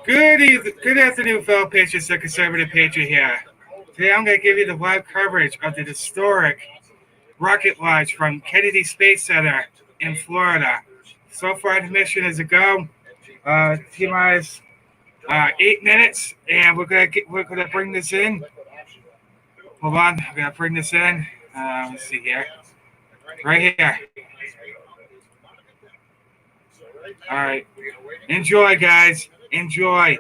Good afternoon, fellow patriots. The Conservative Patriot here. Today I'm going to give you the live coverage of the historic rocket launch from Kennedy Space Center in Florida. So far, the mission is a go. T-minus 8 minutes, and we're gonna bring this in. Hold on, we're gonna bring this in. Let's see here, right here. All right, enjoy, guys. Enjoy.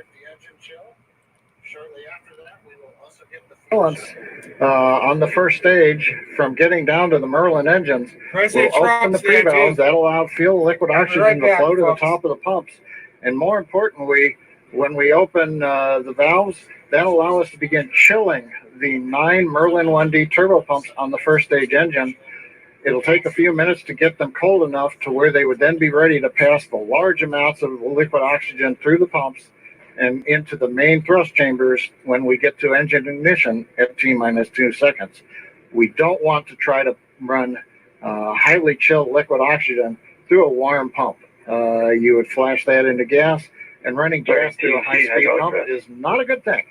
On the first stage, from getting down to the Merlin engines, President we'll open the pre-valves. That'll allow fuel liquid oxygen to flow to the top of the pumps. And more importantly, when we open the valves, that'll allow us to begin chilling the 9 Merlin 1D turbo pumps on the first stage engine. It'll take a few minutes to get them cold enough to where they would then be ready to pass the large amounts of liquid oxygen through the pumps and into the main thrust chambers when we get to engine ignition at T-minus 2 seconds. We don't want to try to run highly chilled liquid oxygen through a warm pump. You would flash that into gas, and running gas through a high-speed pump is not a good thing.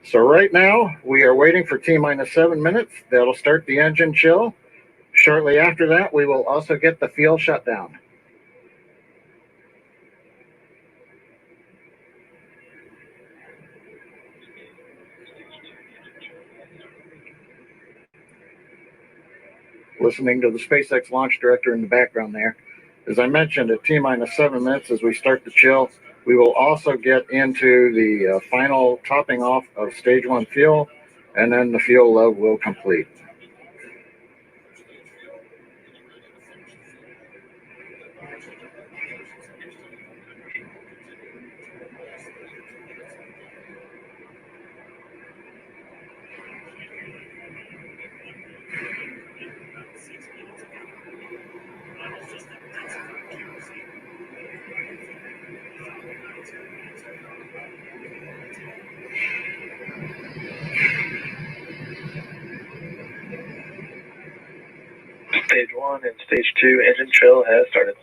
So right now, we are waiting for T-minus 7 minutes. That'll start the engine chill. Shortly after that, we will also get the fuel shutdown. Listening to the SpaceX launch director in the background there. As I mentioned, at T-minus 7 minutes, as we start to chill, we will also get into the final topping off of stage 1 fuel, and then the fuel load will complete. Stage 1 and Stage 2 engine chill has started.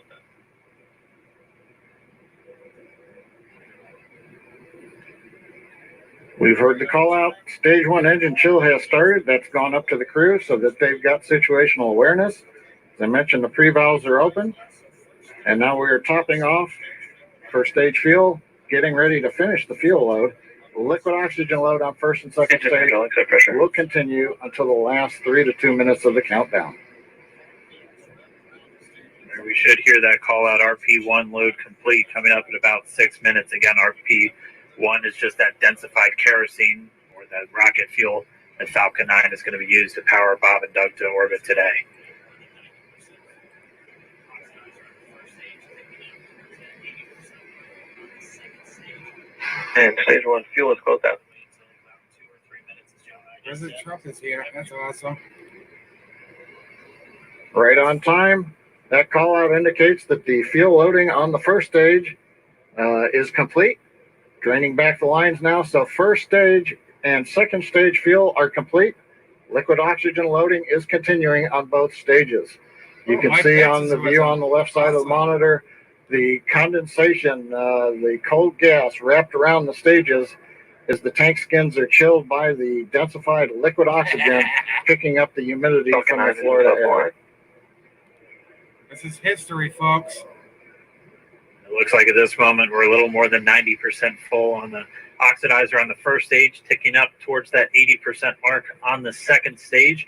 We've heard the call out. Stage 1 engine chill has started. That's gone up to the crew so that they've got situational awareness. As I mentioned, the pre-valves are open. And now we're topping off first stage fuel, getting ready to finish the fuel load. Liquid oxygen load on first and second stage will continue until the last 3 to 2 minutes of the countdown. We should hear that call out RP1 load complete coming up in about 6 minutes. Again, RP1 is just that densified kerosene or that rocket fuel that Falcon 9 is going to be used to power Bob and Doug to orbit today. And Stage 1 fuel is closed out. President Trump is here. That's awesome. Right on time. That call out indicates that the fuel loading on the first stage is complete. Draining back the lines now. So first stage and second stage fuel are complete. Liquid oxygen loading is continuing on both stages. You can see on the view on the left side of the monitor, the condensation, the cold gas wrapped around the stages as the tank skins are chilled by the densified liquid oxygen, picking up the humidity from the Florida air. This is history, folks. It looks like at this moment we're a little more than 90% full on the oxidizer on the first stage, ticking up towards that 80% mark on the second stage.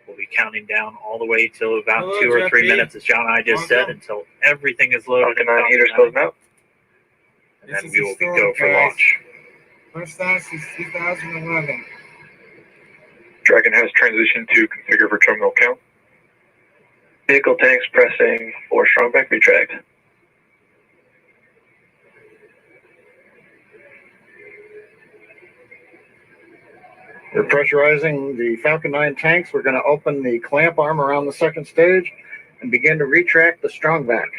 We'll be counting down all the way till about 2 or 3 minutes, as John and I just said, until everything is loaded. Falcon 9 heaters closing out. And then we will go for launch. First time since 2011. Dragon has transitioned to configure for terminal count. Vehicle tanks pressing for strong back retract. We're pressurizing the Falcon 9 tanks. We're going to open the clamp arm around the second stage and begin to retract the strong back.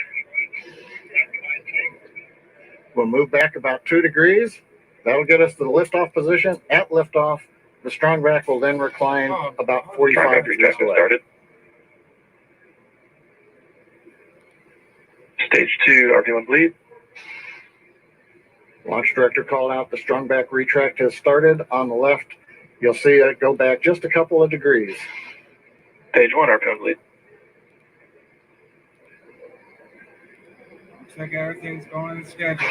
We'll move back about 2 degrees. That'll get us to the liftoff position. At liftoff, the strong back will then recline about 45 degrees away. Stage 2, RP1 bleed. Launch director called out the Strongback retract has started. On the left, you'll see it go back just a couple of degrees. Stage 1 RPM lead. Looks like everything's going on the schedule.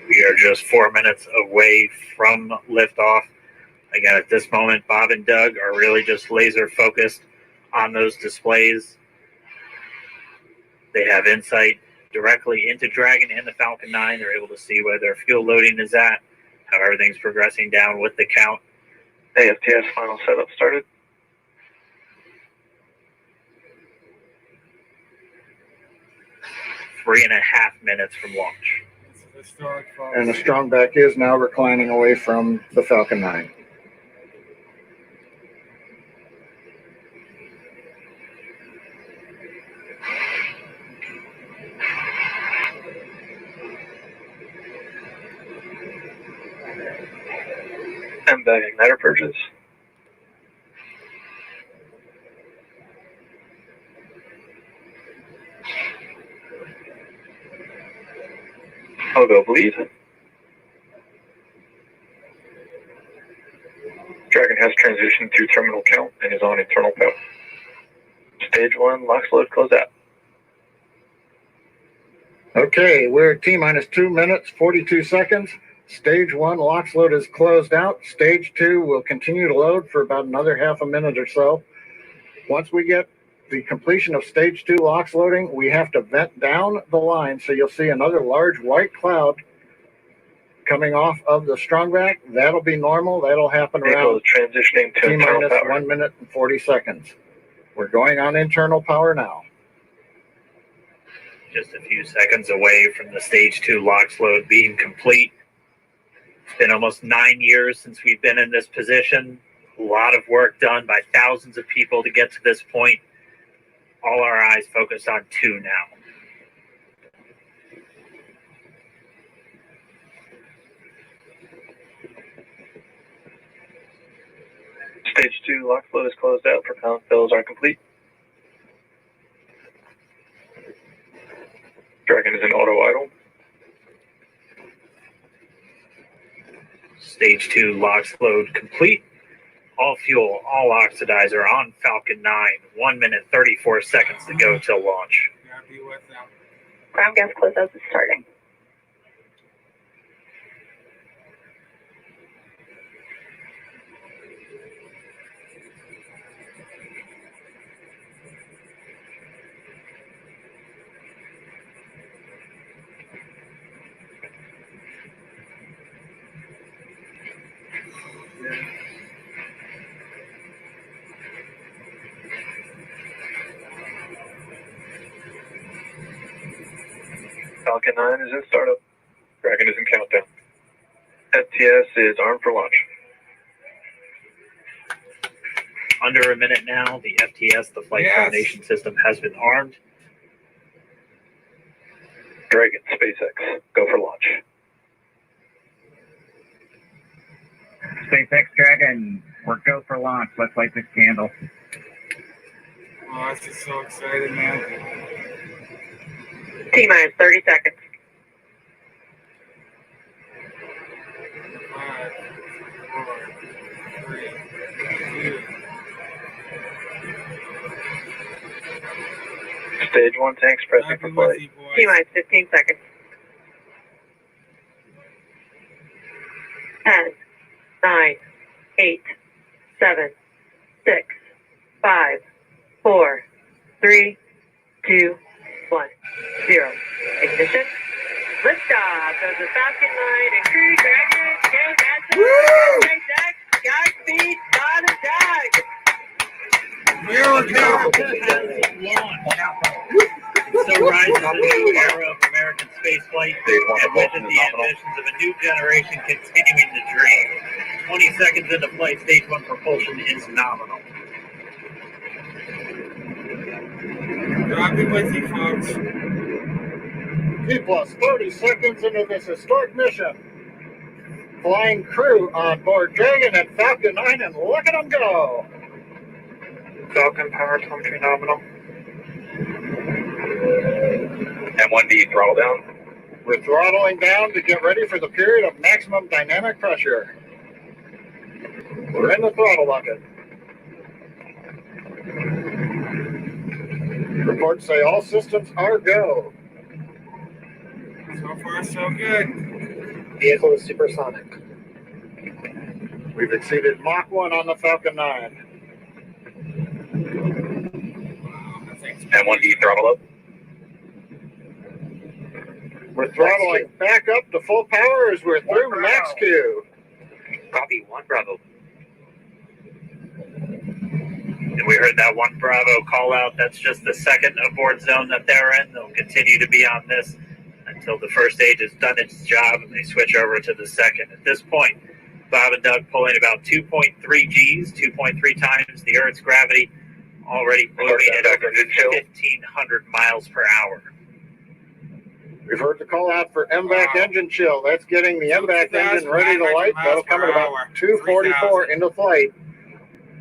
We are just 4 minutes away from liftoff. Again, at this moment, Bob and Doug are really just laser focused on those displays. They have insight directly into Dragon and the Falcon 9. They're able to see where their fuel loading is at, how everything's progressing down with the count. AFTS final setup started. Three and a half minutes from launch. It's historic, folks. And the Strongback is now reclining away from the Falcon 9. MBAG igniter purges. I'll go bleed. Dragon has transitioned to terminal count and is on internal power. Stage 1 LOX load close out. Okay, we're at T-minus 2 minutes, 42 seconds. Stage 1 LOX load is closed out. Stage 2 will continue to load for about another half a minute or so. Once we get the completion of Stage 2 LOX loading, we have to vent down the line. So you'll see another large white cloud coming off of the Strongback. That'll be normal. That'll happen Vehicle around is transitioning to internal T-minus power. 1 minute and 40 seconds. We're going on internal power now. Just a few seconds away from the Stage 2 LOX load being complete. It's been almost 9 years since we've been in this position. A lot of work done by thousands of people to get to this point. All our eyes focused on 2 now. Stage 2 LOX load is closed out. Propellant fills are complete. Dragon is in auto idle. Stage 2 LOX load complete. All fuel, all oxidizer on Falcon 9. 1 minute, 34 seconds to go till launch. Gotta be with them. Ground gas closeout is starting. Falcon 9 is in startup. Dragon is in countdown. FTS is armed for launch. Under a minute now, the FTS, the Flight Yes. Termination System, has been armed. Dragon, SpaceX, go for launch. SpaceX Dragon, we're go for launch. Let's light this candle. Oh, this is so exciting, man. T-minus 30 seconds. 5, 4, 3, 2. Stage 1 tanks pressing Happy for with flight. you, boys. T-minus 15 seconds. 10, 9, 8, 7, 6, 5, 4, 3, 2, 1, 0. Ignition. Liftoff of the Falcon 9 and Crew Dragon. Go, that's SpaceX. Godspeed, Bob and Doug. So rises a new era of American spaceflight and with it the ambitions of a new generation continuing the dream. 20 seconds into flight, Stage 1 propulsion is nominal. I'll be with you, folks. T-plus 30 seconds into this historic mission. Flying crew on board Dragon and Falcon 9, and look at them go. Falcon power telemetry nominal. M1D throttle down. We're throttling down to get ready for the period of maximum dynamic pressure. We're in the throttle bucket. Reports say all systems are go. So far, so good. Vehicle is supersonic. We've exceeded Mach 1 on the Falcon 9. M1D throttle up. We're throttling back up to full power as we're through max Q. Copy 1 Bravo. And we heard that 1 Bravo call out. That's just the second abort zone that they're in. They'll continue to be on this until the first stage has done its job and they switch over to the second. At this point, Bob and Doug pulling about 2.3 Gs, 2.3 times the Earth's gravity, already moving at over 1,500 miles per hour. We've heard the call out for MVAC engine chill. That's getting the MVAC engine ready to light. That'll come at about 2:44 into flight.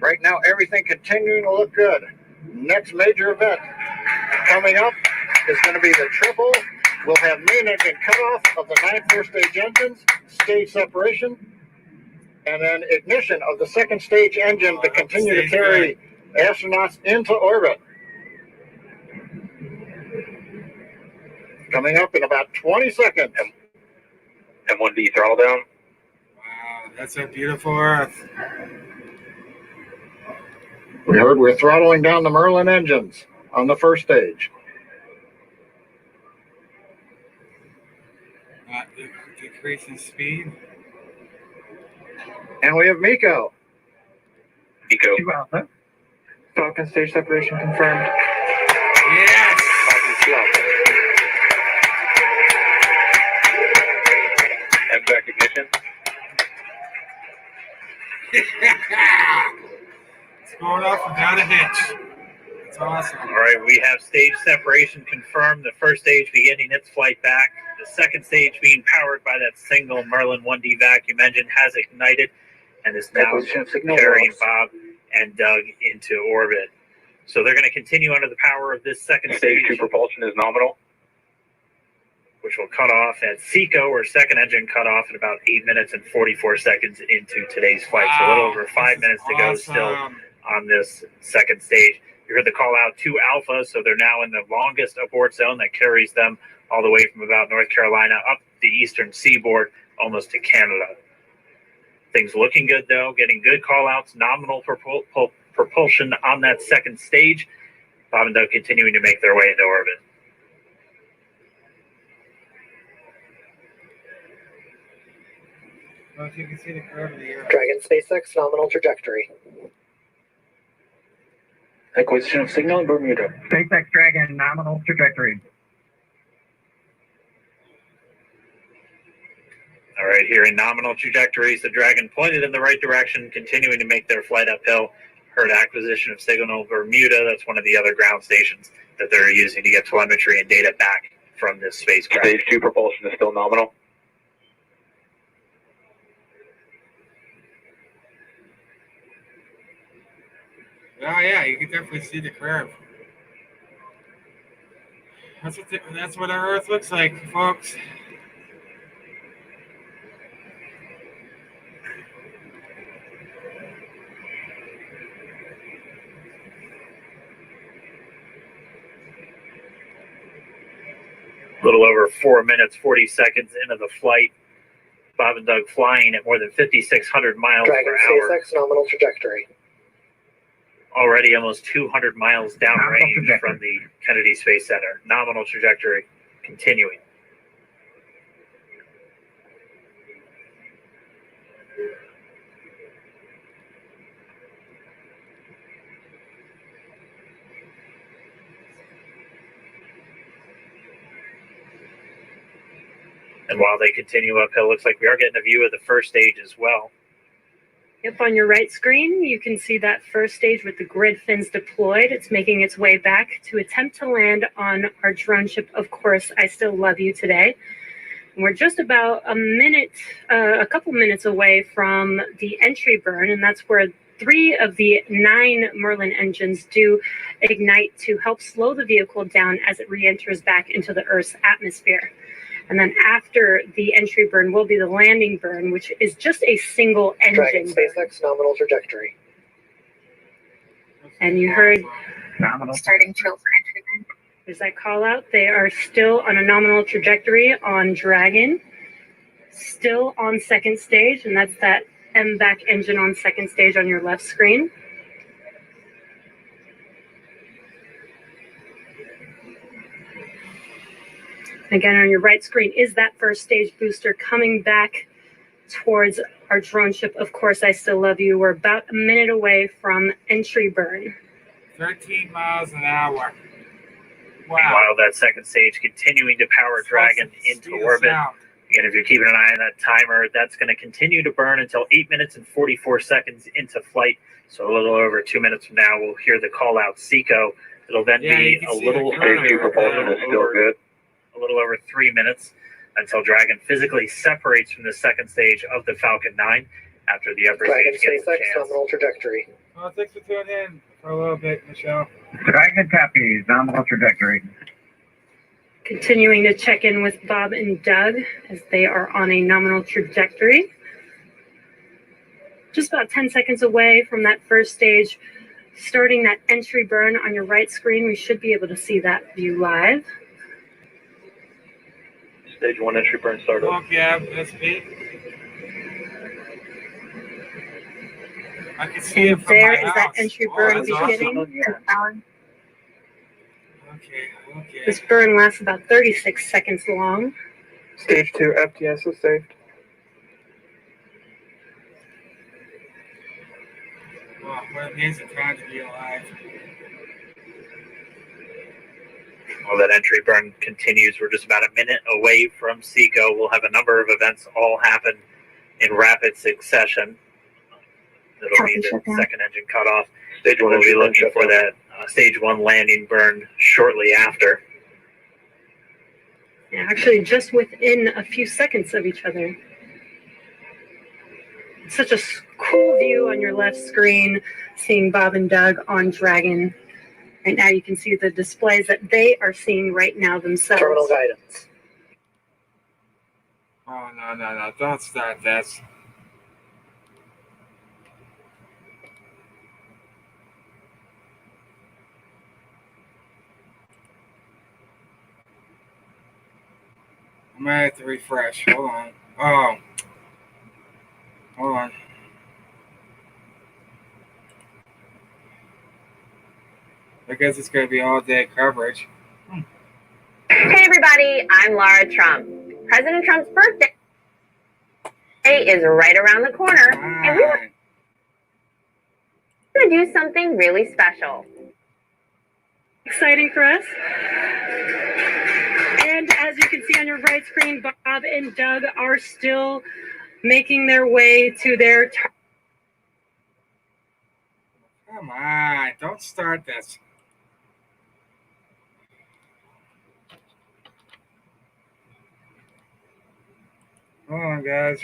Right now, everything continuing to look good. Next major event coming up is going to be the triple. We'll have main engine cutoff of the 9 first-stage engines, stage separation, and then ignition of the second stage engine to continue to carry astronauts into orbit. Coming up in about 20 seconds. M1D throttle down. Wow, that's a beautiful Earth. We heard we're throttling down the Merlin engines on the first stage. Decreasing speed. And we have Miko. Eco. 2 Alpha. Falcon stage separation confirmed. Yes! Falcon 2 Alpha. MVAC ignition. It's going off without a hitch. It's awesome. All right, we have stage separation confirmed. The first stage beginning its flight back. The second stage being powered by that single Merlin 1D vacuum engine has ignited and is now carrying Bob and Doug into orbit. So they're going to continue under the power of this second Stage stage, 2 propulsion is nominal. which will cut off at SECO, or second engine cut off at about 8 minutes and 44 seconds into today's flight. So a little over 5 minutes to go still on this second stage. You heard the call out to Alpha, so they're now in the longest abort zone that carries them all the way from about North Carolina up the eastern seaboard, almost to Canada. Things looking good, though, getting good call outs, nominal propulsion on that second stage. Bob and Doug continuing to make their way into orbit. Well, if you can see the curve of the Earth. Dragon SpaceX nominal trajectory. Acquisition of signal in Bermuda. SpaceX Dragon nominal trajectory. All right, here in nominal trajectories, the Dragon pointed in the right direction, continuing to make their flight uphill. Heard acquisition of signal Bermuda. That's one of the other ground stations that they're using to get telemetry and data back from this spacecraft. Stage 2 propulsion is still nominal. Oh yeah, you can definitely see the curve. That's what our Earth looks like, folks. A little over 4 minutes, 40 seconds into the flight. Bob and Doug flying at more than 5,600 miles Dragon per hour. SpaceX nominal trajectory. Already almost 200 miles downrange from the Kennedy Space Center. Nominal trajectory continuing. And while they continue uphill, looks like we are getting a view of the first stage as well. Yep, on your right screen, you can see that first stage with the grid fins deployed. It's making its way back to attempt to land on our drone ship, Of Course, I Still Love You Today. And we're just about a couple minutes away from the entry burn, and that's where 3 of the 9 Merlin engines do ignite to help slow the vehicle down as it re-enters back into the Earth's atmosphere. And then after the entry burn will be the landing burn, which is just a single Dragon engine burn. SpaceX nominal trajectory. And you heard Nominal. Starting chill for entry burn. there's that call out. They are still on a nominal trajectory on Dragon, still on second stage, and that's that MVAC engine on second stage on your left screen. Again, on your right screen is that first stage booster coming back towards our drone ship. Of course, I still love you. We're about a minute away from entry burn. 13 miles an hour. Wow. Meanwhile, that second stage continuing to power Dragon into orbit. Again, if you're keeping an eye on that timer, that's going to continue to burn until 8 minutes and 44 seconds into flight. So a little over 2 minutes from now, we'll hear the call out Seco. It'll then be a little Stage 2 propulsion is still good. a little over 3 minutes until Dragon physically separates from the second stage of the Falcon 9 after the upper Dragon stage gets a SpaceX chance. nominal trajectory. Well, thanks for tuning in for a little bit, Michelle. Dragon copies. Nominal trajectory. Continuing to check in with Bob and Doug as they are on a nominal trajectory. Just about 10 seconds away from that first stage, starting that entry burn on your right screen. We should be able to see that view live. Stage 1 entry burn started. Look, yeah, SP. I can see And it from there my is house. that entry Oh, burn that's awesome. beginning. Okay. This burn lasts about 36 seconds long. Stage 2 FTS is saved. Oh, what an amazing time to be alive. While that entry burn continues, we're just about a minute away from Seco. We'll have a number of events all happen in rapid succession. It'll be the second engine cutoff. We'll be looking for that stage 1 landing burn shortly after. Yeah, actually, just within a few seconds of each other. Such a cool view on your left screen, seeing Bob and Doug on Dragon. Right now, you can see the displays that they are seeing right now themselves. Terminal guidance. Oh, no. Don't start this. I might have to refresh. Hold on. Oh. Hold on. I guess it's going to be all day coverage. Hey everybody, I'm Lara Trump. President Trump's birthday is right around the corner, and we want to do something really special. Exciting for us. And as you can see on your right screen, Bob and Doug are still making their way to their Come on. Don't start this. Hold on, guys.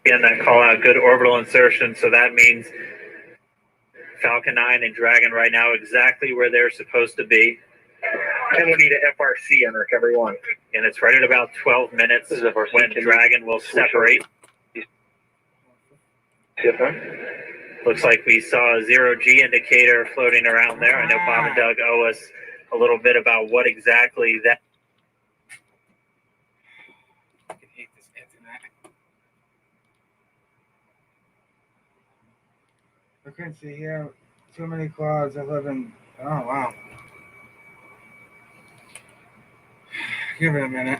Again, that call out good orbital insertion, so that means Falcon 9 and Dragon right now exactly where they're supposed to be. And we need an FRC on recovery 1. And it's right at about 12 minutes This is FRC. when Dragon will separate. Looks like we saw a 0G indicator floating around there. I know Bob and Doug owe us a little bit about what exactly that. I hate this internet. I couldn't see here. Too many clouds. I live in. Oh, wow. Give it a minute.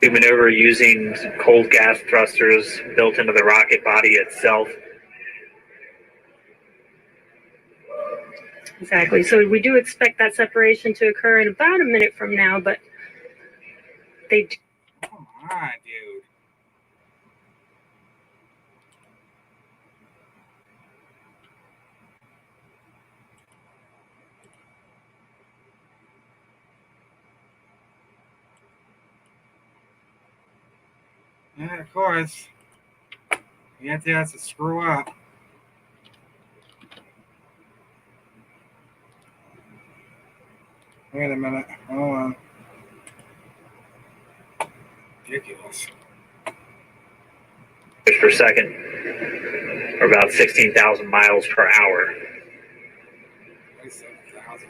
We maneuver using cold gas thrusters built into the rocket body itself. Exactly. So we do expect that separation to occur in about a minute from now, but they do. Come on, dude. And of course, the anti has to screw up. Wait a minute. Hold on. Ridiculous. Per second, or about 16,000 miles per hour. 27,000.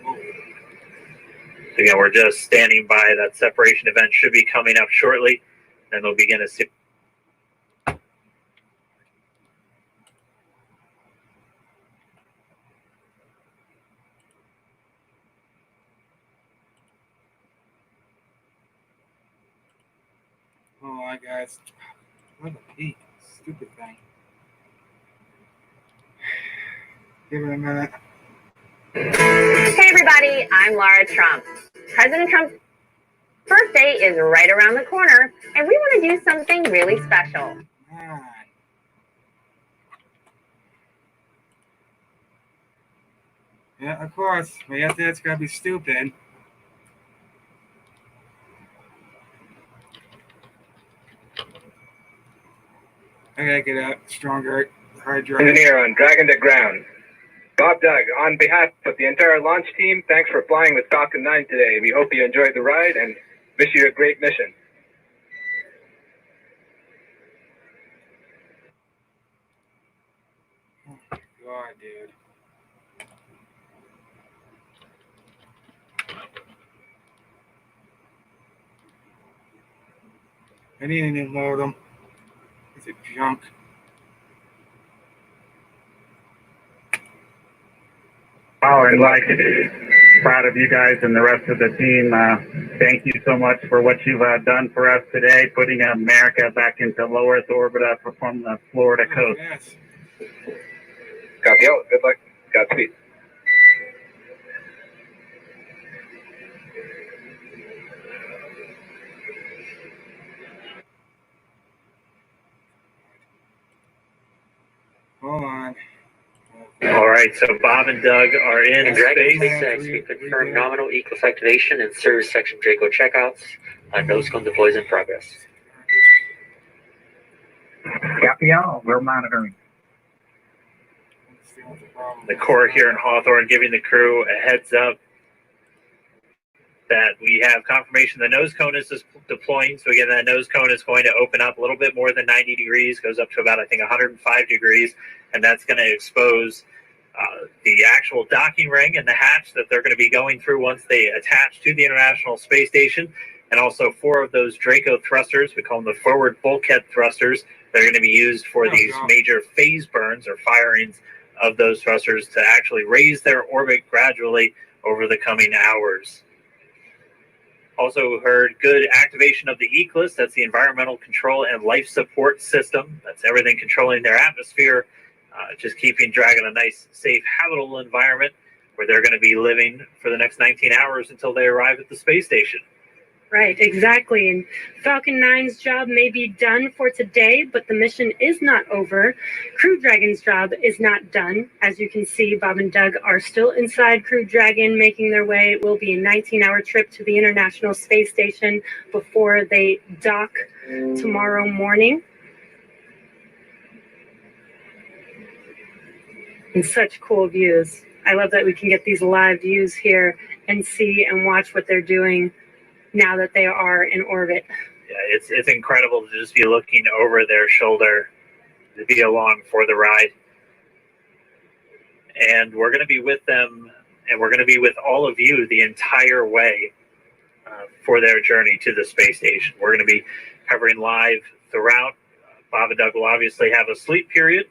Whoa. So again, we're just standing by. That separation event should be coming up shortly, and they'll begin to see. Oh my guys. What a peak. Stupid thing. Give it a minute. Hey everybody, I'm Laura Trump. President Trump's birthday is right around the corner, and we want to do something really special. Man. Yeah, of course. But yet that's gotta be stupid. I gotta get a stronger hard drive. Engineer on Dragon to ground. Bob Doug, on behalf of the entire launch team, thanks for flying with Falcon 9 today. We hope you enjoyed the ride and wish you a great mission. Oh my god, dude. I need a new modem. It's a junk. Oh, and like, proud of you guys and the rest of the team. Thank you so much for what you've done for us today, putting America back into low Earth orbit from the Florida Oh, coast. yes. Copy out. Good luck. Godspeed. Hold on. All right, so Bob and Doug are in And Dragon space. Fleet 6, we confirm nominal Eclipse activation and service section Draco checkouts. Nose cone deploys in progress. Copy all. We're monitoring. The Corps here in Hawthorne giving the crew a heads up that we have confirmation the nose cone is deploying. So again, that nose cone is going to open up a little bit more than 90 degrees, goes up to about, I think, 105 degrees, and that's going to expose the actual docking ring and the hatch that they're going to be going through once they attach to the International Space Station, and also 4 of those Draco thrusters, we call them the forward bulkhead thrusters, they're going to be used for these major phase burns or firings of those thrusters to actually raise their orbit gradually over the coming hours. Also heard good activation of the ECLSS, that's the Environmental Control and Life Support System. That's everything controlling their atmosphere, just keeping Dragon a nice, safe, habitable environment where they're going to be living for the next 19 hours until they arrive at the space station. Right, exactly. And Falcon 9's job may be done for today, but the mission is not over. Crew Dragon's job is not done. As you can see, Bob and Doug are still inside Crew Dragon, making their way. It will be a 19-hour trip to the International Space Station before they dock tomorrow morning. And such cool views. I love that we can get these live views here and see and watch what they're doing now that they are in orbit. Yeah, it's incredible to just be looking over their shoulder, to be along for the ride. And we're going to be with them, and we're going to be with all of you the entire way for their journey to the space station. We're going to be covering live throughout. Bob and Doug will obviously have a sleep period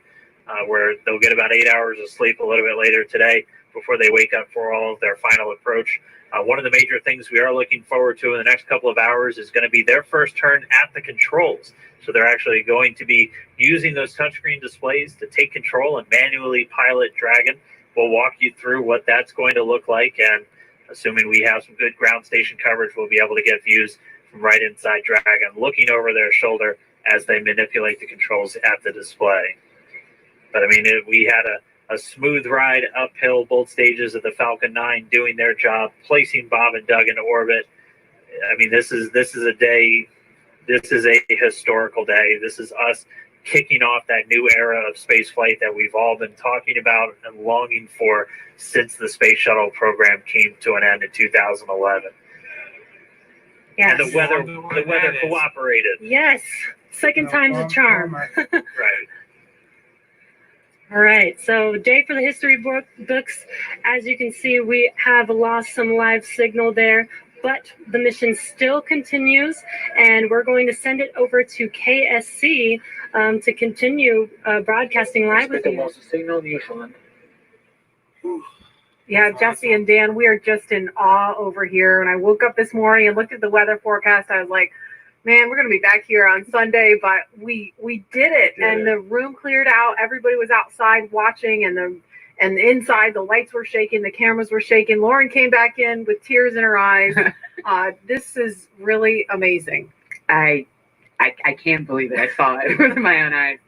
where they'll get about 8 hours of sleep a little bit later today before they wake up for all of their final approach. One of the major things we are looking forward to in the next couple of hours is going to be their first turn at the controls. So they're actually going to be using those touchscreen displays to take control and manually pilot Dragon. We'll walk you through what that's going to look like, and assuming we have some good ground station coverage, we'll be able to get views from right inside Dragon, looking over their shoulder as they manipulate the controls at the display. But I mean, we had a smooth ride uphill, both stages of the Falcon 9 doing their job, placing Bob and Doug into orbit. I mean, this is a day This is a historical day. This is us kicking off that new era of spaceflight that we've all been talking about and longing for since the space shuttle program came to an end in 2011. Yes. And the weather cooperated. Yes. Second time's a charm. Right. All right, so day for the history books. As you can see, we have lost some live signal there, but the mission still continues, and we're going to send it over to KSC to continue broadcasting live with you. Signal New Zealand. Yeah, Jesse and Dan, we are just in awe over here. When I woke up this morning and looked at the weather forecast, I was like, man, we're going to be back here on Sunday, but we did it. And the room cleared out. Everybody was outside watching, and inside the lights were shaking, the cameras were shaking. Lauren came back in with tears in her eyes. This is really amazing. I can't believe it. I saw it with my own eyes.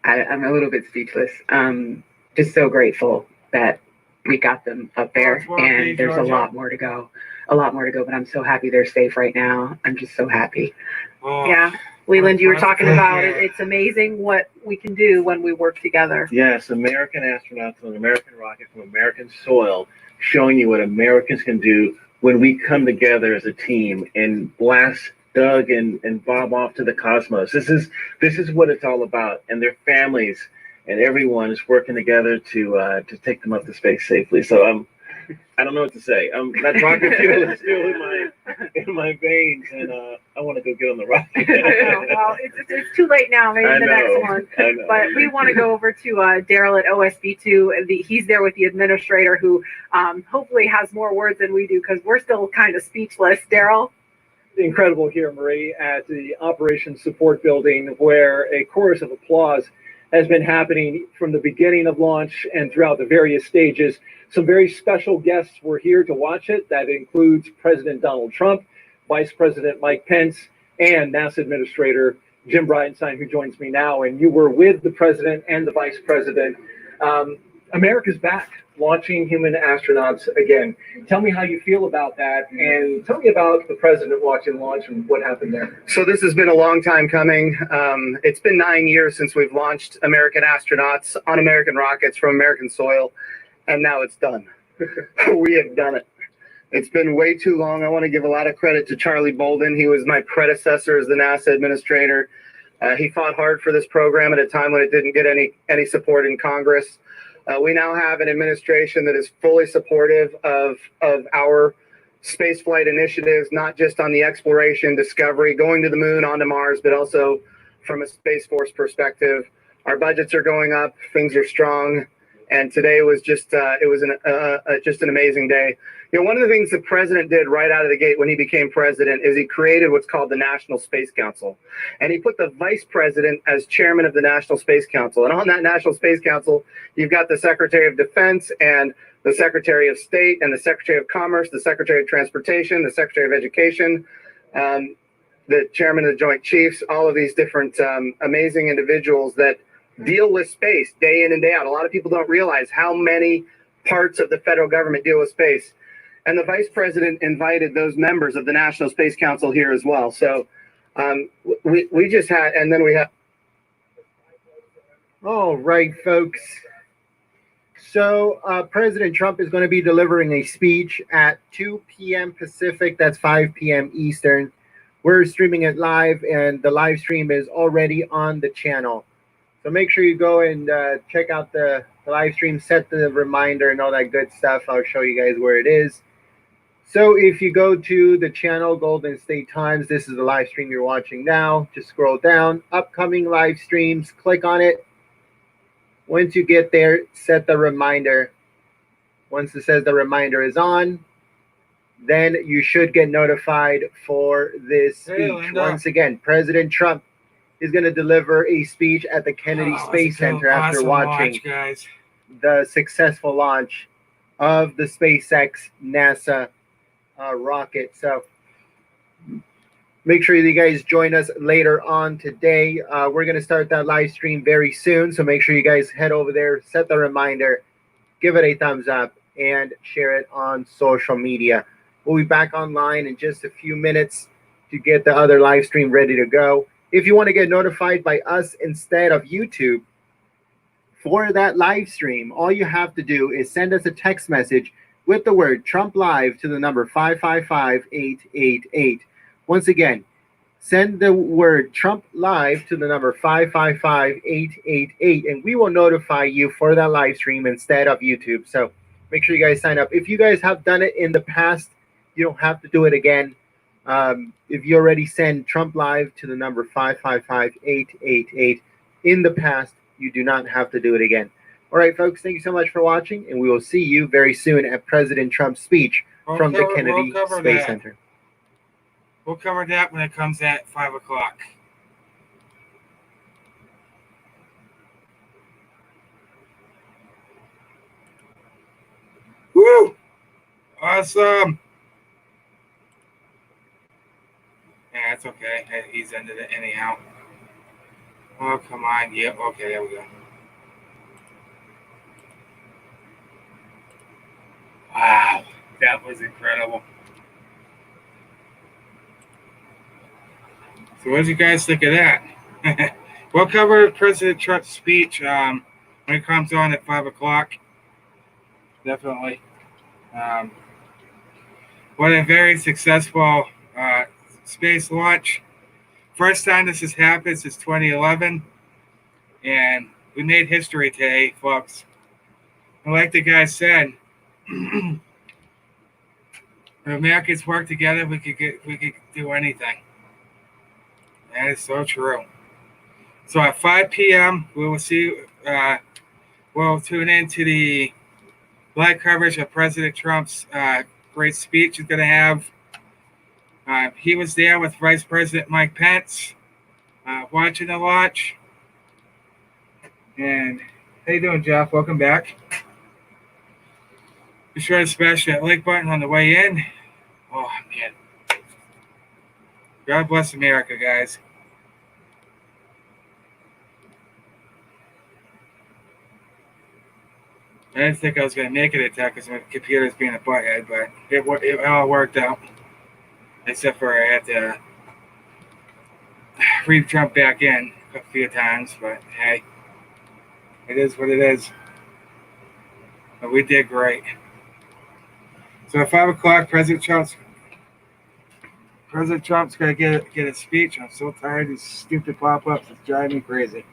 I'm a little bit speechless. Just so grateful that we got them up there, and there's a lot more to go. But I'm so happy they're safe right now. I'm just so happy. Yeah. Leland, you were talking about it. It's amazing what we can do when we work together. Yes, American astronauts on an American rocket from American soil, showing you what Americans can do when we come together as a team and blast Doug and Bob off to the cosmos. This is what it's all about, and their families and everyone is working together to take them up to space safely. So I don't know what to say. That rocket fuel is still in my veins, and I want to go get on the rocket. Well, it's too late now. Maybe the next one. But we want to go over to Daryl at OSB2. He's there with the administrator, who hopefully has more words than we do, because we're still kind of speechless. Daryl? Incredible here, Marie, at the Operations Support Building, where a chorus of applause has been happening from the beginning of launch and throughout the various stages. Some very special guests were here to watch it. That includes President Donald Trump, Vice President Mike Pence, and NASA Administrator Jim Bridenstine, who joins me now. And you were with the President and the Vice President. America's back, launching human astronauts again. Tell me how you feel about that, and tell me about the President watching launch and what happened there. So this has been a long time coming. It's been 9 years since we've launched American astronauts on American rockets from American soil, and now it's done. We have done it. It's been way too long. I want to give a lot of credit to Charlie Bolden. He was my predecessor as the NASA administrator. He fought hard for this program at a time when it didn't get any support in Congress. We now have an administration that is fully supportive of our spaceflight initiatives, not just on the exploration, discovery, going to the moon, onto Mars, but also from a Space Force perspective. Our budgets are going up, things are strong, and today was just just an amazing day. You know, one of the things the president did right out of the gate when he became president is he created what's called the National Space Council. And he put the vice president as chairman of the National Space Council. And on that National Space Council, you've got the Secretary of Defense and the Secretary of State and the Secretary of Commerce, the Secretary of Transportation, the Secretary of Education, the chairman of the Joint Chiefs, all of these different amazing individuals that deal with space day in and day out. A lot of people don't realize how many parts of the federal government deal with space. And the vice president invited those members of the National Space Council here as well. So we just had, and then we have. All right, folks. So President Trump is going to be delivering a speech at 2 p.m. Pacific. That's 5 p.m. Eastern. We're streaming it live, and the live stream is already on the channel. So make sure you go and check out the live stream, set the reminder and all that good stuff. I'll show you guys where it is. So if you go to the channel, Golden State Times, this is the live stream you're watching now. Just scroll down, upcoming live streams, click on it. Once you get there, set the reminder. Once it says the reminder is on, then you should get notified for this speech. Once again, President Trump is going to deliver a speech at the Kennedy Space Center after watching the successful launch of the SpaceX NASA rocket. So make sure you guys join us later on today. We're going to start that live stream very soon. So make sure you guys head over there, set the reminder, give it a thumbs up, and share it on social media. We'll be back online in just a few minutes to get the other live stream ready to go. If you want to get notified by us instead of YouTube for that live stream, all you have to do is send us a text message with the word Trump Live to the number 555-888. Once again, send the word Trump Live to the number 555-888, and we will notify you for that live stream instead of YouTube. So make sure you guys sign up. If you guys have done it in the past, you don't have to do it again. If you already send Trump Live to the number 555-888 in the past, you do not have to do it again. All right, folks, thank you so much for watching, and we will see you very soon at President Trump's speech from the Kennedy Space Center. We'll cover that when it comes at 5 o'clock. Woo! Awesome. Yeah, that's okay. He's ended it anyhow. Oh, come on. Yep. Okay, there we go. Wow, that was incredible. So what did you guys think of that? We'll cover President Trump's speech when it comes on at 5 o'clock. Definitely. What a very successful space launch. First time this has happened since 2011. And we made history today, folks. And like the guy said, if Americans work together, we could do anything. That is so true. So at 5 p.m., we will see. We'll tune in to the live coverage of President Trump's great speech he's going to have. He was there with Vice President Mike Pence, watching the launch. And how you doing, Jeff? Welcome back. Be sure to smash that like button on the way in. Oh, man. God bless America, guys. I didn't think I was going to make it at that because my computer's being a butthead, but it all worked out. Except for I had to re-jump back in a few times, but hey, it is what it is. But we did great. So at 5 o'clock, President Trump's going to get a speech. I'm so tired of these stupid pop-ups. It's driving me crazy.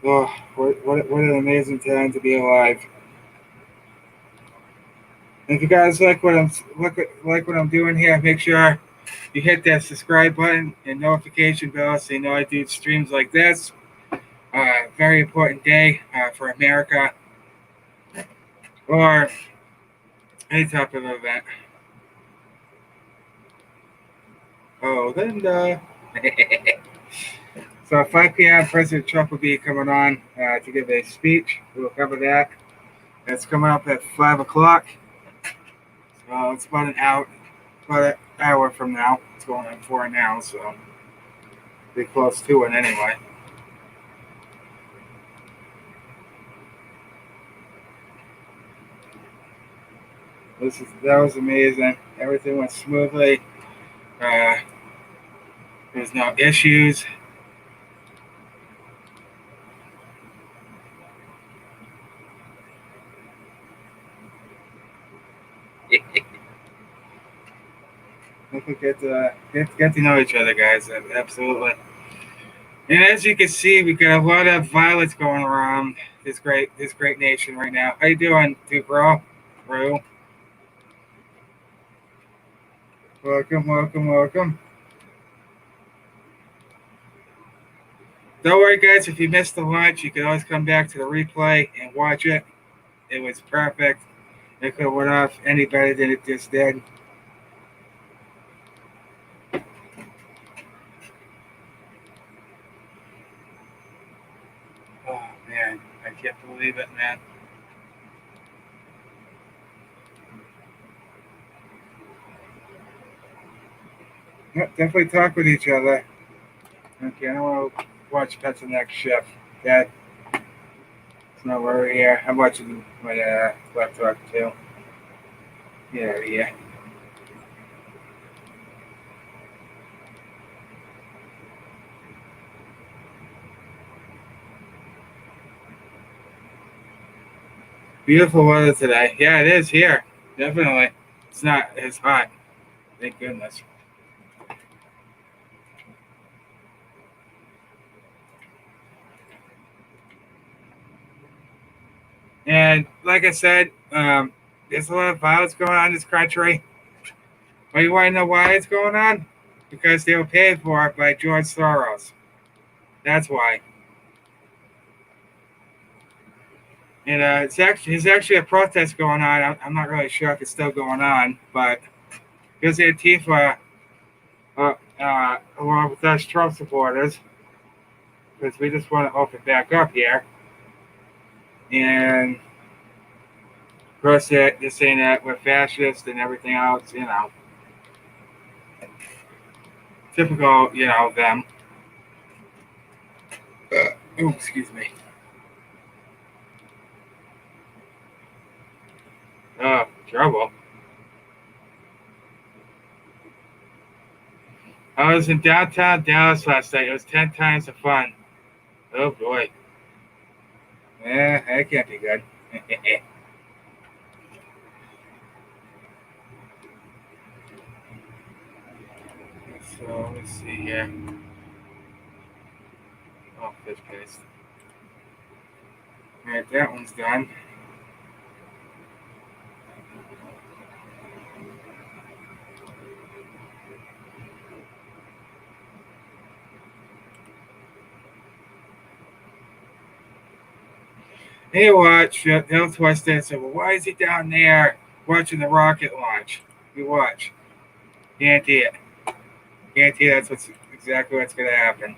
Oh, what an amazing time to be alive. And if you guys like what I'm doing here, make sure you hit that subscribe button and notification bell so you know I do streams like this. Very important day for America or any type of event. Oh, Linda. So at 5 p.m., President Trump will be coming on to give a speech. We'll cover that. That's coming up at 5 o'clock. So it's about an hour from now. It's going on 4 now, so be close to it anyway. That was amazing. Everything went smoothly. There's no issues. We could get to know each other, guys. Absolutely. And as you can see, we got a lot of violence going around this great nation right now. How you doing, bro? Welcome. Don't worry, guys. If you missed the launch, you can always come back to the replay and watch it. It was perfect. It could have went off any better than it just did. Oh, man. I can't believe it, man. Yep, definitely talk with each other. Okay, I don't want to watch Pets the next shift. Okay? It's not where we're here. I'm watching my laptop too. Yeah. Beautiful weather today. Yeah, it is here. Definitely. It's not as hot. Thank goodness. And like I said, there's a lot of violence going on in this country. But you want to know why it's going on? Because they were paid for it by George Soros. That's why. And there's actually a protest going on. I'm not really sure if it's still going on, but there's Antifa along with us Trump supporters, because we just want to open back up here. And of course, they're saying that we're fascist and everything else, typical, them. Oh, excuse me. Oh, trouble. I was in downtown Dallas last night. It was 10 times the fun. Oh, boy. Yeah, that can't be good. So, let's see here. Oh, fish paste. Alright, that one's done. Hey, watch. They'll twist it and say, well, why is he down there watching the rocket launch? You watch. Guarantee it. Guarantee that's exactly what's going to happen.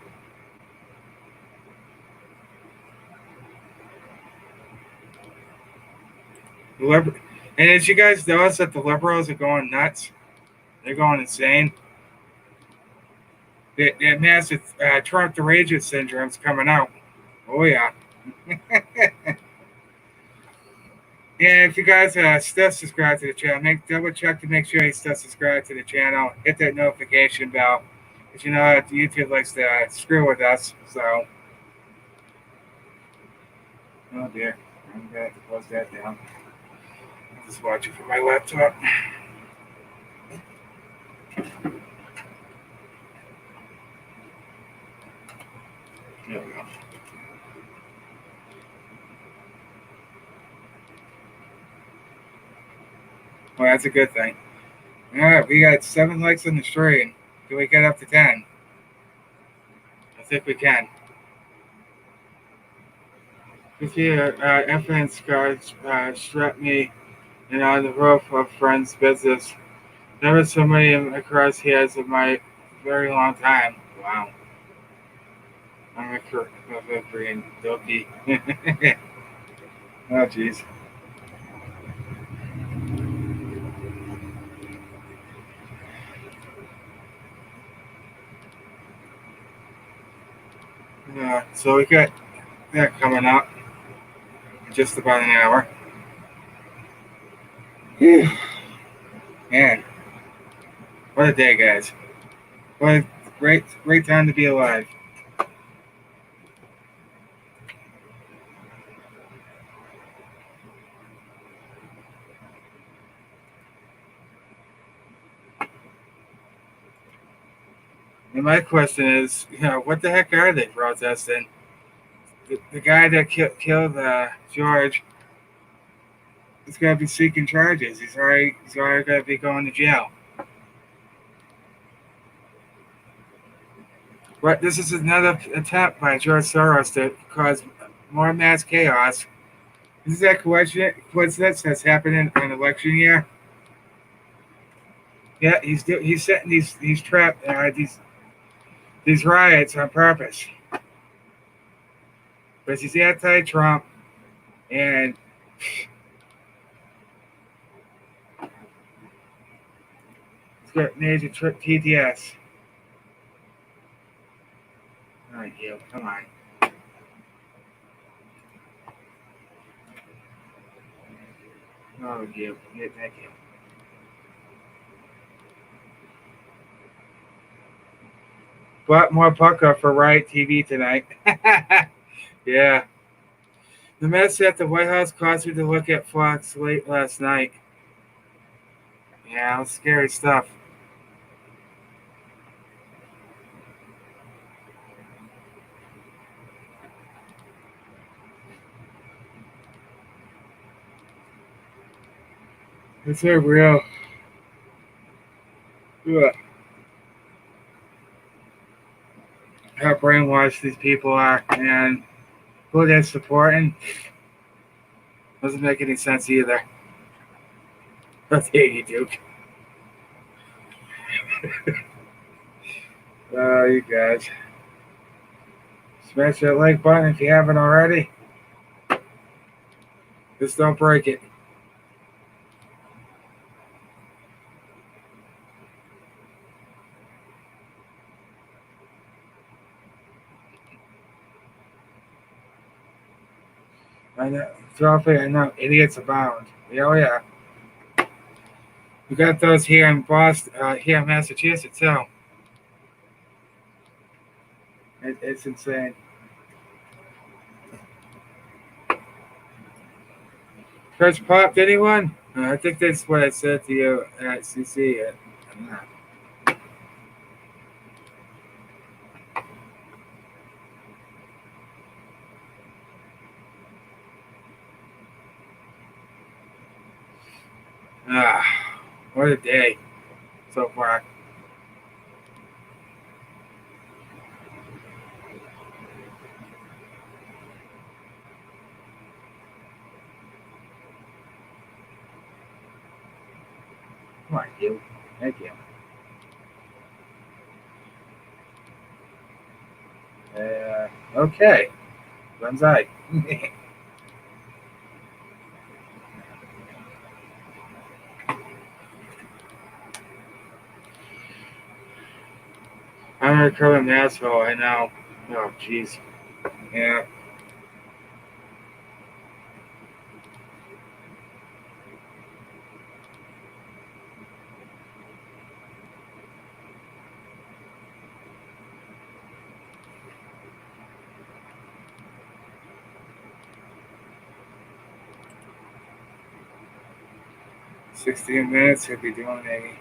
And as you guys notice that the liberals are going nuts, they're going insane. That massive Trump derangement syndrome's coming out. Oh yeah. And if you guys still subscribe to the channel, double check to make sure you still subscribe to the channel. Hit that notification bell, because you know that YouTube likes to screw with us. So, oh dear, I'm gonna have to close that down. I'm just watching from my laptop. There we go. Well, that's a good thing. All right, we got 7 likes on the stream. Can we get up to 10? I think we can. This here, FN scars struck me, on the roof of friend's business. Never so many across hairs in my very long time. Wow. I'm a Korean dopey. Oh, jeez. Yeah, so we got that coming up in just about an hour. Man, what a day, guys. What a great time to be alive. And my question is, what the heck are they protesting? The guy that killed George is going to be seeking charges. He's already going to be going to jail. But this is another attempt by George Soros to cause more mass chaos. Is that coincidence that's happening in election year? Yeah, he's setting these riots on purpose. Because he's anti-Trump, and he's got major TTS. All right, you, come on. Oh, you, thank you. Bought more pucker for Riot TV tonight. Yeah. The mess at the White House caused me to look at Fox late last night. Yeah, that's scary stuff. It's so real. Ugh. How brainwashed these people are, and who they're supporting doesn't make any sense either. That's you, Duke. Oh, you guys. Smash that like button if you haven't already. Just don't break it. I know. Trophy, I know. Idiots abound. Yeah, oh, yeah. We got those here in Boston, here in Massachusetts, too. It's insane. Church popped anyone? I think that's what I said to you at CC. What a day so far. Come on, you. Thank you. Okay. Banzai. I'm a recovering asshole, I know. Oh, jeez. Yeah. "16 minutes, he'll be doing maybe."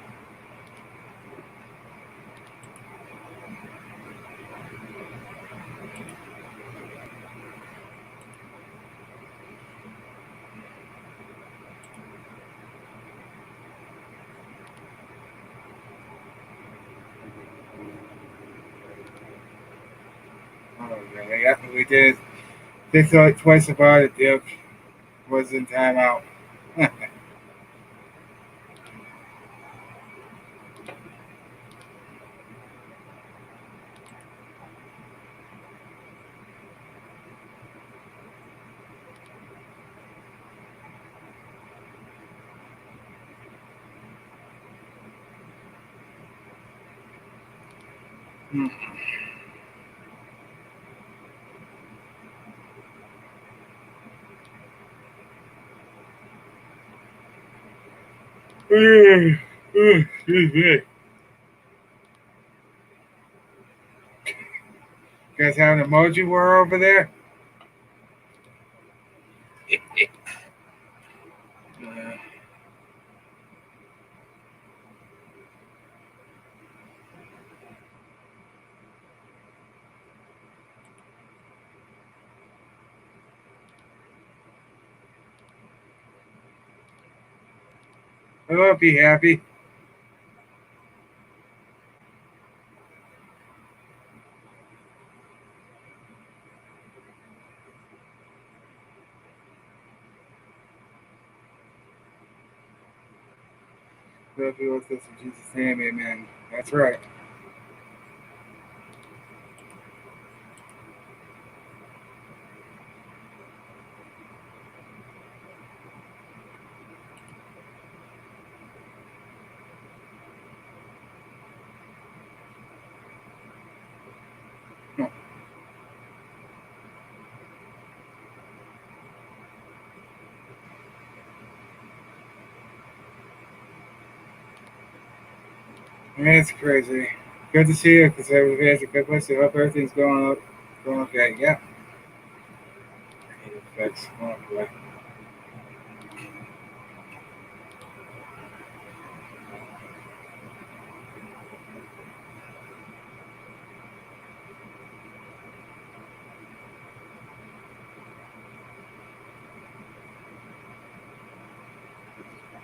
Oh, yeah, we did. They thought twice about it, Duke. Was in timeout. Excuse me. You guys have an emoji war over there? I won't be happy. Love you with us in Jesus' name, amen. That's right. It's crazy. Good to see you. Conservative has a good place. I hope everything's going okay. Yeah. Fix. Oh, boy.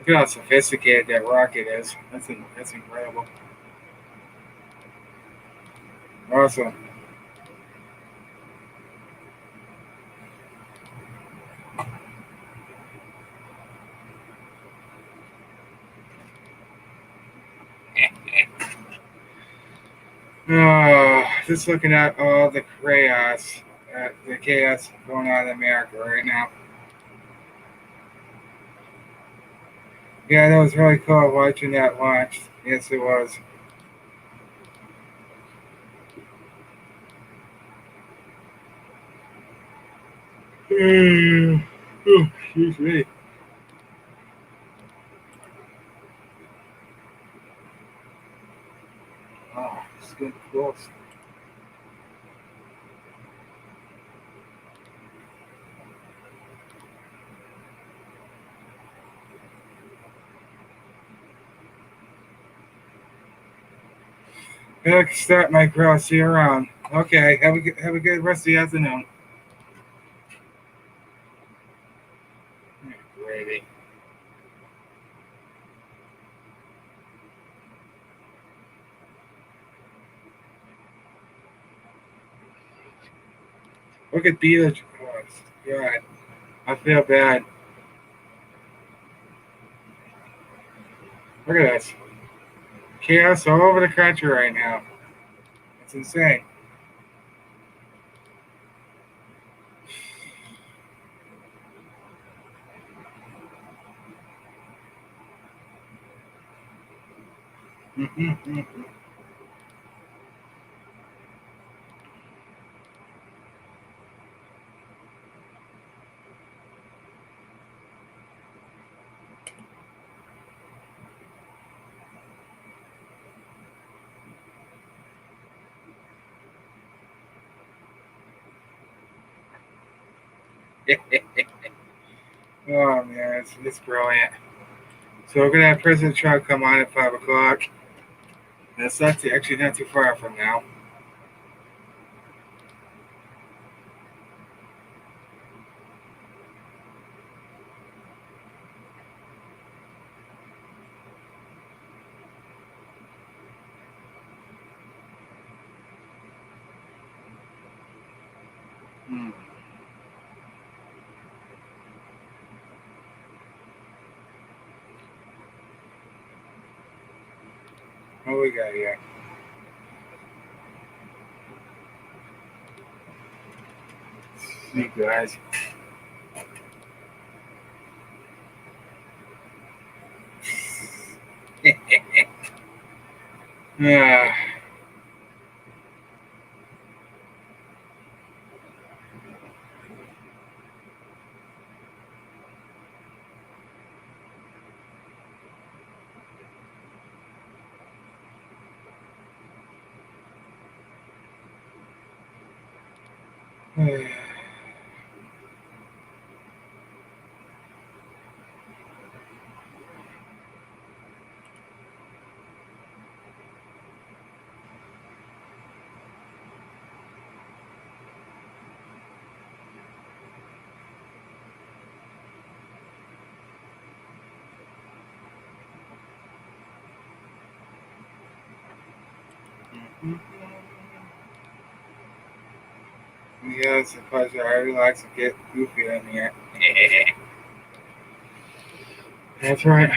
Look at how sophisticated that rocket is. That's incredible. Awesome. Oh, just looking at all the chaos going on in America right now. Yeah, that was really cool watching that launch. Yes, it was. Oh, excuse me. Oh, it's getting close. I can start my grill. See you around. Okay, have a good rest of the afternoon. Gravy. Look at Beetlejuice. Oh, God, I feel bad. Look at this. Chaos all over the country right now. It's insane. Oh man, it's brilliant. So we're gonna have President Trump come on at 5 o'clock. That's actually not too far from now. What we got here? You guys. Yeah. Yeah, it's a pleasure. I relax and get goofy in here. That's right.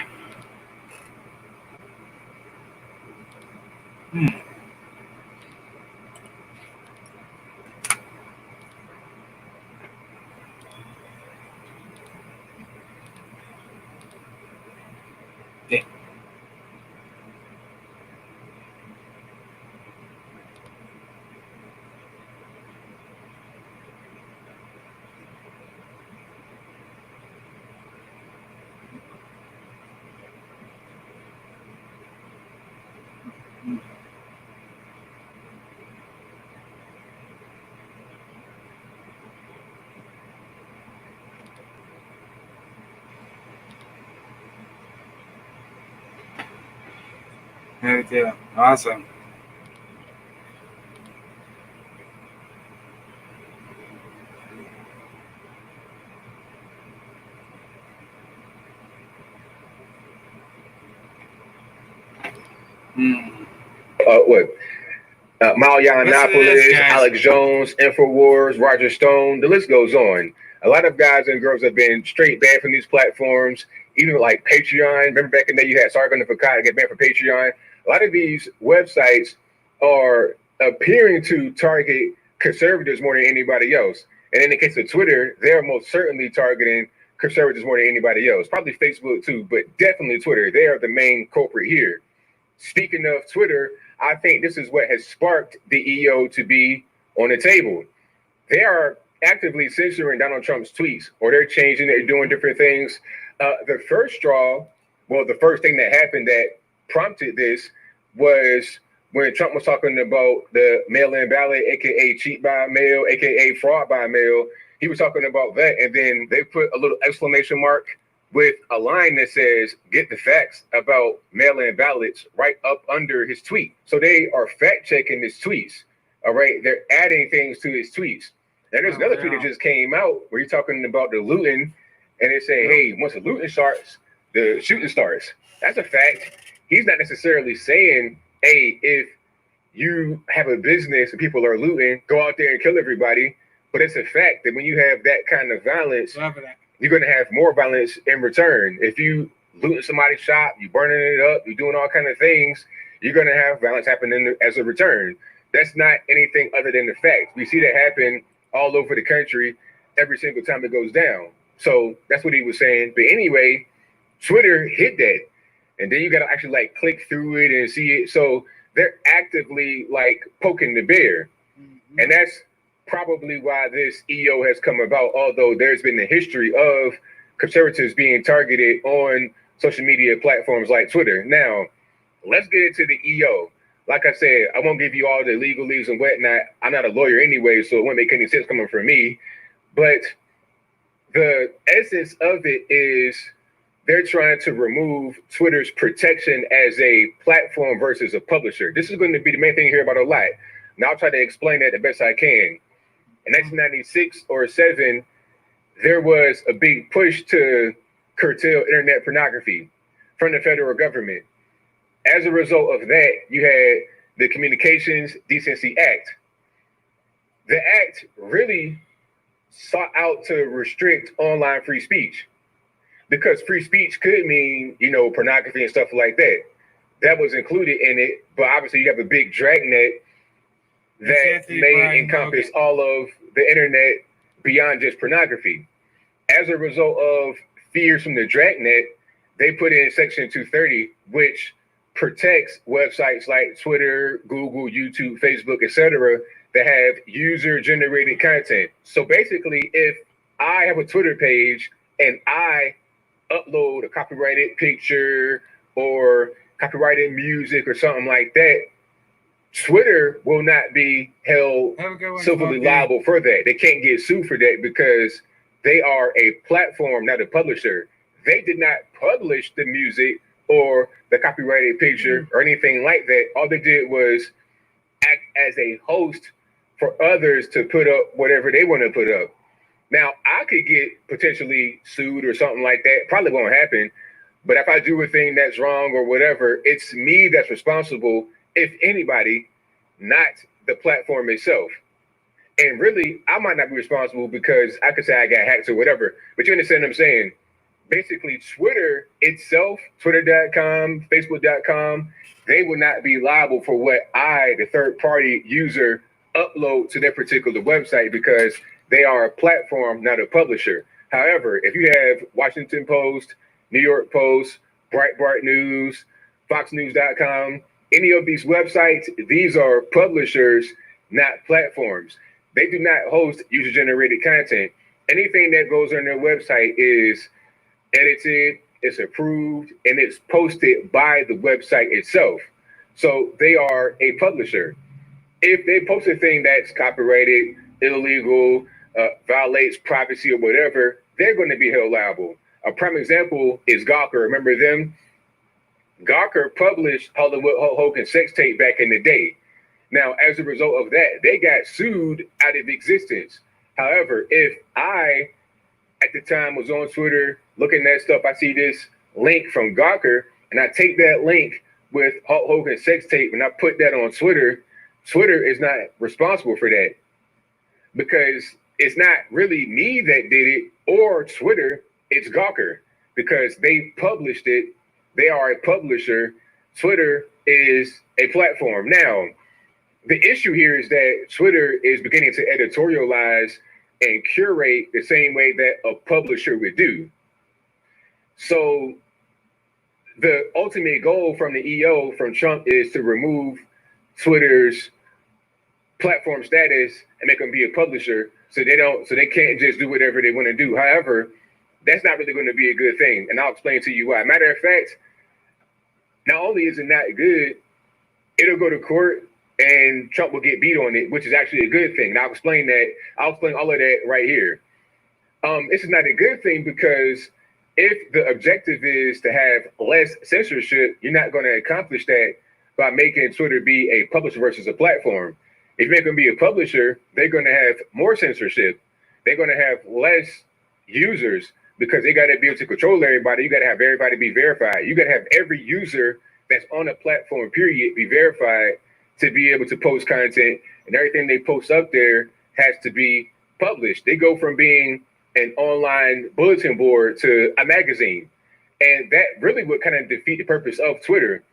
Me too. Awesome. What? Mao Listen to this, Yiannopoulos, guys. Alex Jones, Infowars, Roger Stone, the list goes on. A lot of guys and girls have been straight banned from these platforms, even like Patreon. Remember back in the day you had Sargon and Fakad get banned from Patreon? A lot of these websites are appearing to target conservatives more than anybody else. And in the case of Twitter, they're most certainly targeting conservatives more than anybody else. Probably Facebook too, but definitely Twitter. They are the main culprit here. Speaking of Twitter, I think this is what has sparked the EO to be on the table. They are actively censoring Donald Trump's tweets, or they're changing, they're doing different things. The first thing that happened that prompted this was when Trump was talking about the mail-in ballot, aka cheat by mail, aka fraud by mail. He was talking about that, and then they put a little exclamation mark with a line that says, "Get the facts about mail-in ballots," right up under his tweet. So they are fact-checking his tweets. All right, they're adding things to his tweets. Now there's another tweet that just came out where he's talking about the looting, and they say, "Hey, once the looting starts, the shooting starts." That's a fact. He's not necessarily saying, "Hey, if you have a business and people are looting, go out there and kill everybody." But it's a fact that when you have that kind of violence, you're going to have more violence in return. If you looting somebody's shop, you burning it up, you're doing all kind of things, you're going to have violence happening as a return. That's not anything other than the fact. We see that happen all over the country every single time it goes down. So that's what he was saying. But anyway, Twitter hit that. And then you got to actually like click through it and see it. So they're actively like poking the bear. And that's probably why this EO has come about, although there's been a history of conservatives being targeted on social media platforms like Twitter. Now, let's get into the EO. Like I said, I won't give you all the legalese and whatnot. I'm not a lawyer anyway, so it won't make any sense coming from me. But the essence of it is they're trying to remove Twitter's protection as a platform versus a publisher. This is going to be the main thing you hear about a lot. Now, I'll try to explain that the best I can. In 1996 or 7, there was a big push to curtail internet pornography from the federal government. As a result of that, you had the Communications Decency Act. The act really sought out to restrict online free speech, because free speech could mean, pornography and stuff like that. That was included in it, but obviously you have a big dragnet that may encompass all of the internet beyond just pornography. As a result of fears from the dragnet, they put in Section 230, which protects websites like Twitter, Google, YouTube, Facebook, etc., that have user-generated content. So basically, if I have a Twitter page and I upload a copyrighted picture or copyrighted music or something like that, Twitter will not be held civilly liable for that. They can't get sued for that because they are a platform, not a publisher. They did not publish the music or the copyrighted picture or anything like that. All they did was act as a host for others to put up whatever they want to put up. Now, I could get potentially sued or something like that. Probably won't happen. But if I do a thing that's wrong or whatever, it's me that's responsible, if anybody, not the platform itself. And really, I might not be responsible because I could say I got hacked or whatever. But you understand what I'm saying? Basically, Twitter itself, twitter.com, facebook.com, they will not be liable for what I, the third party user, upload to their particular website because they are a platform, not a publisher. However, if you have Washington Post, New York Post, Breitbart News, FoxNews.com, any of these websites, these are publishers, not platforms. They do not host user-generated content. Anything that goes on their website is edited, it's approved, and it's posted by the website itself. So they are a publisher. If they post a thing that's copyrighted, illegal, violates privacy or whatever, they're going to be held liable. A prime example is Gawker. Remember them? Gawker published Hollywood Hulk Hogan sex tape back in the day. Now, as a result of that, they got sued out of existence. However, if I, at the time, was on Twitter looking at stuff, I see this link from Gawker, and I take that link with Hulk Hogan sex tape, and I put that on Twitter, Twitter is not responsible for that because it's not really me that did it or Twitter, it's Gawker because they published it. They are a publisher. Twitter is a platform. Now, the issue here is that Twitter is beginning to editorialize and curate the same way that a publisher would do. So the ultimate goal from the EO, from Trump, is to remove Twitter's platform status and make them be a publisher so they can't just do whatever they want to do. However, that's not really going to be a good thing. And I'll explain to you why. Matter of fact, not only is it not good, it'll go to court and Trump will get beat on it, which is actually a good thing. And I'll explain that. I'll explain all of that right here. This is not a good thing because if the objective is to have less censorship, you're not going to accomplish that by making Twitter be a publisher versus a platform. If you make them be a publisher, they're going to have more censorship. They're going to have less users because they got to be able to control everybody. You got to have everybody be verified. You got to have every user that's on a platform, period, be verified to be able to post content, and everything they post up there has to be published. They go from being an online bulletin board to a magazine. And that really would kind of defeat the purpose of Twitter.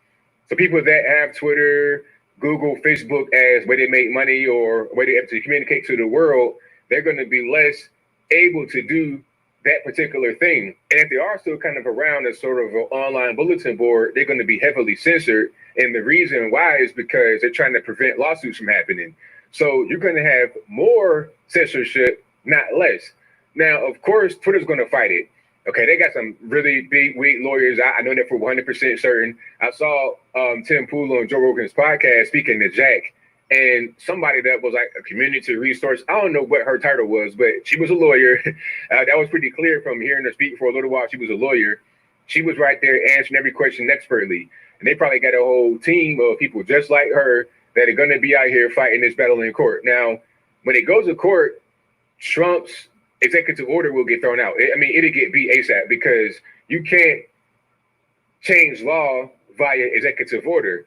So people that have Twitter, Google, Facebook as way they make money or way they have to communicate to the world, they're going to be less able to do that particular thing. And if they are still kind of around as sort of an online bulletin board, they're going to be heavily censored. And the reason why is because they're trying to prevent lawsuits from happening. So you're going to have more censorship, not less. Now, of course, Twitter's going to fight it. Okay, they got some really big, weak lawyers. I know that for 100% certain. I saw Tim Pool on Joe Rogan's podcast speaking to Jack, and somebody that was like a community resource. I don't know what her title was, but she was a lawyer. That was pretty clear from hearing her speak for a little while. She was a lawyer. She was right there answering every question expertly. And they probably got a whole team of people just like her that are going to be out here fighting this battle in court. Now, when it goes to court, Trump's executive order will get thrown out. I mean, it'll get beat ASAP because you can't change law via executive order.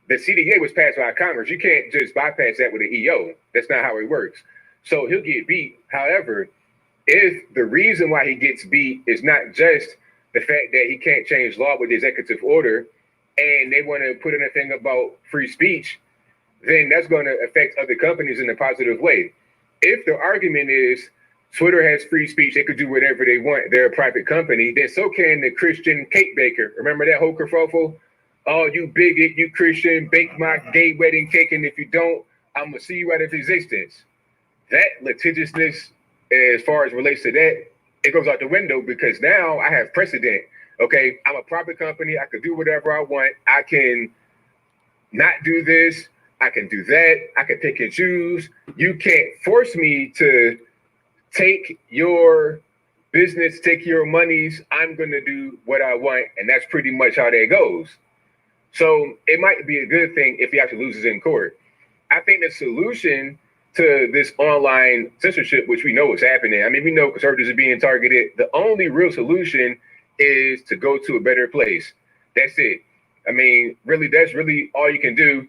The CDA was passed by Congress. You can't just bypass that with an EO. That's not how it works. So he'll get beat. However, if the reason why he gets beat is not just the fact that he can't change law with the executive order and they want to put in a thing about free speech, then that's going to affect other companies in a positive way. If the argument is Twitter has free speech, they could do whatever they want, they're a private company, then so can the Christian cake baker. Remember that whole kerfuffle? Oh, you bigot, you Christian, bake my gay wedding cake, and if you don't, I'm going to see you out of existence. That litigiousness, as far as relates to that, it goes out the window because now I have precedent. Okay, I'm a private company. I can do whatever I want. I can not do this. I can do that. I can pick and choose. You can't force me to take your business, take your monies. I'm going to do what I want. And that's pretty much how that goes. So it might be a good thing if he actually loses in court. I think the solution to this online censorship, which we know is happening. I mean, we know conservatives are being targeted. The only real solution is to go to a better place. That's it. I mean, really, that's really all you can do.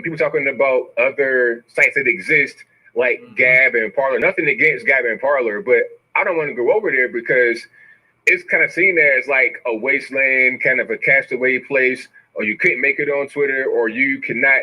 People talking about other sites that exist like Gab and Parler. Nothing against Gab and Parler, but I don't want to go over there because it's kind of seen as like a wasteland, kind of a castaway place, or you couldn't make it on Twitter, or you cannot,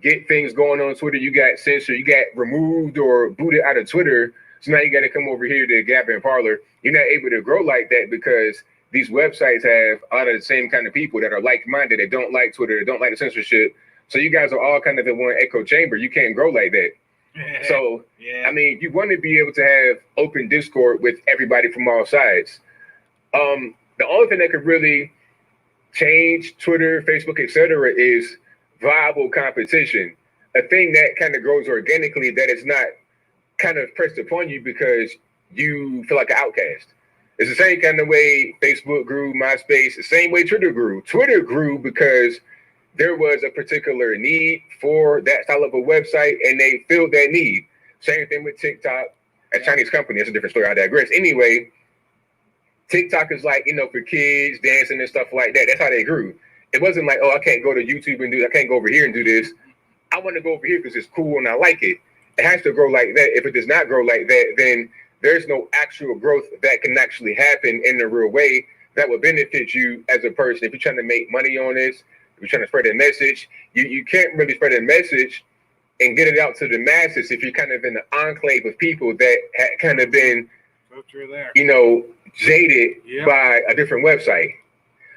get things going on Twitter. You got censored, you got removed or booted out of Twitter. So now you got to come over here to Gab and Parler. You're not able to grow like that because these websites have a lot of the same kind of people that are like-minded, that don't like Twitter, that don't like the censorship. So you guys are all kind of in one echo chamber. You can't grow like that. So, I mean, you want to be able to have open Discord with everybody from all sides. The only thing that could really change Twitter, Facebook, etc., is viable competition. A thing that kind of grows organically, that is not kind of pressed upon you because you feel like an outcast. It's the same kind of way Facebook grew, MySpace, the same way Twitter grew. Twitter grew because there was a particular need for that style of a website, and they filled that need. Same thing with TikTok, a Chinese company. That's a different story. I digress. Anyway, TikTok is like, for kids dancing and stuff like that. That's how they grew. It wasn't like, oh, I can't go to YouTube and I can't go over here and do this. I want to go over here because it's cool and I like it. It has to grow like that. If it does not grow like that, then there's no actual growth that can actually happen in a real way that would benefit you as a person. If you're trying to make money on this, if you're trying to spread a message, you can't really spread a message and get it out to the masses if you're kind of in an enclave of people that had kind of been, jaded by a different website.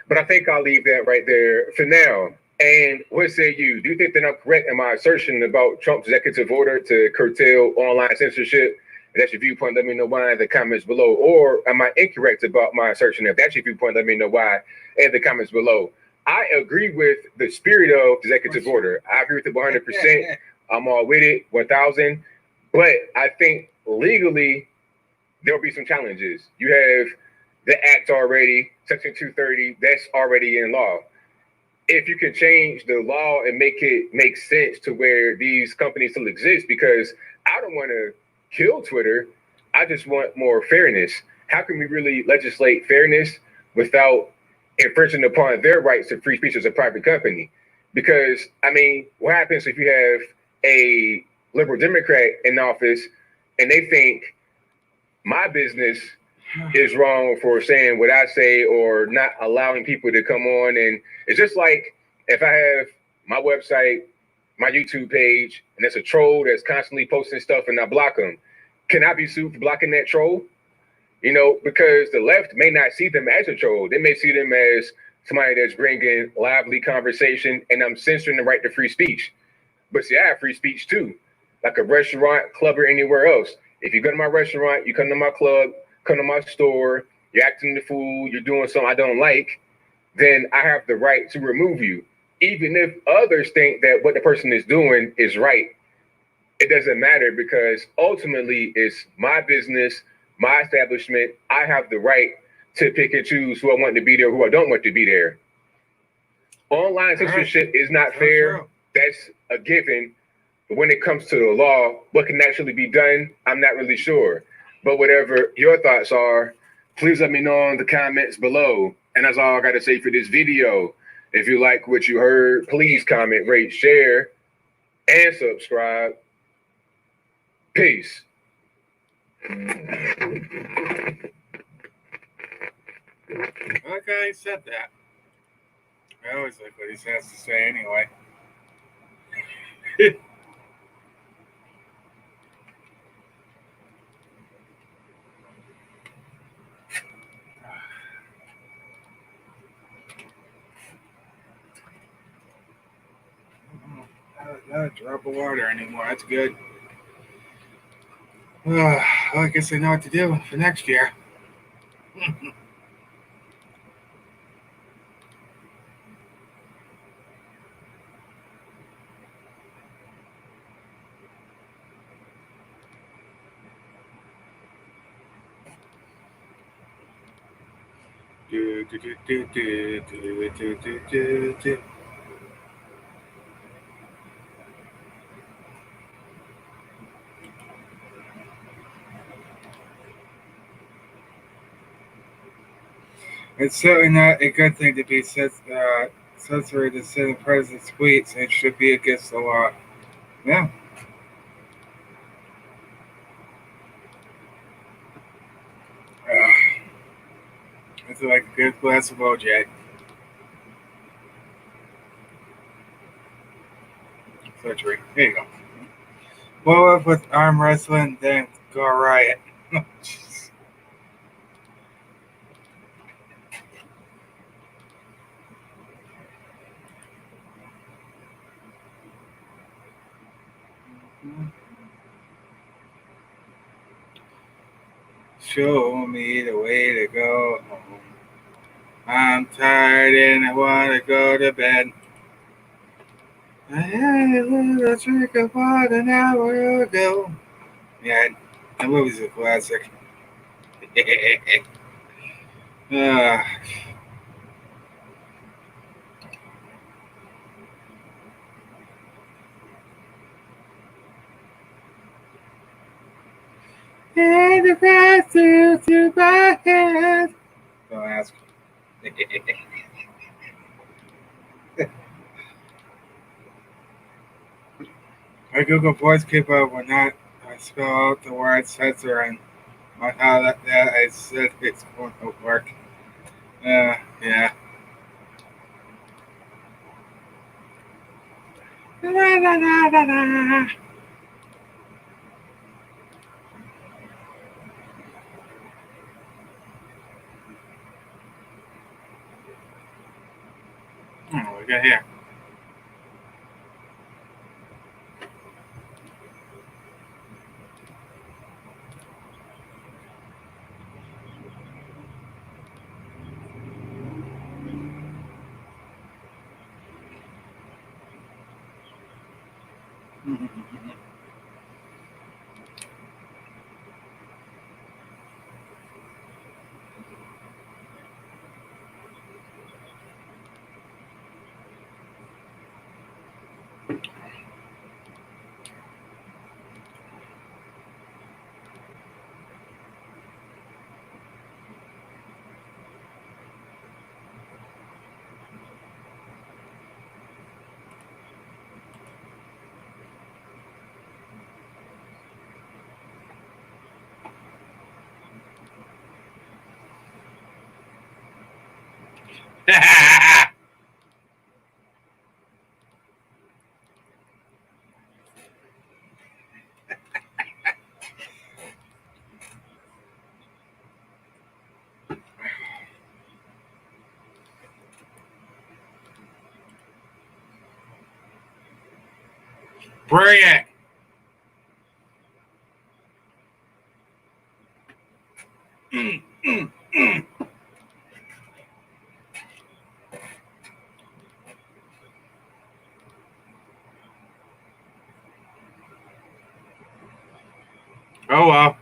But I think I'll leave that right there for now. And what say you? Do you think that I'm correct in my assertion about Trump's executive order to curtail online censorship? If that's your viewpoint, let me know why in the comments below. Or am I incorrect about my assertion? If that's your viewpoint, let me know why in the comments below. I agree with the spirit of the executive order. I agree with it 100%. I'm all with it, 1,000. But I think legally, there'll be some challenges. You have the act already, Section 230, that's already in law. If you can change the law and make it make sense to where these companies still exist, because I don't want to kill Twitter. I just want more fairness. How can we really legislate fairness without infringing upon their rights to free speech as a private company? Because, what happens if you have a liberal Democrat in office and they think my business is wrong for saying what I say or not allowing people to come on? And it's just like if I have my website, my YouTube page, and there's a troll that's constantly posting stuff and I block them. Can I be sued for blocking that troll? Because the left may not see them as a troll. They may see them as somebody that's bringing lively conversation, and I'm censoring the right to free speech. But see, I have free speech too, like a restaurant, club, or anywhere else. If you go to my restaurant, you come to my club, come to my store, you're acting the fool, you're doing something I don't like, then I have the right to remove you. Even if others think that what the person is doing is right, it doesn't matter because ultimately it's my business, my establishment. I have the right to pick and choose who I want to be there, who I don't want to be there. Online censorship is not fair. That's a given. But when it comes to the law, what can actually be done, I'm not really sure. But whatever your thoughts are, please let me know in the comments below. And that's all I got to say for this video. If you like what you heard, please comment, rate, share, and subscribe. Peace. Okay, he said that. I always like what he has to say anyway. Not a drop of water anymore. That's good. Well, I guess I know what to do for next year. It's certainly not a good thing to be censored to send the president's tweets. It should be against the law. Yeah. It's like a good glass of OJ. Surgery. There you go. Blow up with arm wrestling, then go riot. Show me the way to go home. I'm tired and I want to go to bed. I had a little drink about an hour ago. Yeah, that movie's a classic. Uh, and the path to my head. Don't ask. My Google Voice keyboard will not spell out the word censor and on how that I said it won't work. Yeah. La, la, la, la, la. What we got here? Bring it. Oh well.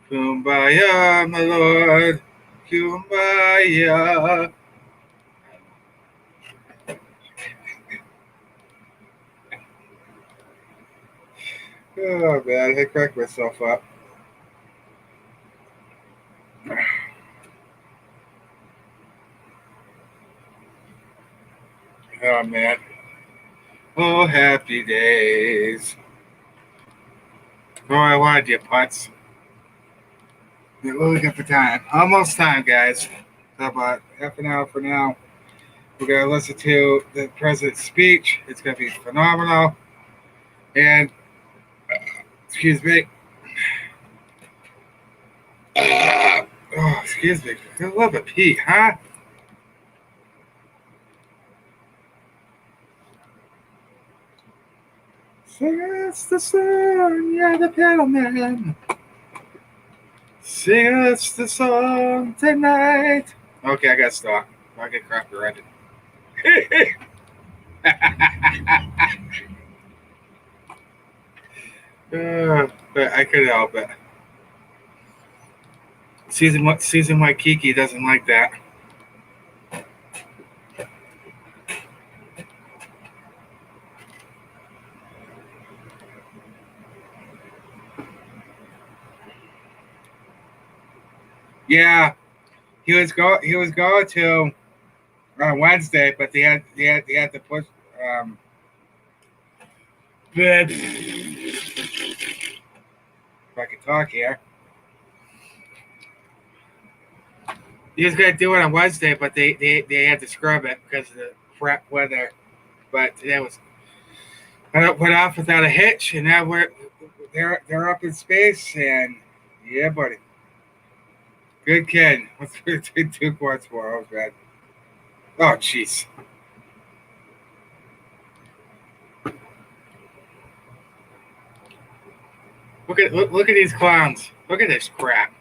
Kumbaya, my lord. Kumbaya. Oh man, I cracked myself up. Oh man. Oh, happy days. Oh, I wanted you, putts. What we got for time? Almost time, guys. How about half an hour for now? We're going to listen to the president's speech. It's going to be phenomenal. And, excuse me. Oh, excuse me. I love a pee, huh? Sing us the song, you're the pedal man. Sing us the song tonight. Okay, I got to stop. I get copyrighted. But I couldn't help it. Season why Kiki doesn't like that. Yeah, he was going to on Wednesday, but they had to push. But if I can talk here, he was gonna do it on Wednesday, but they had to scrub it because of the crap weather. But that was went off without a hitch, and now they're up in space, and yeah, buddy, good kid. What's 2 quarts for? Oh, God. Oh, jeez. Look at these clowns. Look at this crap.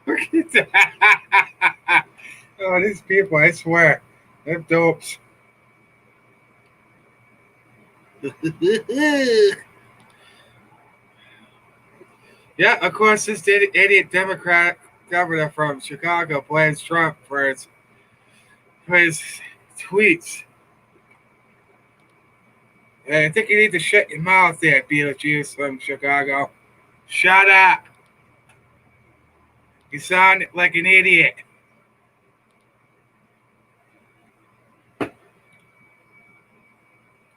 Look at that. Oh, these people, I swear, they're dopes. Yeah, of course, this idiot Democrat governor from Chicago blames Trump for his tweets. And I think you need to shut your mouth there, Beetlejuice from Chicago. Shut up. You sound like an idiot.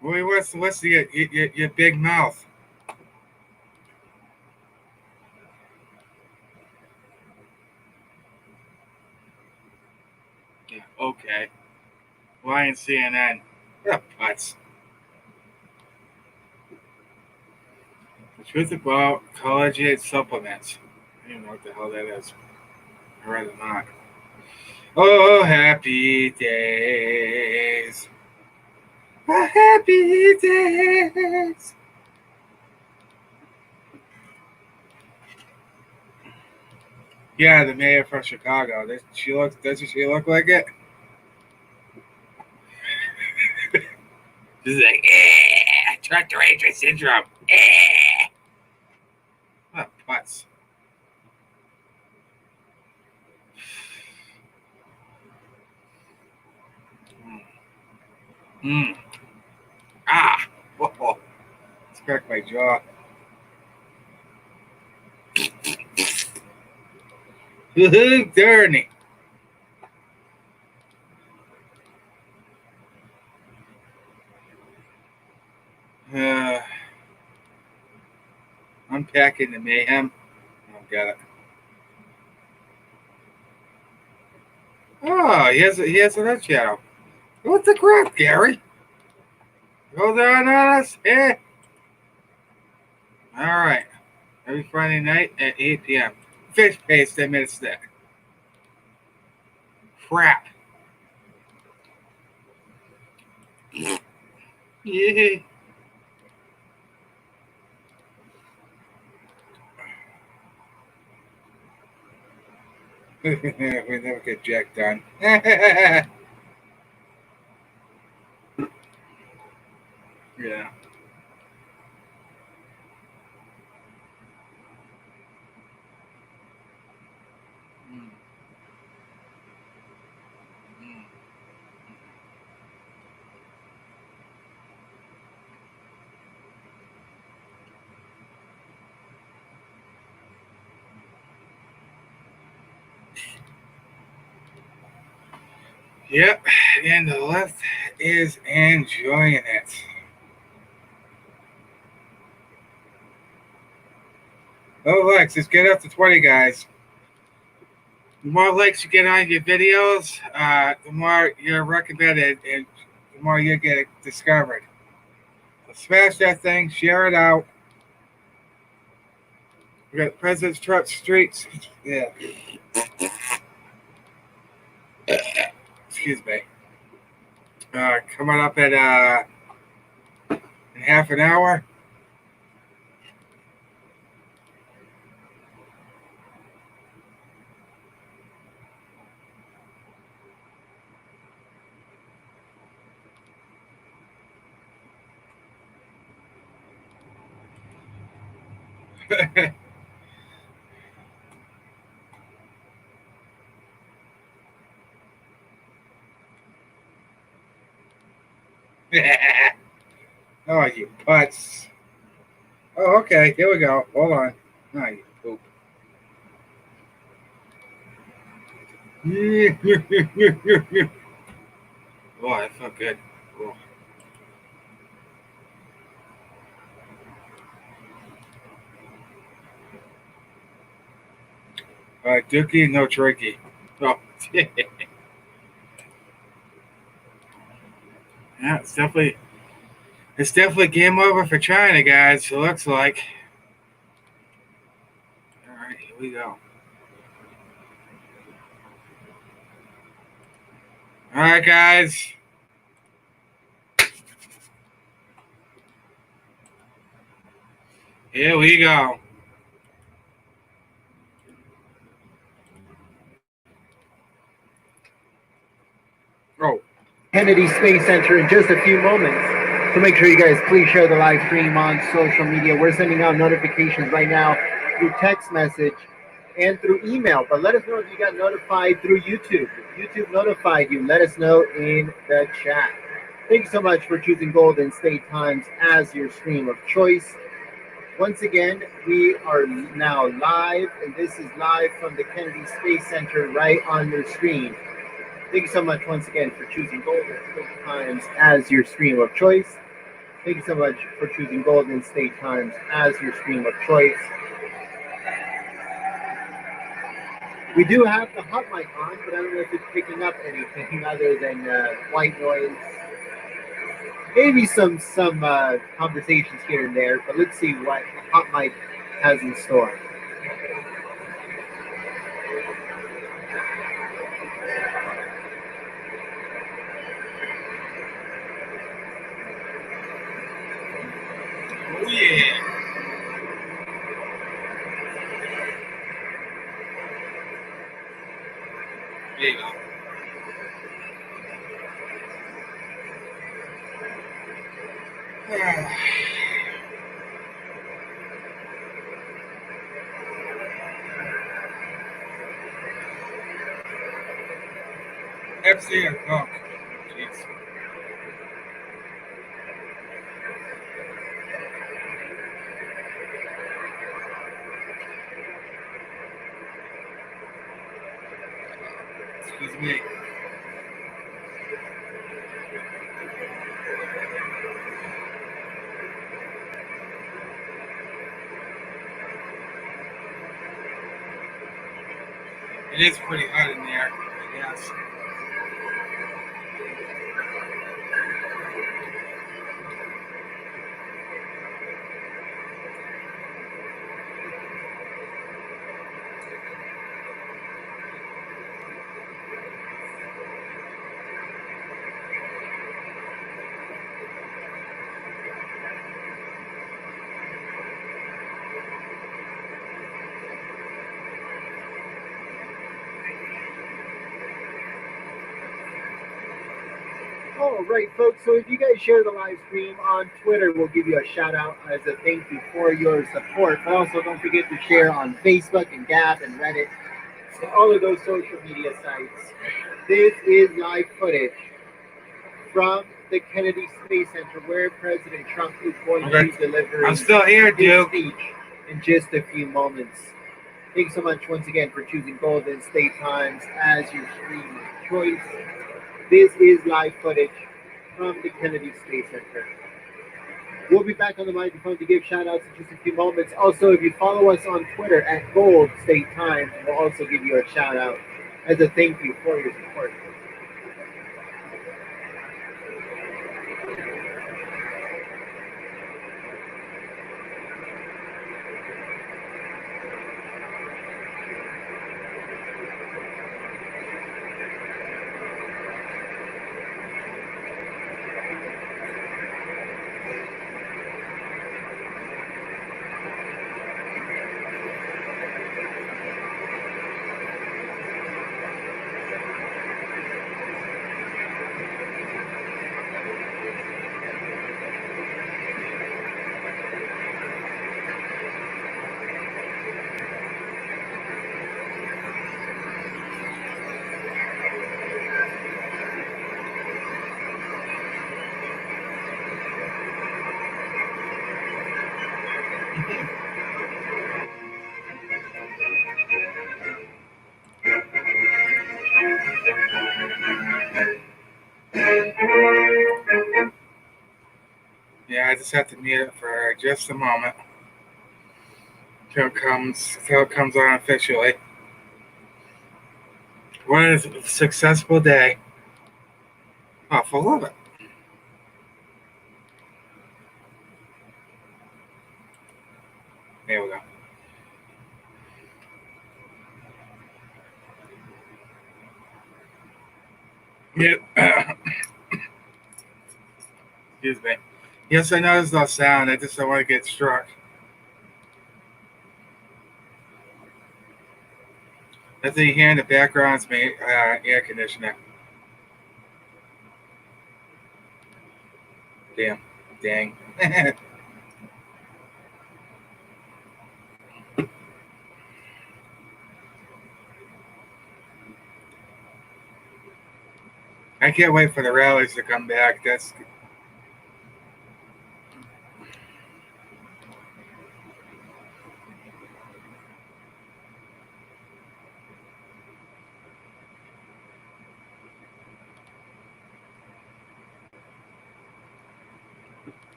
What's your big mouth? Yeah, okay. Why in CNN? What putz. The truth about collagen supplements. I don't even know what the hell that is. I read it not. Oh, happy days. Happy days. Yeah, the mayor from Chicago. Doesn't she look like it? She's like, tractor agent syndrome. What putz. Ah. Whoa. It's cracked my jaw. Dirty. Unpacking the mayhem. Oh, got it. Oh, he has another channel. What the crap, Gary? Hold on us? Eh? All right. Every Friday night at 8 p.m. Fish paste 10 minutes thick. Crap. Yeah. We never get Jack done. Yeah. Yep, and the left is enjoying it. Oh, Lex, let's get up to 20, guys. The more likes you get on your videos, the more you're recommended and the more you get discovered. So smash that thing, share it out. We got President's Truck Streets. Yeah. Excuse me. Coming up at in half an hour. Oh, you putz. Oh, okay. Here we go. Hold on. Oh, you poop. Oh, that felt good. Oh. All right, Dookie, no turkey. Oh. Yeah, it's definitely game over for China, guys. It looks like. All right, here we go. All right, guys. Here we go. Oh. Kennedy Space Center in just a few moments. So make sure you guys please share the live stream on social media. We're sending out notifications right now through text message and through email. But let us know if you got notified through YouTube. If YouTube notified you, let us know in the chat. Thank you so much for choosing Golden State Times as your stream of choice. Once again, we are now live, and this is live from the Kennedy Space Center right on your screen. Thank you so much once again for choosing Golden State Times as your stream of choice. Thank you so much for choosing Golden State Times as your stream of choice. We do have the hot mic on, but I don't know if it's picking up anything other than white noise. Maybe some conversations here and there, but let's see what the hot mic has in store. Oh, yeah. There you go. FC and Cook. Jeez. Excuse me. It is pretty hot in there, I guess. All right, folks. So if you guys share the live stream on Twitter, we'll give you a shout out as a thank you for your support. But also don't forget to share on Facebook and Gab and Reddit and all of those social media sites. This is live footage from the Kennedy Space Center where President Trump is going to be delivering I'm still here, his Duke. speech in just a few moments. Thanks so much once again for choosing Golden State Times as your stream of choice. This is live footage from the Kennedy Space Center. We'll be back on the microphone to give shout outs in just a few moments. Also, if you follow us on Twitter at Gold State Times, we'll also give you a shout out as a thank you for your support. just have to mute it for just a moment till it comes on officially. What a successful day. Oh, full of it. There we go. Yeah. Excuse me. Yes, I know there's no sound. I just don't want to get struck. That's what you hear in the background is my air conditioner. Damn. Dang. I can't wait for the rallies to come back. That's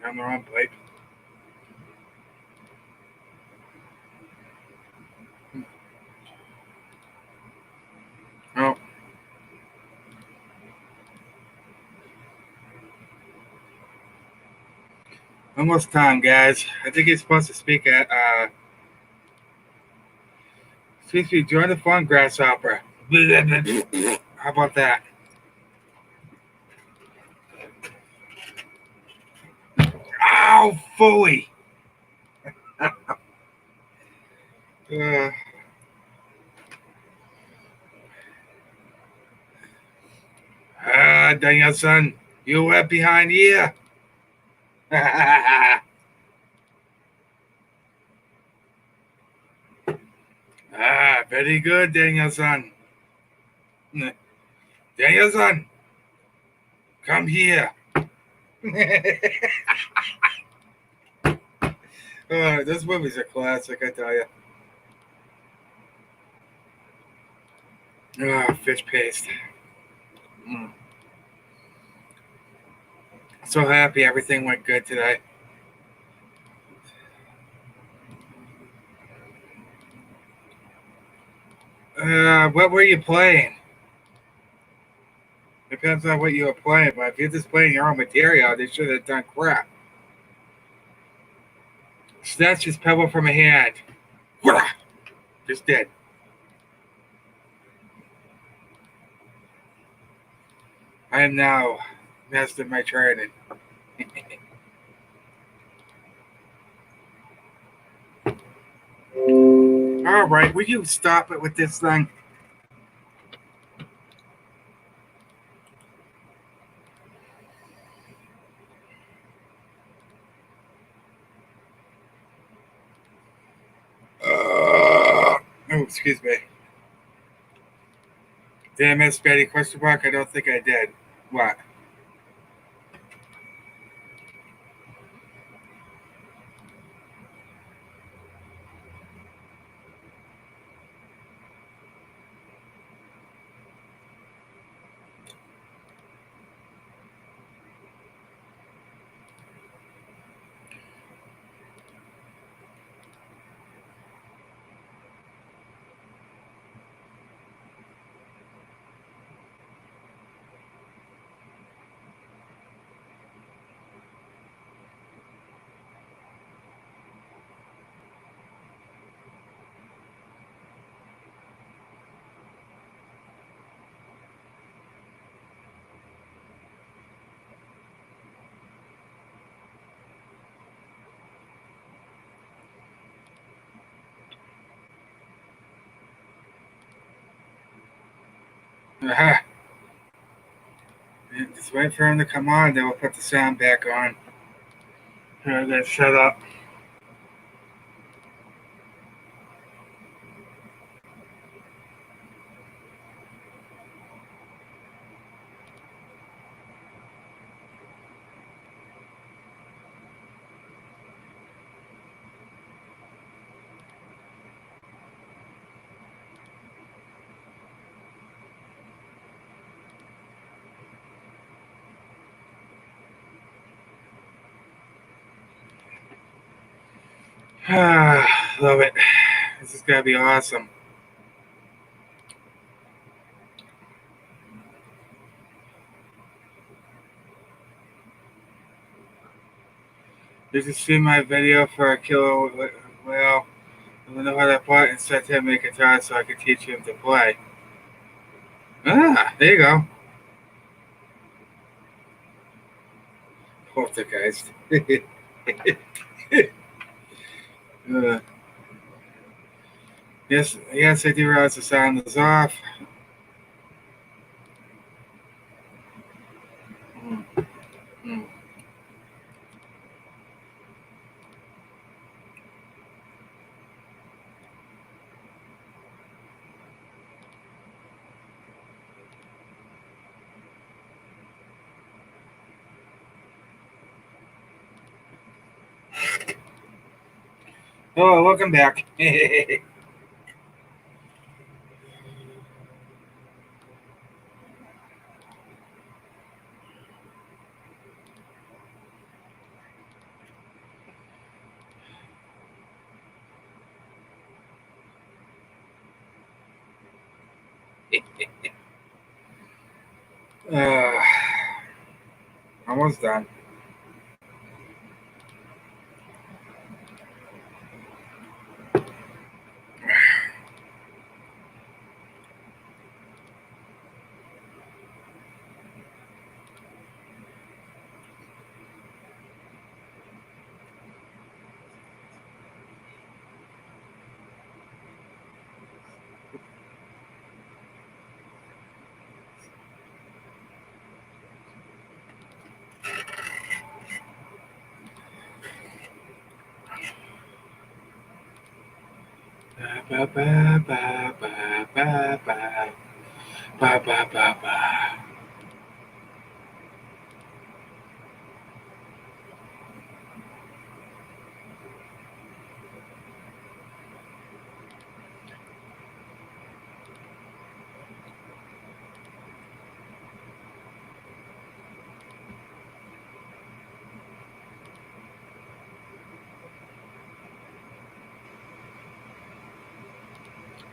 I'm the wrong pipe. Oh. Almost time, guys. I think he's supposed to speak at excuse me, join the fun, grasshopper. How about that? Ow, fully. Daniel-san, you went behind here. Very good, Daniel-san. Daniel-san, come here. This movie's a classic, I tell you. Fish paste. So happy everything went good today. What were you playing? Depends on what you were playing, but if you're just playing your own material, they should have done crap. Snatch his pebble from a hand. Just dead. I am now master my training. All right, will you stop it with this thing? Oh, excuse me. Did I miss Betty question mark? I don't think I did. What? Uh-huh. Just wait for him to come on, then we'll put the sound back on. Then shut up. Love it. This is gonna be awesome. Did you see my video for a killer whale? I know how to play and set him a guitar so I could teach him to play. There you go. Poltergeist. Yes, I do realize the sound is off. Oh, welcome back. Almost done. Ba ba ba ba ba ba ba ba ba ba.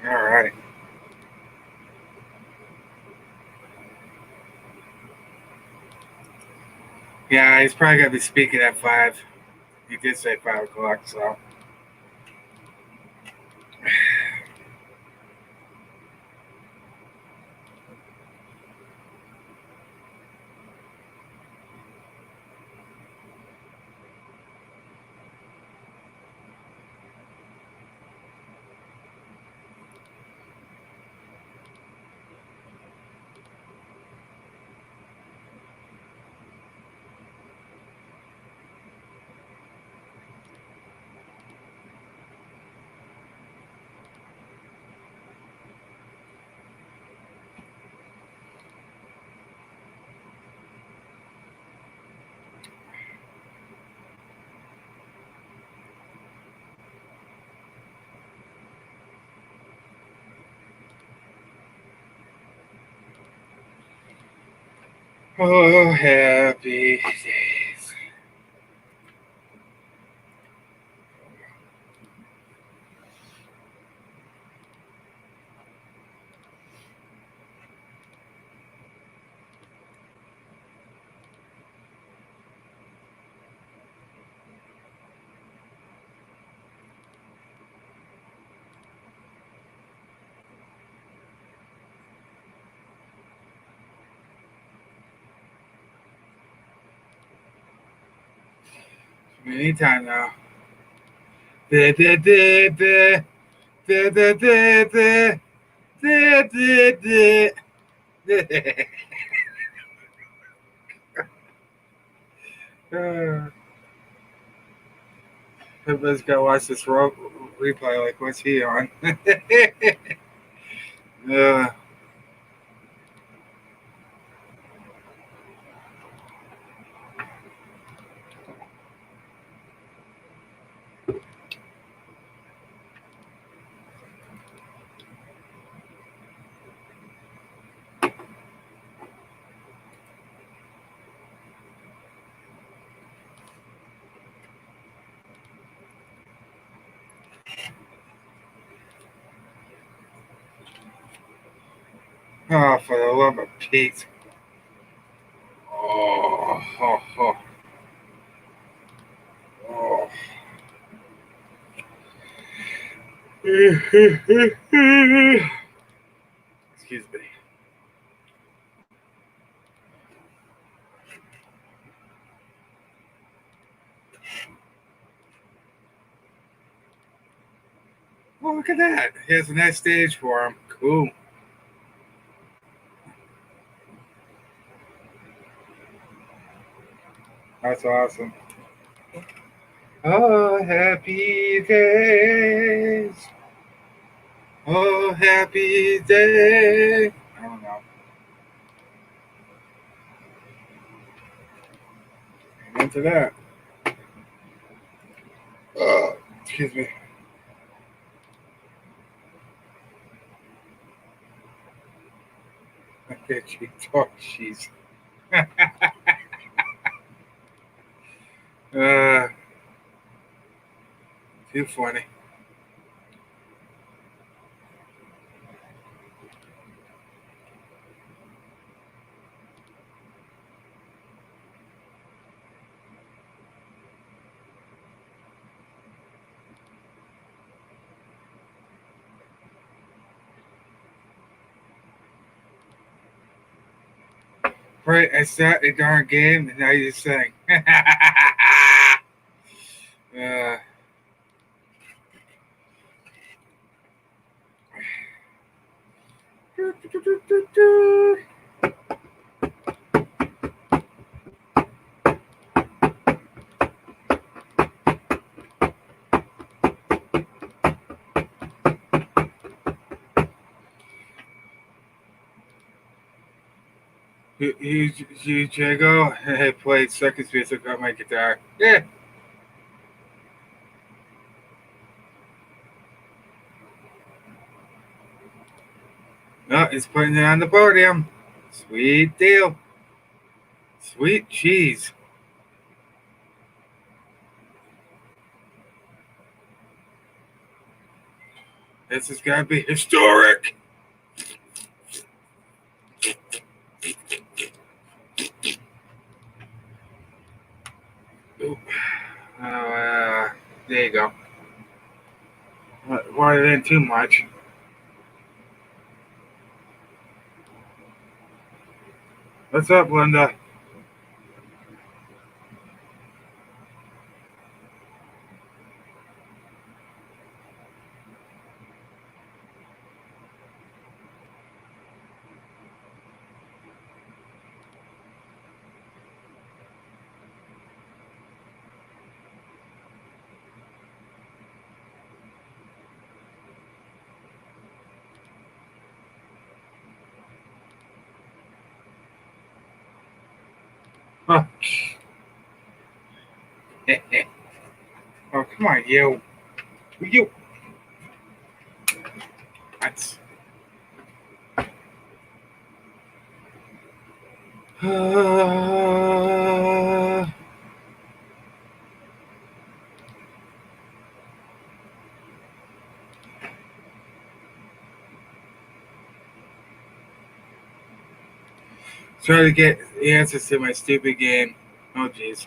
All right. Yeah, he's probably gonna be speaking at 5. He did say 5 o'clock, so. Oh, happy days. Anytime now. Da, da, da, da, da, da, da, da, da, da, da. Everybody's gotta watch this replay. Like, what's he on? Oh, for the love of Pete. Oh, oh, oh. Oh. Excuse me. Oh, look at that. He has a nice stage for him. Cool. That's awesome. Oh, happy days. Oh, happy day. I don't know. Into that. Excuse me. Okay, oh, jeez. Too funny. Right, I start a darn game and now you're saying. You Jago, I played second space, I got my guitar. Yeah. No, he's putting it on the podium. Sweet deal. Sweet cheese. This has got to be historic. Oop. There you go. Water in too much. What's up, Linda? Oh. Oh, come on, you. You. That's. Try to get the answers to my stupid game. Oh, jeez.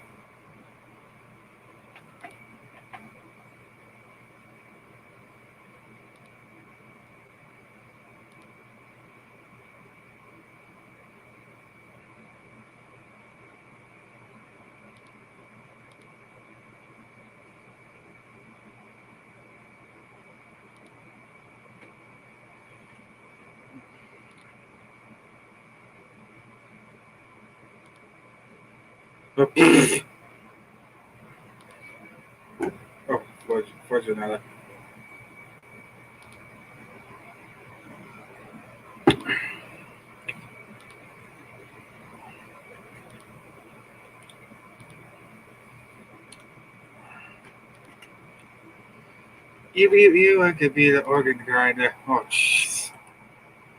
Oh, Fortunately. You, I could be the organ grinder. Oh, jeez.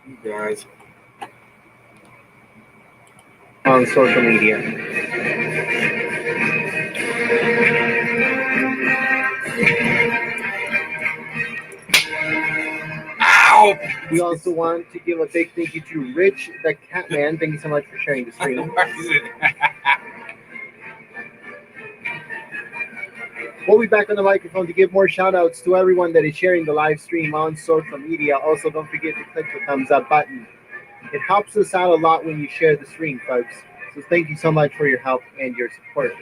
You guys. On social media. Ow! Ow! We also want to give a big thank you to Rich the Catman. Thank you so much for sharing the stream. We'll be back on the microphone to give more shout outs to everyone that is sharing the live stream on social media. Also, don't forget to click the thumbs up button. It helps us out a lot when you share the stream, folks. So thank you so much for your help and your support.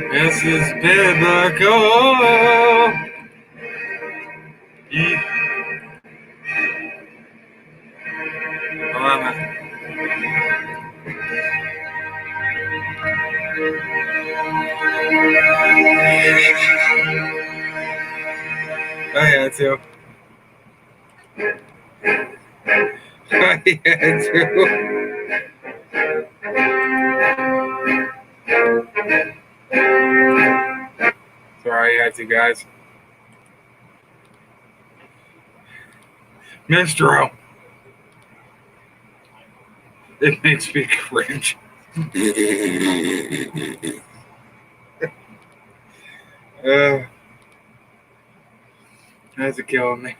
This is biblical. I had to. I had to. Sorry, I had to, guys. Mistro. It makes me cringe. That's killing me.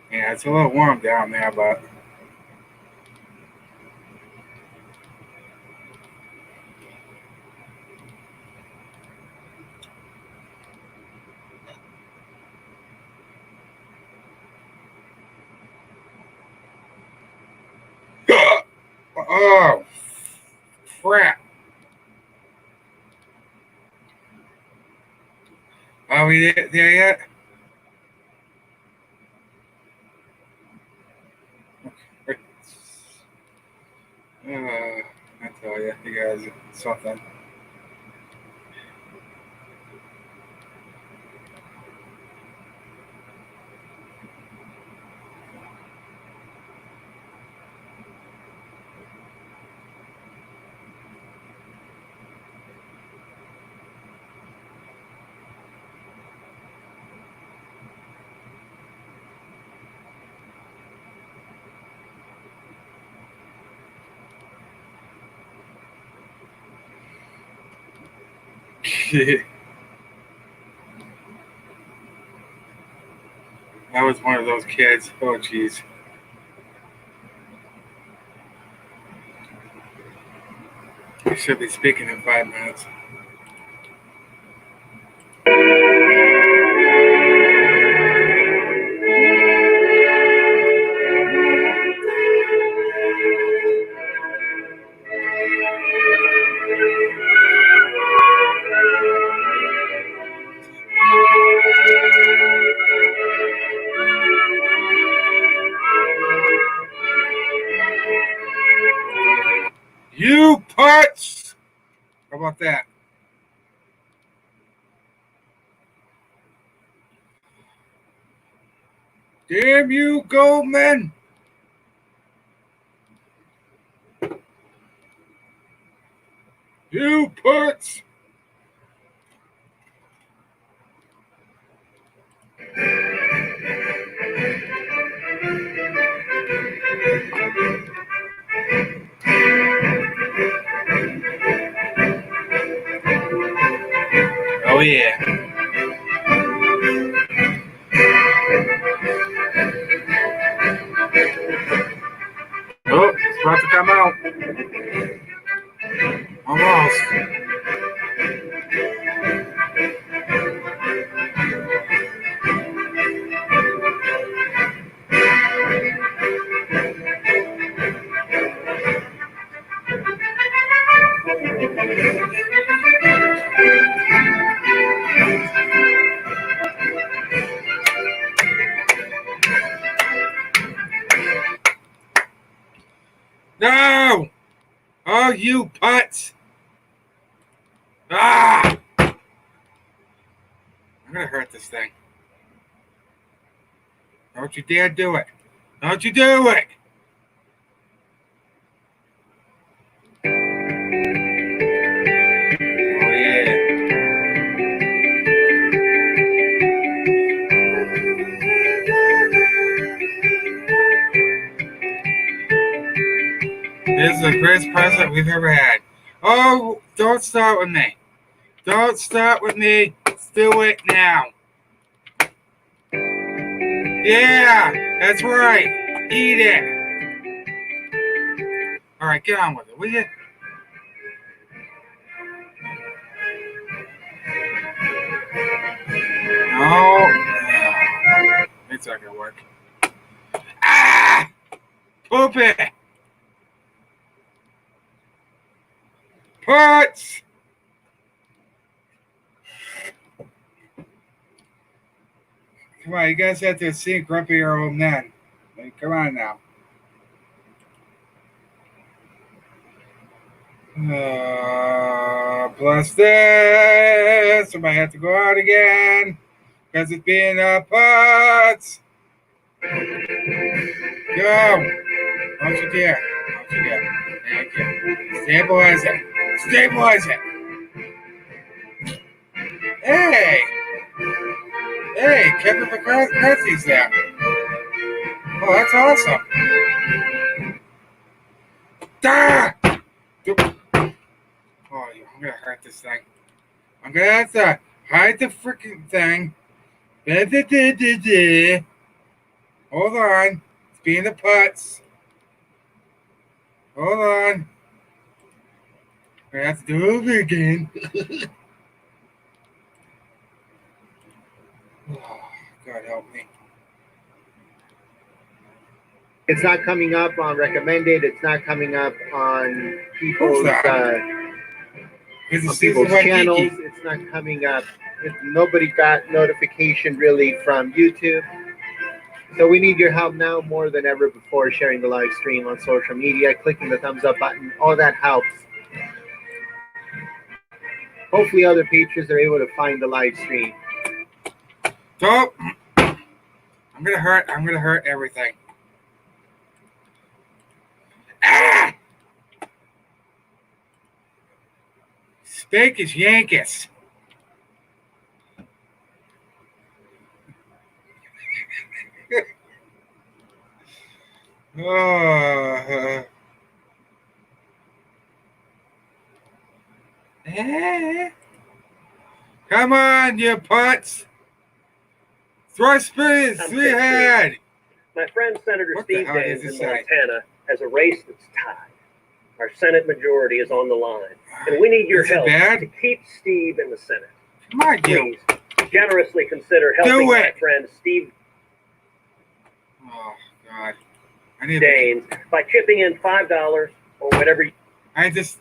Yeah, it's a little warm down there, but oh crap. Are we there yet? I tell you, you guys are something. I was one of those kids. Oh, jeez. I should be speaking in 5 minutes. You putz! How about that? Damn you, Goldman! You putz! Oh yeah. Oh, it's about to come out. Almost. No! Oh, you putz! Ah! I'm gonna hurt this thing. Don't you dare do it. Don't you do it! best that we've ever had. Oh, don't start with me. Don't start with me. Let's do it now. Yeah, that's right. Eat it. All right, get on with it, will you? No. It's not gonna work. Ah! Poop it! Putz! Come on, you guys have to see grumpy old men. Like, come on now. Plus this. I might have to go out again because it's being putz. Go. Don't you dare. Don't you dare. Thank you. Stabilize it. Stabilize it. Hey. Hey, Kevin McCarthy's there. Oh, that's awesome. Ah! Oh, I'm gonna hurt this thing. I'm gonna have to hide the freaking thing. Hold on. It's being the putz. Hold on. I have to do it again. Oh, God help me. It's not coming up on recommended. It's not coming up on people's channels. It's not coming up. Nobody got notification really from YouTube. So we need your help now more than ever before, sharing the live stream on social media, clicking the thumbs up button. All that helps. Hopefully other patrons are able to find the live stream. So, I'm gonna hurt everything. Ah! Spankus Yankus. Come on, you putz. Thrust spin, three head. My friend Senator What Steve the hell Daines does in it say? Montana has a race that's tied. Our Senate majority is on the line, and we need your Is it help bad? to keep Steve in the Senate. Come on, you. Please generously consider helping my friend Steve Oh, God. I need Daines by chipping in $5 or whatever. I just.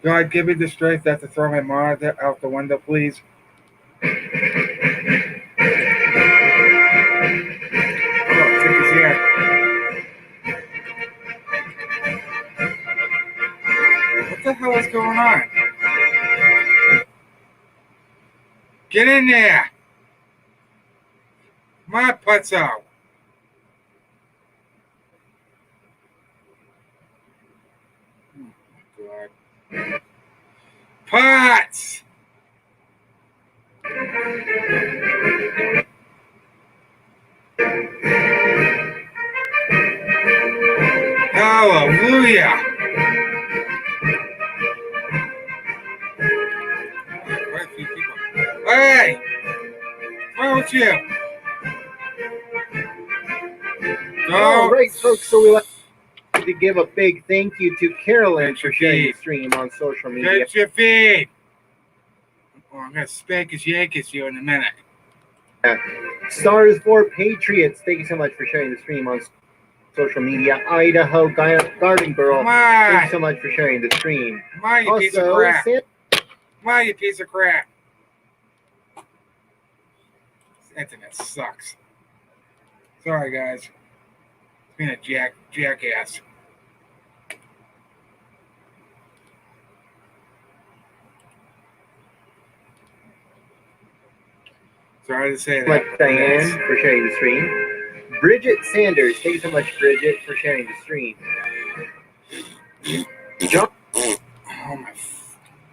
God, give me the strength not to throw my monitor out the window, please. Oh, Tick is here. What the hell is going on? Get in there. My putzo. Oh, God. Pots. Hallelujah. Quite a few people. Hey! What's wrong with you? All right, folks. So we like to give a big thank you to Carolyn for sharing the stream on social media. Get your feed. Oh, I'm going to spank his Yankees you in a minute. Stars for Patriots. Thank you so much for sharing the stream on social media. Idaho Garden Girl. Come on. Thank you so much for sharing the stream. Come on, you piece of Also, crap. Come on, you piece of crap. This internet sucks. Sorry, guys. It's been a jackass. Sorry to say that. Like Diane for sharing the stream. Bridget Sanders. Thank you so much, Bridget, for sharing the stream. Jump. Oh my.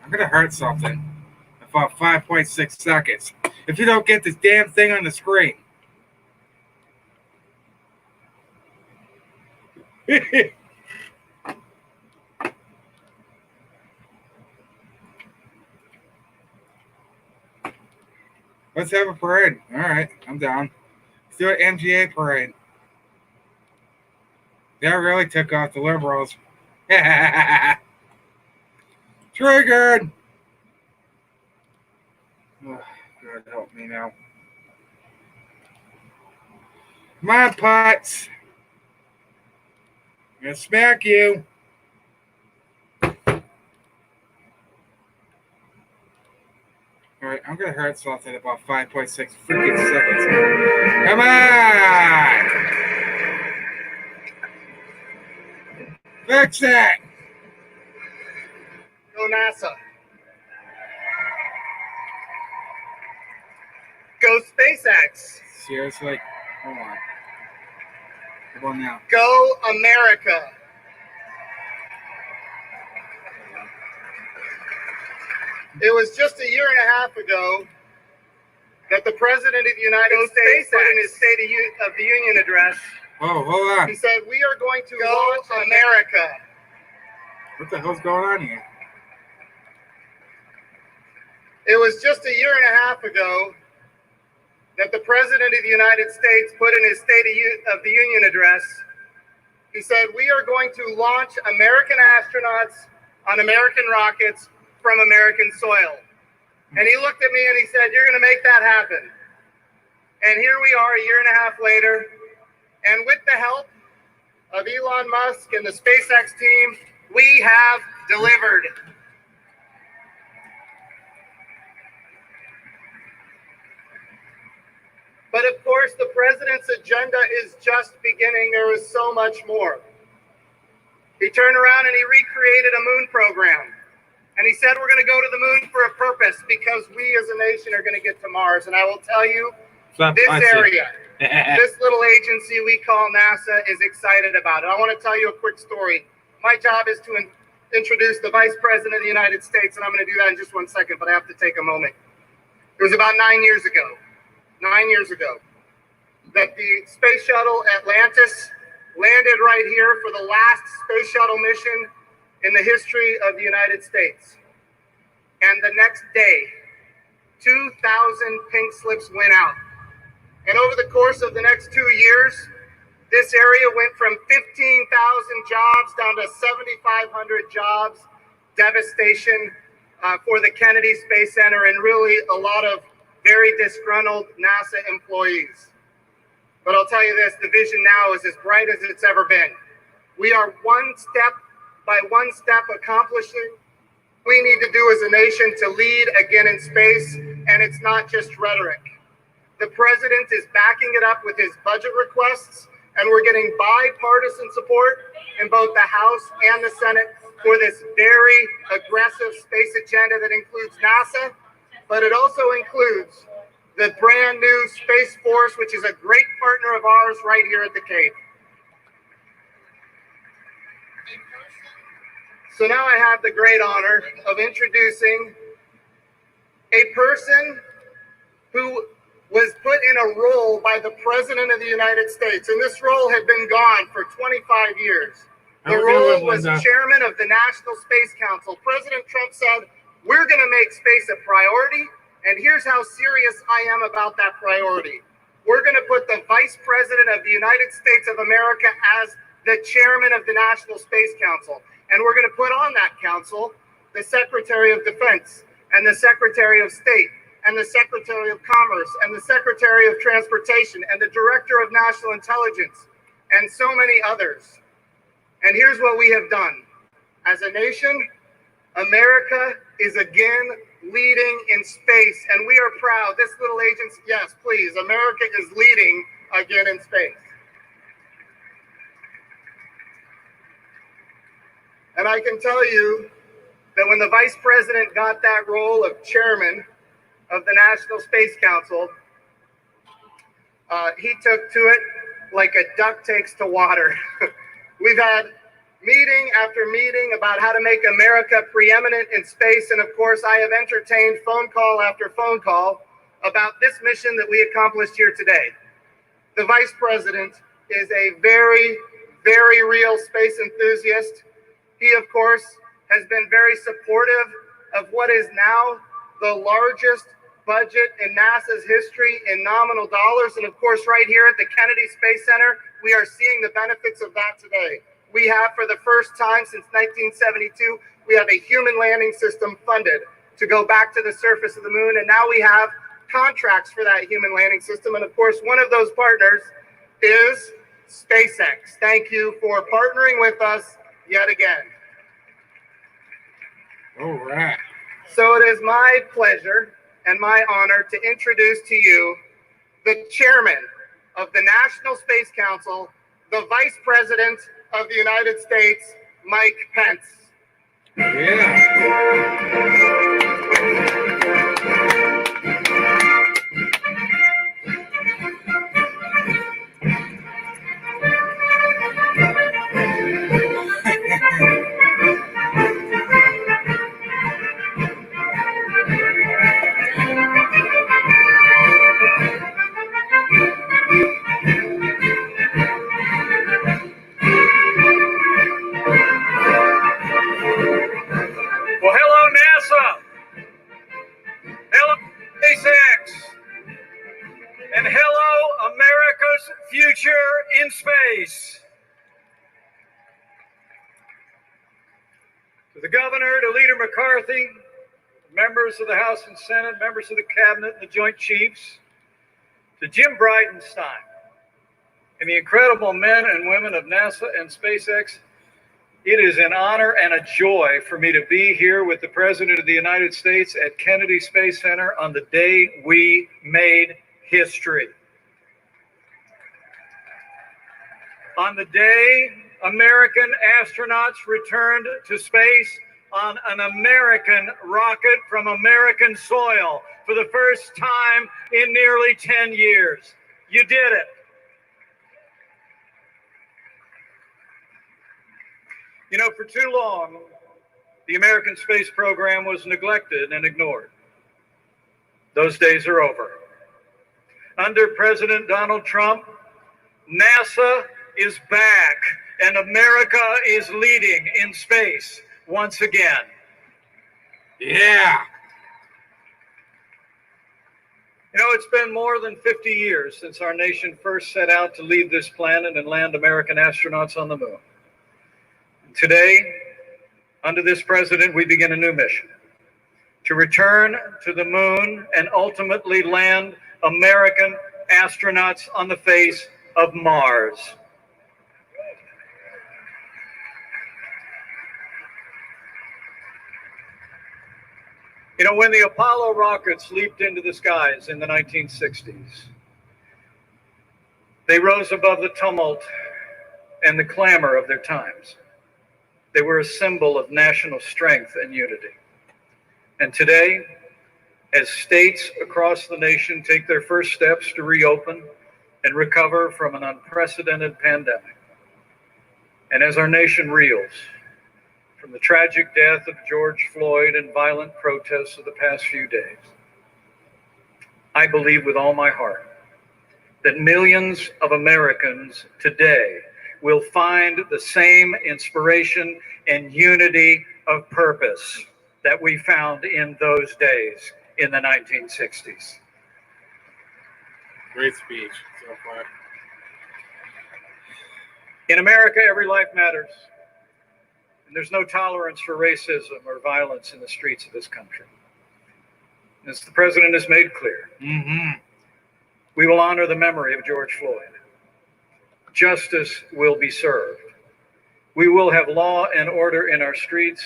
I'm going to hurt something. In about 5.6 seconds. If you don't get this damn thing on the screen. Let's have a parade. All right, I'm down. Let's do an MGA parade. That really took off the liberals. Triggered. Oh, God help me now. Come on, Potts. I'm gonna smack you. All right, I'm gonna hurt something in about 5.6 freaking seconds. Come on! Fix it! Go NASA. Go SpaceX. Seriously? Hold on. Come on now. Go America. It was just a year and a half ago that the President of the United States put in his State of the Union address. Oh, hold on. He said, "We are going to launch America." What the hell's going on here? It was just a year and a half ago that the President of the United States put in his State of the Union address. He said, "We are going to launch American astronauts on American rockets from American soil." And he looked at me and he said, "You're going to make that happen." And here we are a year and a half later. And with the help of Elon Musk and the SpaceX team, we have delivered. But of course, the president's agenda is just beginning. There is so much more. He turned around and he recreated a moon program. And he said, we're going to go to the moon for a purpose because we as a nation are going to get to Mars. And I will tell you, this area, this little agency we call NASA is excited about it. I want to tell you a quick story. My job is to introduce the Vice President of the United States, and I'm going to do that in just 1 second, but I have to take a moment. It was about 9 years ago, that the Space Shuttle Atlantis landed right here for the last Space Shuttle mission in the history of the United States. And the next day, 2,000 pink slips went out. And over the course of the next 2 years, this area went from 15,000 jobs down to 7,500 jobs, devastation for the Kennedy Space Center, and really a lot of very disgruntled NASA employees. But I'll tell you this, the vision now is as bright as it's ever been. We are one step by one step accomplishing what we need to do as a nation to lead again in space, and it's not just rhetoric. The president is backing it up with his budget requests, and we're getting bipartisan support in both the House and the Senate for this very aggressive space agenda that includes NASA, but it also includes the brand new Space Force, which is a great partner of ours right here at the Cape. So now I have the great honor of introducing a person who was put in a role by the President of the United States, and this role had been gone for 25 years. The role was chairman of the National Space Council. President Trump said, we're going to make space a priority, and here's how serious I am about that priority. We're going to put the Vice President of the United States of America as the chairman of the National Space Council. And we're going to put on that council the Secretary of Defense and the Secretary of State and the Secretary of Commerce and the Secretary of Transportation and the Director of National Intelligence and so many others. And here's what we have done. As a nation, America is again leading in space, and we are proud. This little agency, yes, please, America is leading again in space. And I can tell you that when the Vice President got that role of chairman of the National Space Council, he took to it like a duck takes to water. We've had meeting after meeting about how to make America preeminent in space. And of course, I have entertained phone call after phone call about this mission that we accomplished here today. The Vice President is a very, very real space enthusiast. He, of course, has been very supportive of what is now the largest budget in NASA's history in nominal dollars. And of course, right here at the Kennedy Space Center, we are seeing the benefits of that today. We have, for the first time since 1972, we have a human landing system funded to go back to the surface of the moon. And now we have contracts for that human landing system. And of course, one of those partners is SpaceX. Thank you for partnering with us yet again. All right. So it is my pleasure and my honor to introduce to you the chairman of the National Space Council, the Vice President of the United States, Mike Pence. Well, hello, NASA. Hello, SpaceX. And hello, America's future in space. To the governor, to Leader McCarthy, members of the House and Senate, members of the Cabinet, and the Joint Chiefs, to Jim Bridenstine, and the incredible men and women of NASA and SpaceX, it is an honor and a joy for me to be here with the President of the United States at Kennedy Space Center on the day we made history. On the day American astronauts returned to space on an American rocket from American soil for the first time in nearly 10 years. You did it. You know, for too long, the American space program was neglected and ignored. Those days are over. Under President Donald Trump, NASA is back and America is leading in space once again. Yeah. You know, it's been more than 50 years since our nation first set out to leave this planet and land American astronauts on the moon. Today, under this president, we begin a new mission to return to the moon and ultimately land American astronauts on the face of Mars. You know, when the Apollo rockets leaped into the skies in the 1960s, they rose above the tumult and the clamor of their times. They were a symbol of national strength and unity. And today, as states across the nation take their first steps to reopen and recover from an unprecedented pandemic, and as our nation reels from the tragic death of George Floyd and violent protests of the past few days, I believe with all my heart that millions of Americans today will find the same inspiration and unity of purpose that we found in those days in the 1960s. Great speech so far. In America, every life matters. And there's no tolerance for racism or violence in the streets of this country. As the president has made clear, we will honor the memory of George Floyd. Justice will be served. We will have law and order in our streets,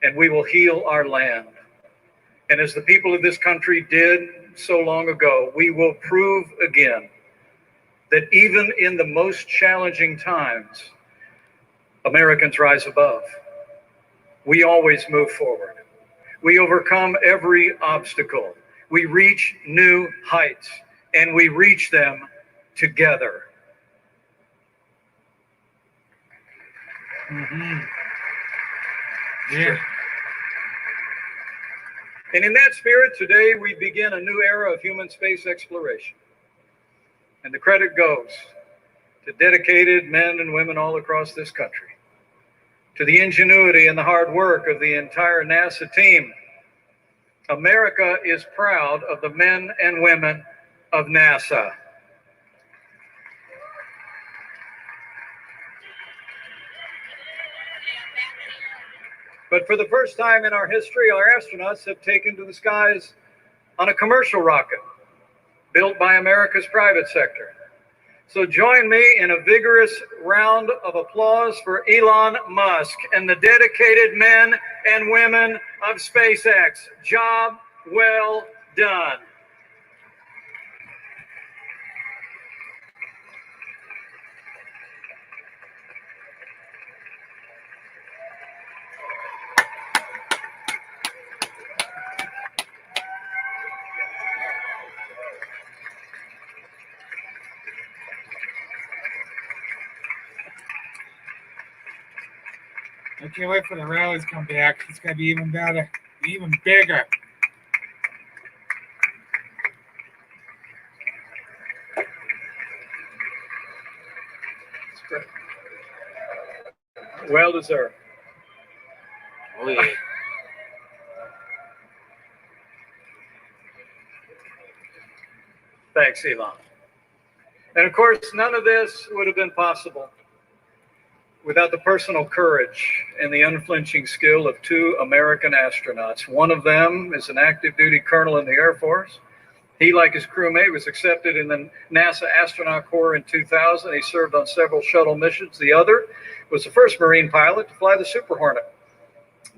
and we will heal our land. And as the people of this country did so long ago, we will prove again that even in the most challenging times, Americans rise above. We always move forward. We overcome every obstacle. We reach new heights, and we reach them together. Yeah. And in that spirit, today we begin a new era of human space exploration. And the credit goes to dedicated men and women all across this country, to the ingenuity and the hard work of the entire NASA team. America is proud of the men and women of NASA. But for the first time in our history, our astronauts have taken to the skies on a commercial rocket built by America's private sector. So join me in a vigorous round of applause for Elon Musk and the dedicated men and women of SpaceX. Job well done. I can't wait for the rallies to come back. It's going to be even better, even bigger. Well deserved. Oh, yeah. Thanks, Elon. And of course, none of this would have been possible without the personal courage and the unflinching skill of two American astronauts. One of them is an active duty colonel in the Air Force. He, like his crewmate, was accepted in the NASA Astronaut Corps in 2000. He served on several shuttle missions. The other was the first Marine pilot to fly the Super Hornet.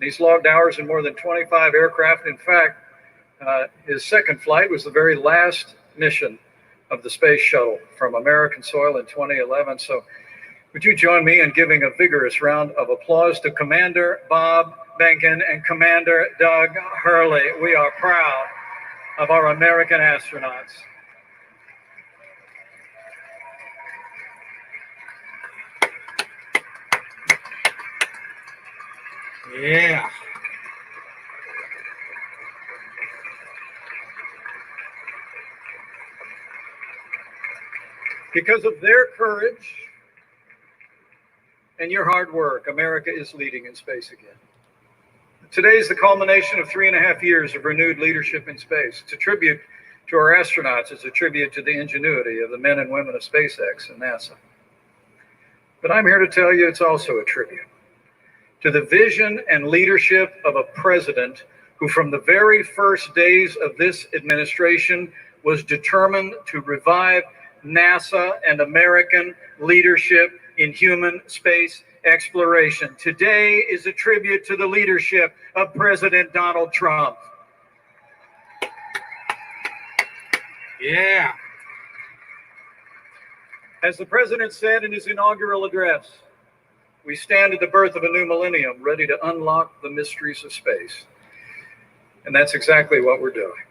He's logged hours in more than 25 aircraft. In fact, his second flight was the very last mission of the space shuttle from American soil in 2011. So would you join me in giving a vigorous round of applause to Commander Bob Behnken and Commander Doug Hurley. We are proud of our American astronauts. Yeah. Because of their courage and your hard work, America is leading in space again. Today is the culmination of 3.5 years of renewed leadership in space. It's a tribute to our astronauts. It's a tribute to the ingenuity of the men and women of SpaceX and NASA. But I'm here to tell you it's also a tribute to the vision and leadership of a president who, from the very first days of this administration, was determined to revive NASA and American leadership in human space exploration. Today is a tribute to the leadership of President Donald Trump. Yeah. As the president said in his inaugural address, we stand at the birth of a new millennium, ready to unlock the mysteries of space. And that's exactly what we're doing.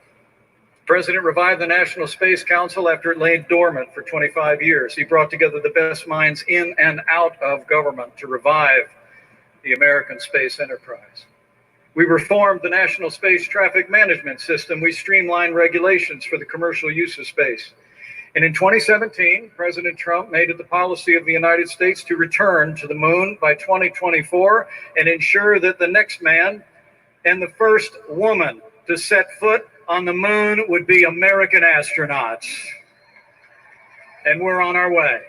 The president revived the National Space Council after it lay dormant for 25 years. He brought together the best minds in and out of government to revive the American space enterprise. We reformed the National Space Traffic Management System. We streamlined regulations for the commercial use of space. And in 2017, President Trump made it the policy of the United States to return to the moon by 2024 and ensure that the next man and the first woman to set foot on the moon would be American astronauts. And we're on our way.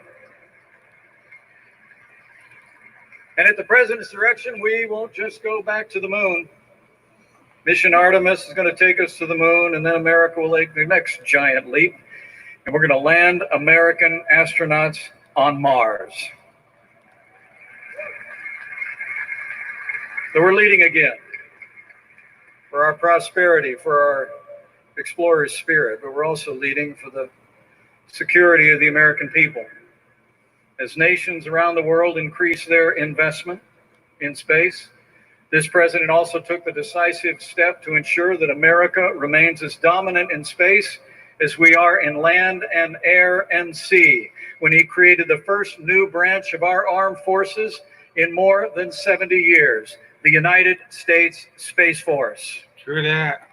And at the president's direction, we won't just go back to the moon. Mission Artemis is going to take us to the moon, and then America will make the next giant leap. And we're going to land American astronauts on Mars. So we're leading again for our prosperity, for our explorer's spirit, but we're also leading for the security of the American people. As nations around the world increase their investment in space, this president also took the decisive step to ensure that America remains as dominant in space as we are in land and air and sea, when he created the first new branch of our armed forces in more than 70 years, the United States Space Force. True that.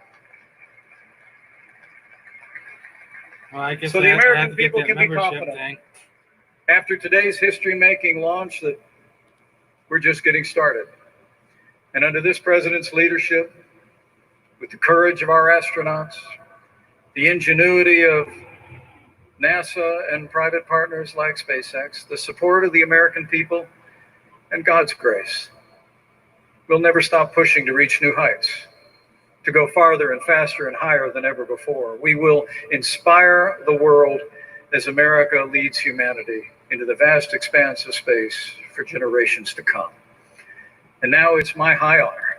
Well, I guess So the American people can be confident. after today's history-making launch that we're just getting started. And under this president's leadership, with the courage of our astronauts, the ingenuity of NASA and private partners like SpaceX, the support of the American people, and God's grace, we'll never stop pushing to reach new heights, to go farther and faster and higher than ever before. We will inspire the world as America leads humanity into the vast expanse of space for generations to come. And now it's my high honor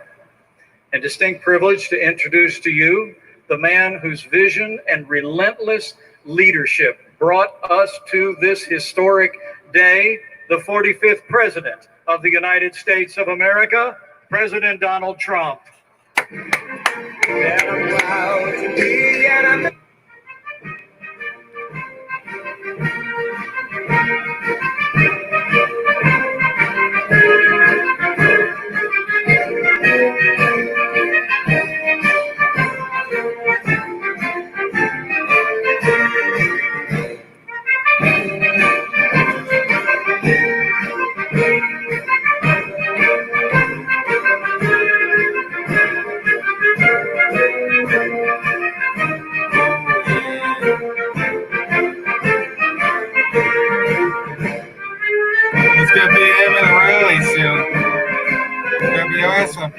and distinct privilege to introduce to you the man whose vision and relentless leadership brought us to this historic day, the 45th President of the United States of America, President Donald Trump. It's gonna be him in a rally soon. It's gonna be awesome.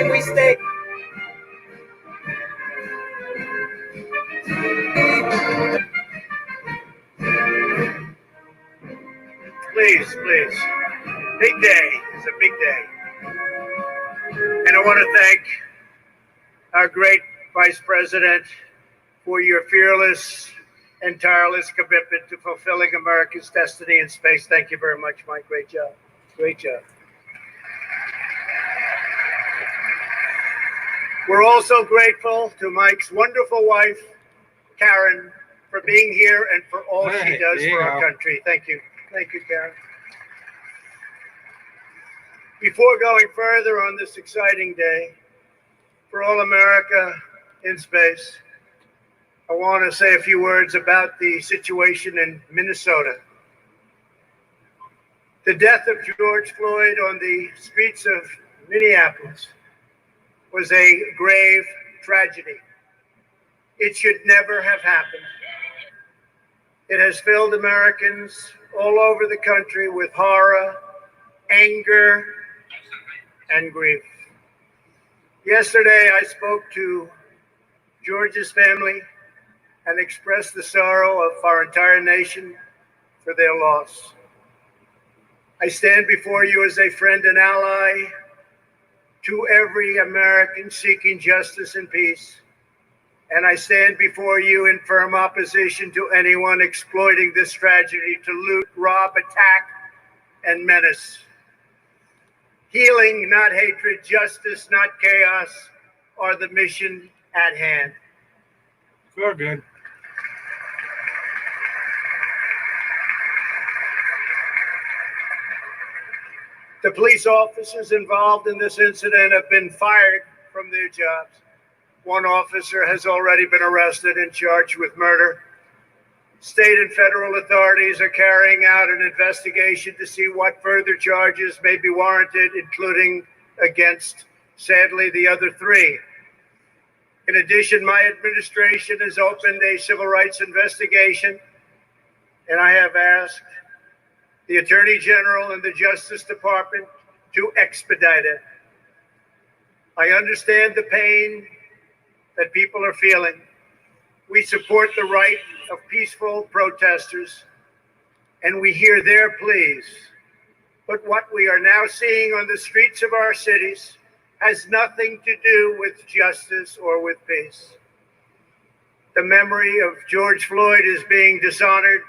We stay. Please. Big day. It's a big day. And I want to thank our great Vice President for your fearless and tireless commitment to fulfilling America's destiny in space. Thank you very much, Mike. Great job. Great job. We're also grateful to Mike's wonderful wife, Karen, for being here and for all she does for our country. Thank you. Thank you, Karen. Before going further on this exciting day for all America in space, I want to say a few words about the situation in Minnesota. The death of George Floyd on the streets of Minneapolis was a grave tragedy. It should never have happened. It has filled Americans all over the country with horror, anger, and grief. Yesterday, I spoke to George's family and expressed the sorrow of our entire nation for their loss. I stand before you as a friend and ally to every American seeking justice and peace. And I stand before you in firm opposition to anyone exploiting this tragedy to loot, rob, attack, and menace. Healing, not hatred, justice, not chaos, are the mission at hand. So good. The police officers involved in this incident have been fired from their jobs. One officer has already been arrested and charged with murder. State and federal authorities are carrying out an investigation to see what further charges may be warranted, including against, sadly, the other three. In addition, my administration has opened a civil rights investigation, and I have asked the Attorney General and the Justice Department to expedite it. I understand the pain that people are feeling. We support the right of peaceful protesters, and we hear their pleas. But what we are now seeing on the streets of our cities has nothing to do with justice or with peace. The memory of George Floyd is being dishonored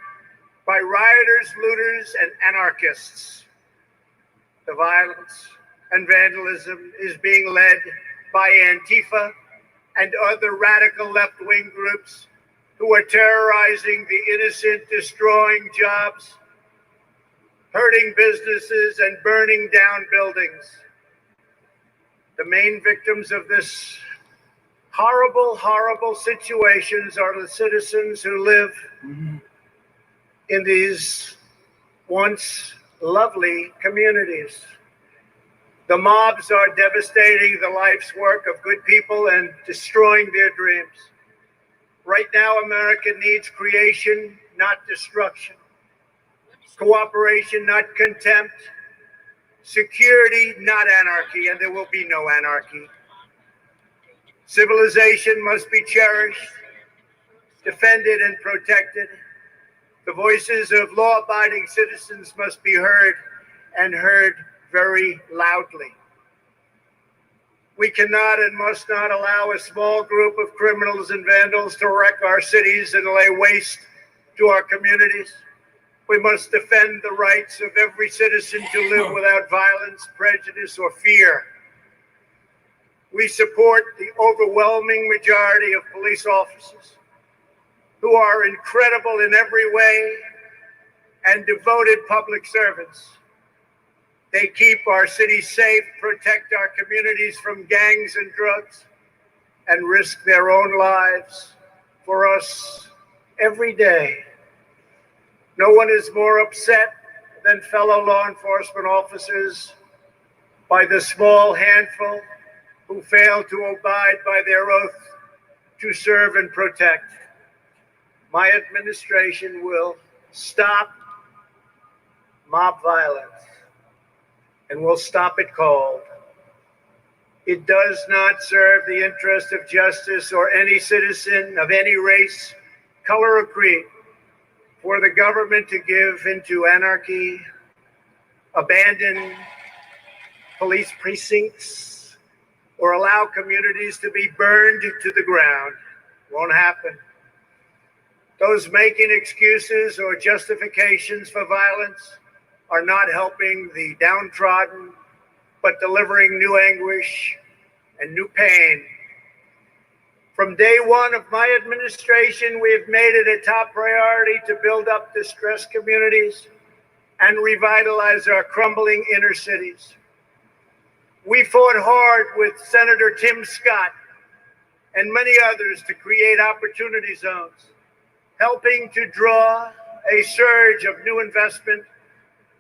by rioters, looters, and anarchists. The violence and vandalism is being led by Antifa and other radical left-wing groups who are terrorizing the innocent, destroying jobs, hurting businesses, and burning down buildings. The main victims of this horrible, horrible situations are the citizens who live in these once lovely communities. The mobs are devastating the life's work of good people and destroying their dreams. Right now, America needs creation, not destruction. Cooperation, not contempt. Security, not anarchy, and there will be no anarchy. Civilization must be cherished, defended, and protected. The voices of law-abiding citizens must be heard, and heard very loudly. We cannot and must not allow a small group of criminals and vandals to wreck our cities and lay waste to our communities. We must defend the rights of every citizen to live without violence, prejudice, or fear. We support the overwhelming majority of police officers who are incredible in every way and devoted public servants. They keep our cities safe, protect our communities from gangs and drugs, and risk their own lives for us every day. No one is more upset than fellow law enforcement officers by the small handful who fail to abide by their oath to serve and protect. My administration will stop mob violence, and will stop it cold. It does not serve the interest of justice or any citizen of any race, color, or creed for the government to give into anarchy, abandon police precincts, or allow communities to be burned to the ground. Won't happen. Those making excuses or justifications for violence are not helping the downtrodden, but delivering new anguish and new pain. From day one of my administration, we have made it a top priority to build up distressed communities and revitalize our crumbling inner cities. We fought hard with Senator Tim Scott and many others to create opportunity zones, helping to draw a surge of new investment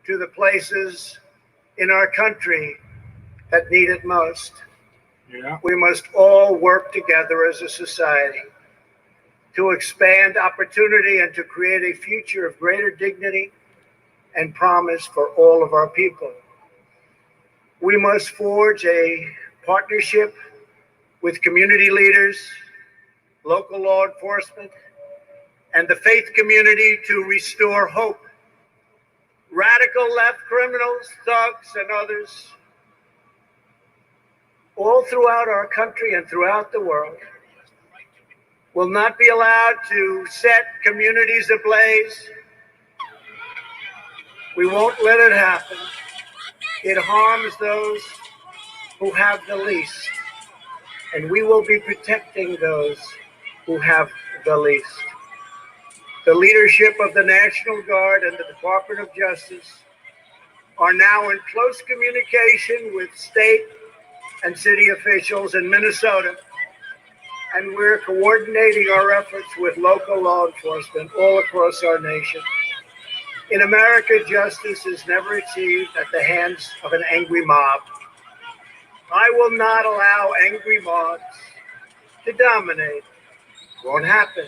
to the places in our country that need it most. Yeah. We must all work together as a society to expand opportunity and to create a future of greater dignity and promise for all of our people. We must forge a partnership with community leaders, local law enforcement, and the faith community to restore hope. Radical left criminals, thugs, and others all throughout our country and throughout the world will not be allowed to set communities ablaze. We won't let it happen. It harms those who have the least, and we will be protecting those who have the least. The leadership of the National Guard and the Department of Justice are now in close communication with state and city officials in Minnesota, and we're coordinating our efforts with local law enforcement all across our nation. In America, justice is never achieved at the hands of an angry mob. I will not allow angry mobs to dominate. Won't happen.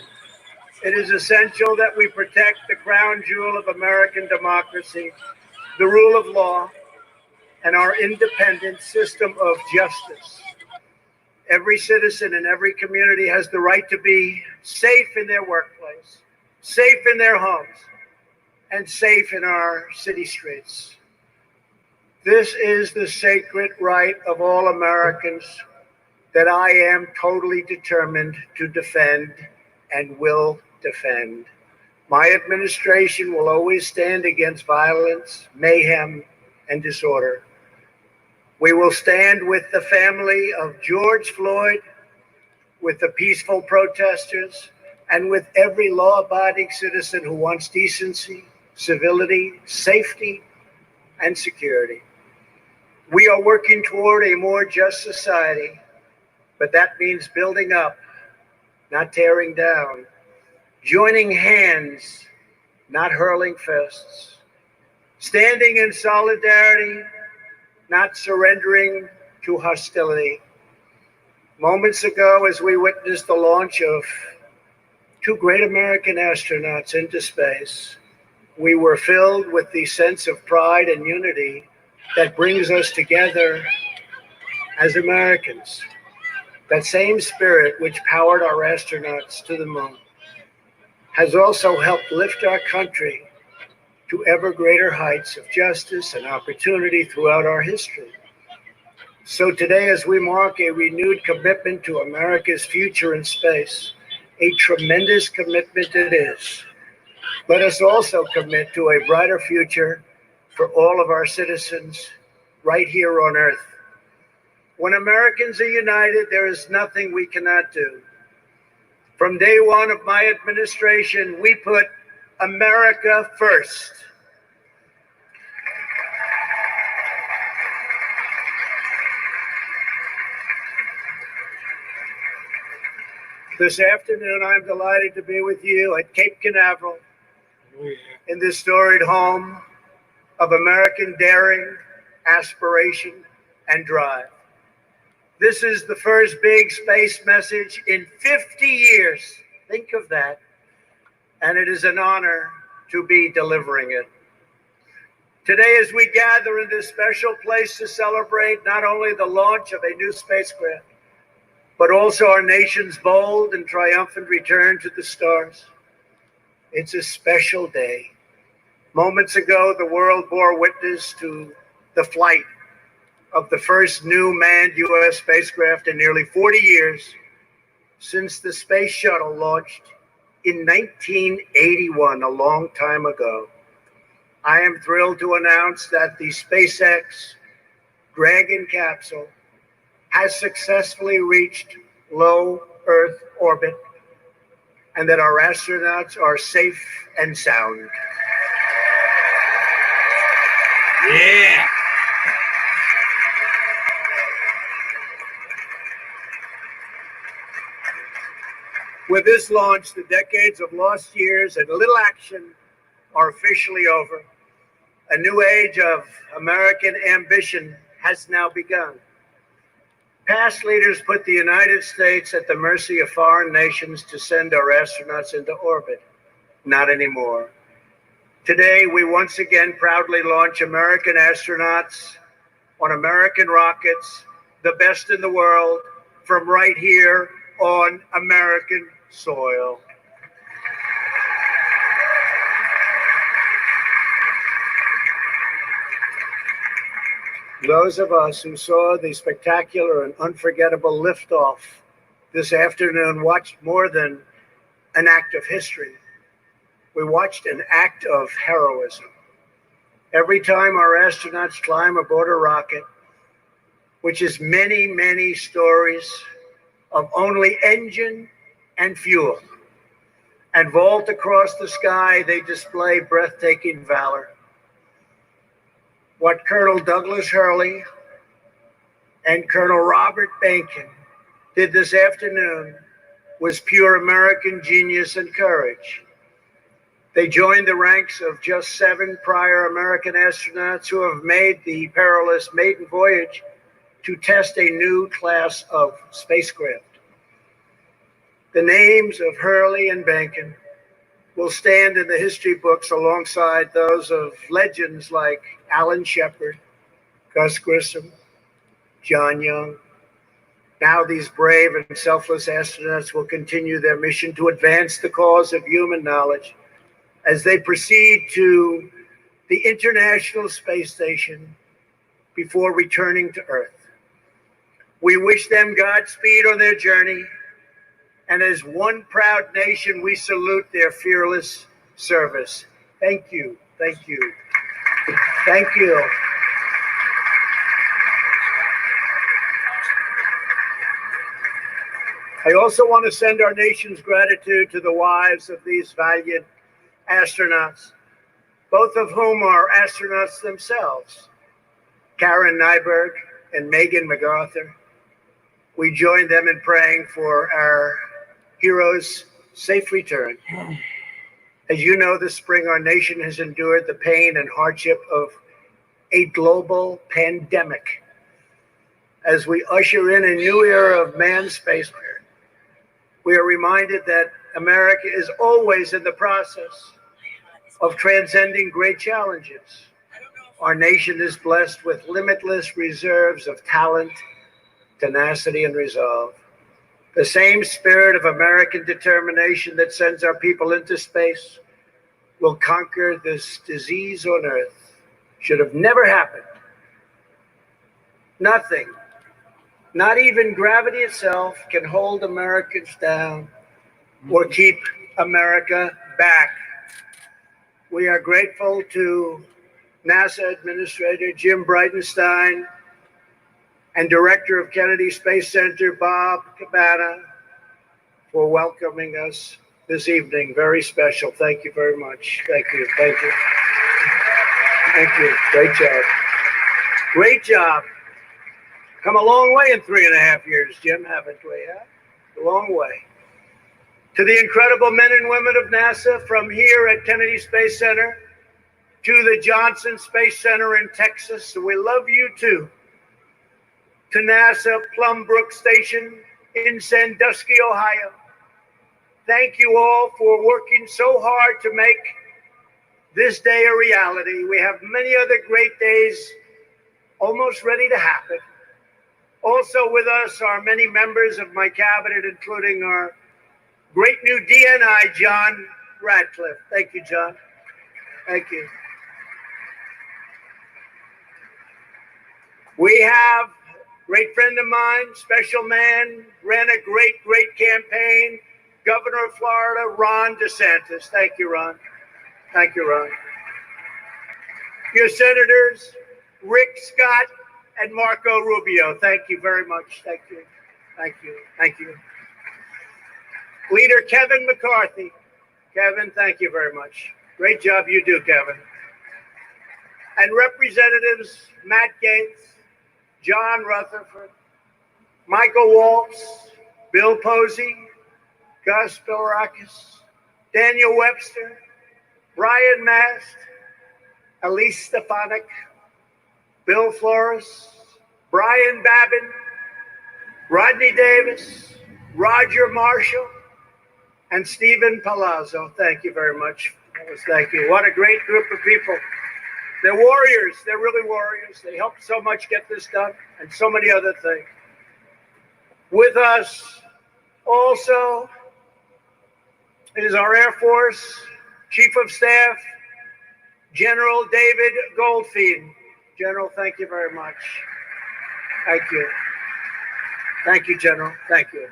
It is essential that we protect the crown jewel of American democracy, the rule of law, and our independent system of justice. Every citizen in every community has the right to be safe in their workplace, safe in their homes, and safe in our city streets. This is the sacred right of all Americans that I am totally determined to defend and will defend. My administration will always stand against violence, mayhem, and disorder. We will stand with the family of George Floyd. with the peaceful protesters, and with every law-abiding citizen who wants decency, civility, safety, and security. We are working toward a more just society, but that means building up, not tearing down, joining hands, not hurling fists, standing in solidarity, not surrendering to hostility. Moments ago, as we witnessed the launch of two great American astronauts into space, we were filled with the sense of pride and unity that brings us together as Americans. That same spirit which powered our astronauts to the moon has also helped lift our country to ever greater heights of justice and opportunity throughout our history. So today, as we mark a renewed commitment to America's future in space, a tremendous commitment it is, let us also commit to a brighter future for all of our citizens right here on Earth. When Americans are united, there is nothing we cannot do. From day one of my administration, we put America first. This afternoon, I'm delighted to be with you at Cape Canaveral in this storied home of American daring, aspiration, and drive. This is the first big space message in 50 years. Think of that. And it is an honor to be delivering it. Today, as we gather in this special place to celebrate not only the launch of a new spacecraft, but also our nation's bold and triumphant return to the stars. It's a special day. Moments ago, the world bore witness to the flight of the first new manned U.S. spacecraft in nearly 40 years since the space shuttle launched in 1981, a long time ago. I am thrilled to announce that the SpaceX Dragon capsule has successfully reached low Earth orbit and that our astronauts are safe and sound. Yeah. With this launch, the decades of lost years and little action are officially over. A new age of American ambition has now begun. Past leaders put the United States at the mercy of foreign nations to send our astronauts into orbit. Not anymore. Today, we once again proudly launch American astronauts on American rockets, the best in the world, from right here on American soil. Those of us who saw the spectacular and unforgettable liftoff this afternoon watched more than an act of history. We watched an act of heroism. Every time our astronauts climb aboard a rocket, which is many, many stories of only engine and fuel, and vault across the sky, they display breathtaking valor. What Colonel Douglas Hurley and Colonel Robert Behnken did this afternoon was pure American genius and courage. They joined the ranks of just 7 prior American astronauts who have made the perilous maiden voyage to test a new class of spacecraft. The names of Hurley and Behnken will stand in the history books alongside those of legends like Alan Shepard, Gus Grissom, John Young. Now these brave and selfless astronauts will continue their mission to advance the cause of human knowledge as they proceed to the International Space Station before returning to Earth. We wish them Godspeed on their journey, and as one proud nation, we salute their fearless service. Thank you, thank you, thank you. I also want to send our nation's gratitude to the wives of these valiant astronauts, both of whom are astronauts themselves, Karen Nyberg and Megan MacArthur. We join them in praying for our heroes' safe return. As you know, this spring our nation has endured the pain and hardship of a global pandemic. As we usher in a new era of manned spacecraft, we are reminded that America is always in the process of transcending great challenges. Our nation is blessed with limitless reserves of talent, tenacity, and resolve. The same spirit of American determination that sends our people into space will conquer this disease on Earth. Should have never happened. Nothing, not even gravity itself, can hold Americans down or keep America back. We are grateful to NASA Administrator Jim Bridenstine and Director of Kennedy Space Center, Bob Cabana, for welcoming us this evening. Very special. Thank you very much. Thank you. Thank you. Thank you. Great job. Great job. Come a long way in 3.5 years, Jim, haven't we? A long way. To the incredible men and women of NASA from here at Kennedy Space Center to the Johnson Space Center in Texas, we love you too. To NASA Plum Brook Station in Sandusky, Ohio, thank you all for working so hard to make this day a reality. We have many other great days almost ready to happen. Also with us are many members of my cabinet, including our great new DNI, John Radcliffe. Thank you, John. Thank you. We have a great friend of mine, special man, ran a great campaign, Governor of Florida, Ron DeSantis. Thank you, Ron. Thank you, Ron. Your senators, Rick Scott and Marco Rubio. Thank you very much. Thank you. Thank you. Thank you. Leader Kevin McCarthy. Kevin, thank you very much. Great job you do, Kevin. And Representatives Matt Gaetz, John Rutherford, Michael Waltz, Bill Posey, Gus Bilirakis, Daniel Webster, Brian Mast, Elise Stefanik, Bill Flores, Brian Babin, Rodney Davis, Roger Marshall, and Stephen Palazzo. Thank you very much. Thank you. What a great group of people. They're warriors. They're really warriors. They helped so much get this done and so many other things. With us also is our Air Force Chief of Staff, General David Goldfein. General, thank you very much. Thank you. Thank you, General. Thank you.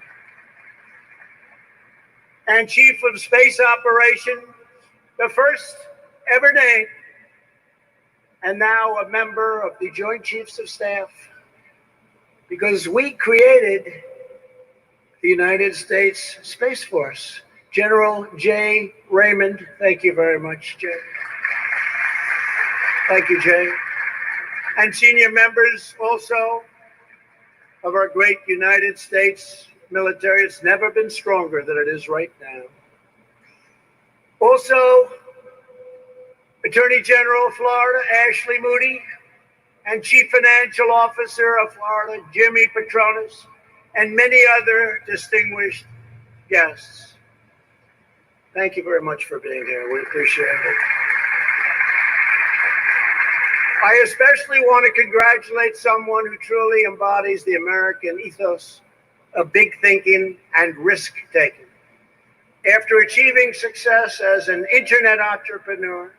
And Chief of Space Operations, the first ever named, and now a member of the Joint Chiefs of Staff, because we created the United States Space Force. General Jay Raymond, thank you very much, Jay. Thank you, Jay. And senior members also of our great United States military. It's never been stronger than it is right now. Also, Attorney General of Florida, Ashley Moody, and Chief Financial Officer of Florida, Jimmy Patronis, and many other distinguished guests. Thank you very much for being here. We appreciate it. I especially want to congratulate someone who truly embodies the American ethos of big thinking and risk taking. After achieving success as an internet entrepreneur,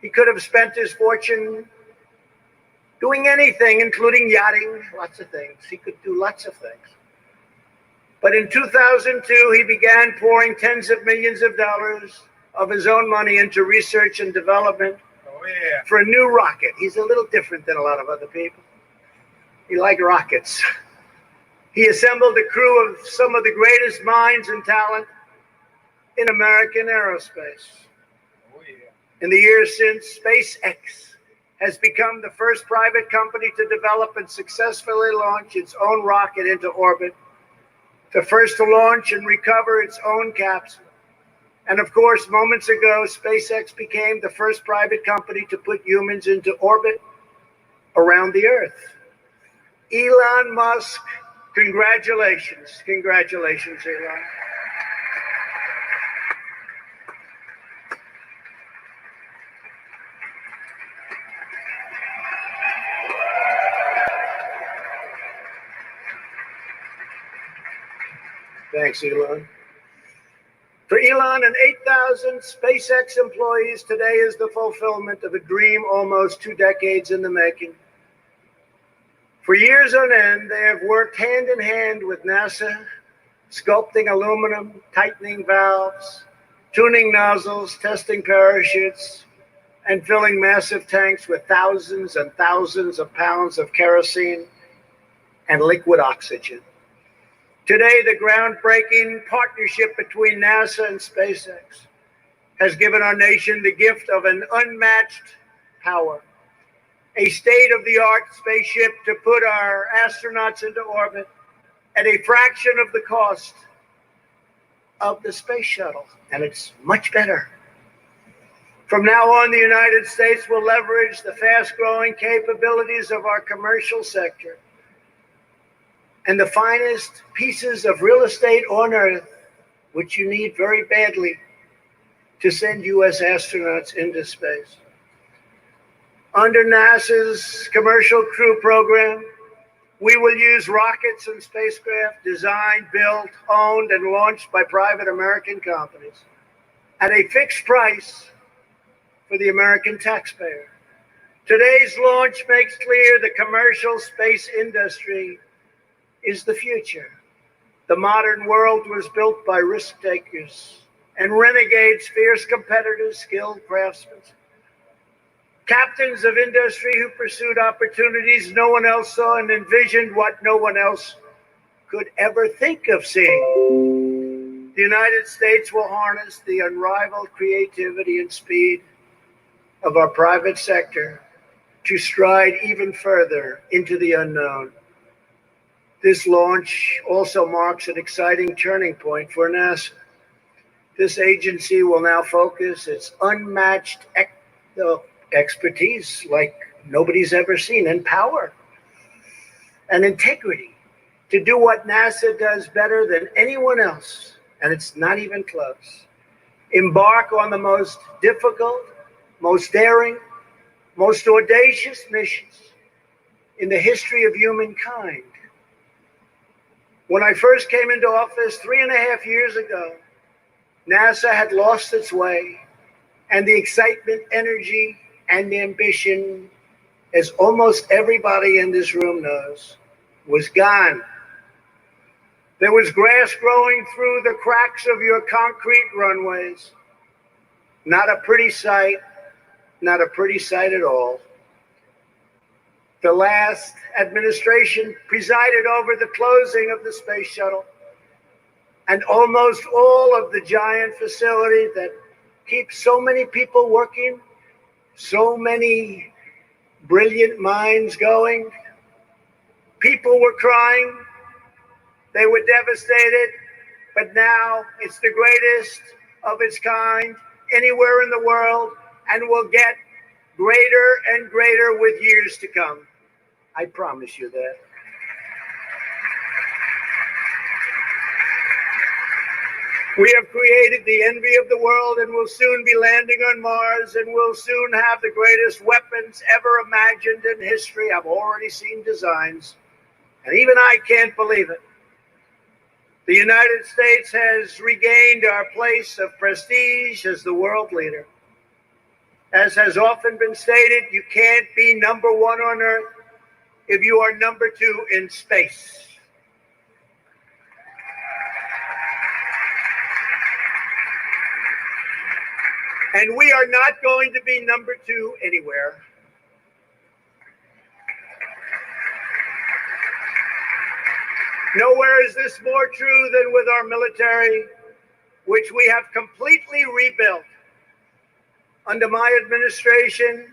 he could have spent his fortune doing anything, including yachting, lots of things. He could do lots of things. But in 2002, he began pouring tens of millions of dollars of his own money into research and development for a new rocket. He's a little different than a lot of other people. He liked rockets. He assembled a crew of some of the greatest minds and talent in American aerospace. In the years since, SpaceX has become the first private company to develop and successfully launch its own rocket into orbit, the first to launch and recover its own capsule. And of course, moments ago, SpaceX became the first private company to put humans into orbit around the Earth. Elon Musk, congratulations. Congratulations, Elon. Thanks, Elon. For Elon and 8,000 SpaceX employees, today is the fulfillment of a dream almost 2 decades in the making. For years on end, they have worked hand in hand with NASA, sculpting aluminum, tightening valves, tuning nozzles, testing parachutes, and filling massive tanks with thousands and thousands of pounds of kerosene and liquid oxygen. Today, the groundbreaking partnership between NASA and SpaceX has given our nation the gift of an unmatched power, a state-of-the-art spaceship to put our astronauts into orbit at a fraction of the cost of the space shuttle, and it's much better. From now on, the United States will leverage the fast-growing capabilities of our commercial sector and the finest pieces of real estate on Earth, which you need very badly to send U.S. astronauts into space. Under NASA's Commercial Crew Program, we will use rockets and spacecraft designed, built, owned, and launched by private American companies at a fixed price for the American taxpayer. Today's launch makes clear the commercial space industry is the future. The modern world was built by risk takers and renegades, fierce competitors, skilled craftsmen, captains of industry who pursued opportunities no one else saw and envisioned what no one else could ever think of seeing. The United States will harness the unrivaled creativity and speed of our private sector to stride even further into the unknown. This launch also marks an exciting turning point for NASA. This agency will now focus its unmatched expertise like nobody's ever seen, and power and integrity to do what NASA does better than anyone else, and it's not even close. Embark on the most difficult, most daring, most audacious missions in the history of humankind. When I first came into office 3.5 years ago, NASA had lost its way, and the excitement, energy, and ambition, as almost everybody in this room knows, was gone. There was grass growing through the cracks of your concrete runways. Not a pretty sight, not a pretty sight at all. The last administration presided over the closing of the space shuttle, and almost all of the giant facility that keeps so many people working, so many brilliant minds going. People were crying. They were devastated, but now it's the greatest of its kind anywhere in the world, and will get greater and greater with years to come. I promise you that. We have created the envy of the world, and will soon be landing on Mars, and will soon have the greatest weapons ever imagined in history. I've already seen designs, and even I can't believe it. The United States has regained our place of prestige as the world leader. As has often been stated, you can't be number one on Earth if you are number two in space. And we are not going to be number two anywhere. Nowhere is this more true than with our military, which we have completely rebuilt. Under my administration,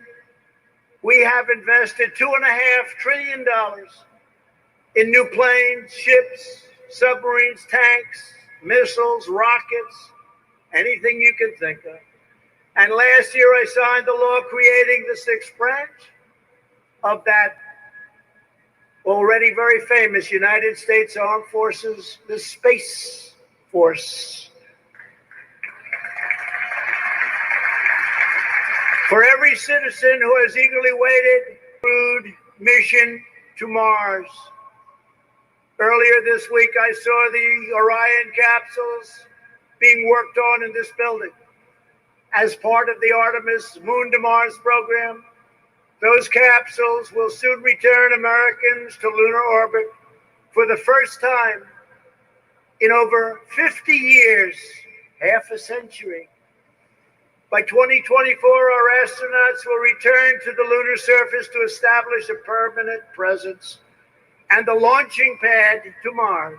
we have invested $2.5 trillion in new planes, ships, submarines, tanks, missiles, rockets, anything you can think of. And last year I signed the law creating the sixth branch of that already very famous United States Armed Forces, the Space Force. For every citizen who has eagerly waited for mission to Mars. Earlier this week, I saw the Orion capsules being worked on in this building. As part of the Artemis Moon to Mars program, those capsules will soon return Americans to lunar orbit for the first time in over 50 years, half a century. By 2024, our astronauts will return to the lunar surface to establish a permanent presence and the launching pad to Mars.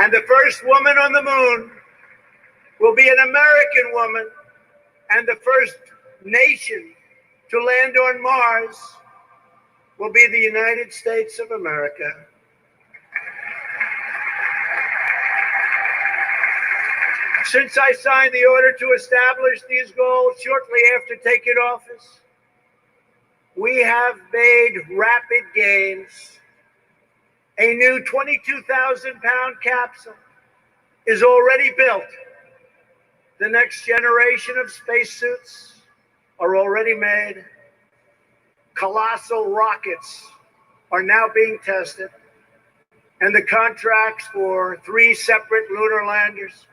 And the first woman on the moon will be an American woman, and the first nation to land on Mars will be the United States of America. Since I signed the order to establish these goals shortly after taking office, we have made rapid gains. A new 22,000-pound capsule is already built. The next generation of spacesuits are already made. Colossal rockets are now being tested. And the contracts for 3 separate lunar landers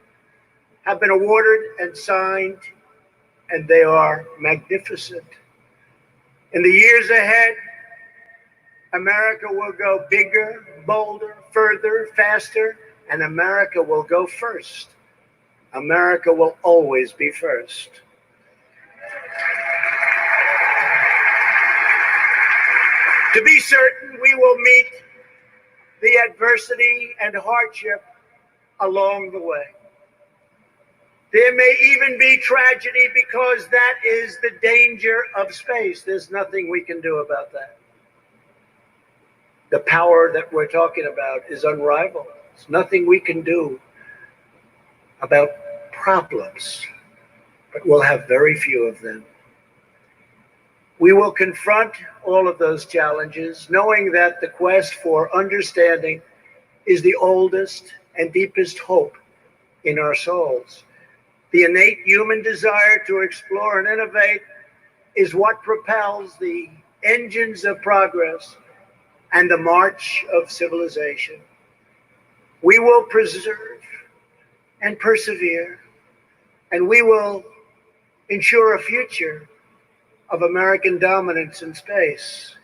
have been awarded and signed, and they are magnificent. In the years ahead, America will go bigger, bolder, further, faster, and America will go first. America will always be first. To be certain, we will meet the adversity and hardship along the way. There may even be tragedy because that is the danger of space. There's nothing we can do about that. The power that we're talking about is unrivaled. There's nothing we can do about problems, but we'll have very few of them. We will confront all of those challenges, knowing that the quest for understanding is the oldest and deepest hope in our souls. The innate human desire to explore and innovate is what propels the engines of progress and the march of civilization. We will preserve and persevere, and we will ensure a future of American dominance in space.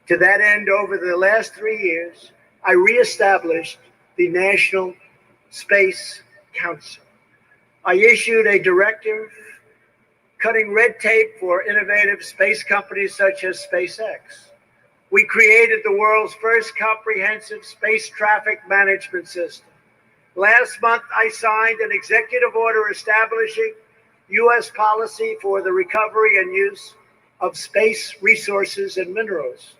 To that end, over the last 3 years, I reestablished the National Space Council. I issued a directive cutting red tape for innovative space companies such as SpaceX. We created the world's first comprehensive space traffic management system. Last month, I signed an executive order establishing U.S. policy for the recovery and use of space resources and minerals.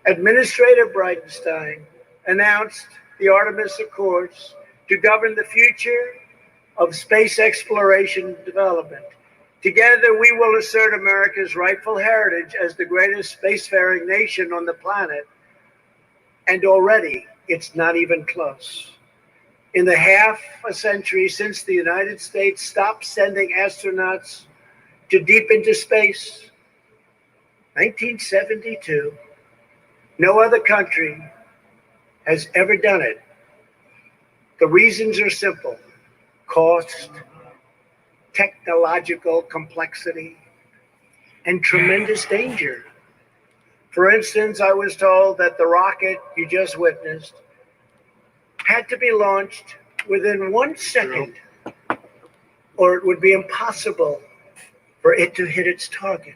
Administrator Bridenstine announced the Artemis Accords to govern the future of space exploration and development. Together, we will assert America's rightful heritage as the greatest spacefaring nation on the planet. And already, it's not even close. In the half a century since the United States stopped sending astronauts to deep into space, 1972, no other country has ever done it. The reasons are simple: cost, technological complexity, and tremendous danger. For instance, I was told that the rocket you just witnessed had to be launched within 1 second, or it would be impossible for it to hit its target.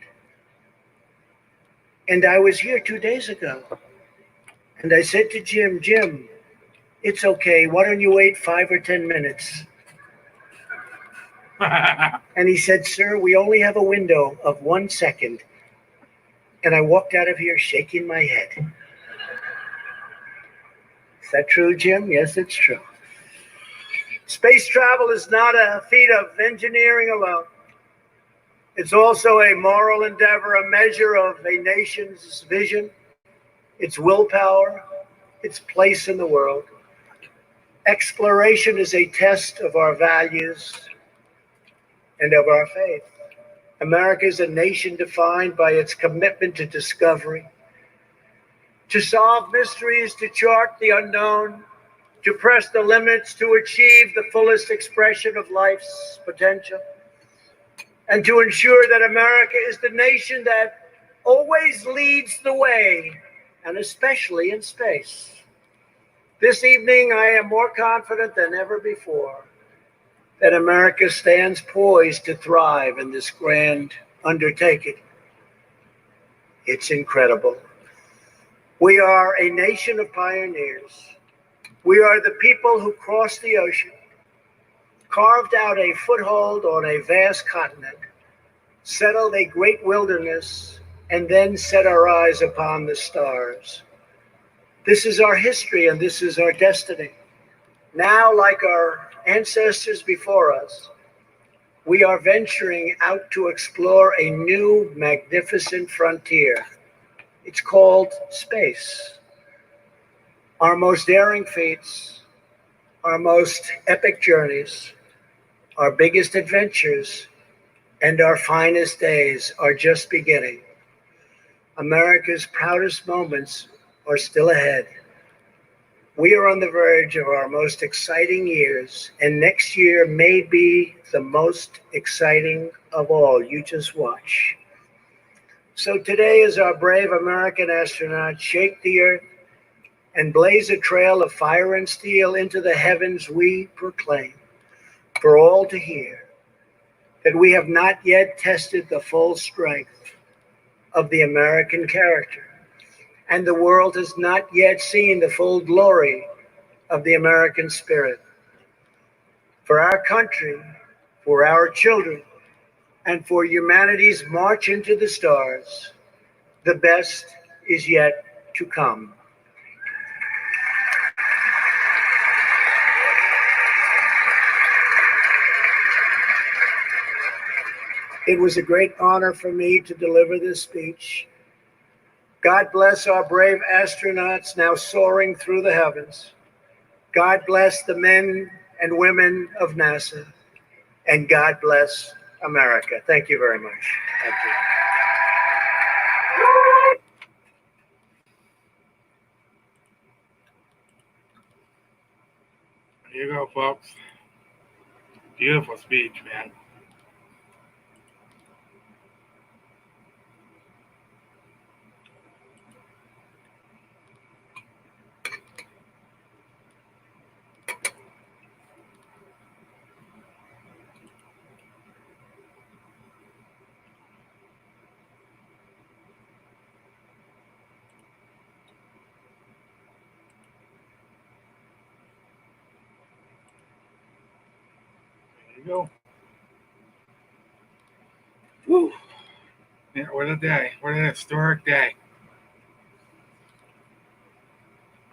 And I was here 2 days ago. And I said to Jim, it's okay. Why don't you wait 5 or 10 minutes? And he said, sir, we only have a window of 1 second. And I walked out of here shaking my head. Is that true, Jim? Yes, it's true. Space travel is not a feat of engineering alone. It's also a moral endeavor, a measure of a nation's vision, its willpower, its place in the world. Exploration is a test of our values and of our faith. America is a nation defined by its commitment to discovery, to solve mysteries, to chart the unknown, to press the limits, to achieve the fullest expression of life's potential, and to ensure that America is the nation that always leads the way, and especially in space. This evening, I am more confident than ever before that America stands poised to thrive in this grand undertaking. It's incredible. We are a nation of pioneers. We are the people who crossed the ocean, carved out a foothold on a vast continent, settled a great wilderness, and then set our eyes upon the stars. This is our history and this is our destiny. Now, like our ancestors before us, we are venturing out to explore a new magnificent frontier. It's called space. Our most daring feats, our most epic journeys, our biggest adventures, and our finest days are just beginning. America's proudest moments are still ahead. We are on the verge of our most exciting years, and next year may be the most exciting of all. You just watch. So today, as our brave American astronauts shake the earth and blaze a trail of fire and steel into the heavens, we proclaim for all to hear that we have not yet tested the full strength of the American character, and the world has not yet seen the full glory of the American spirit. For our country, for our children, and for humanity's march into the stars, the best is yet to come. It was a great honor for me to deliver this speech. God bless our brave astronauts now soaring through the heavens. God bless the men and women of NASA. And God bless America. Thank you very much. Thank you. There you go, folks. Beautiful speech, man. There you go. Woo. Yeah, what a day. What an historic day.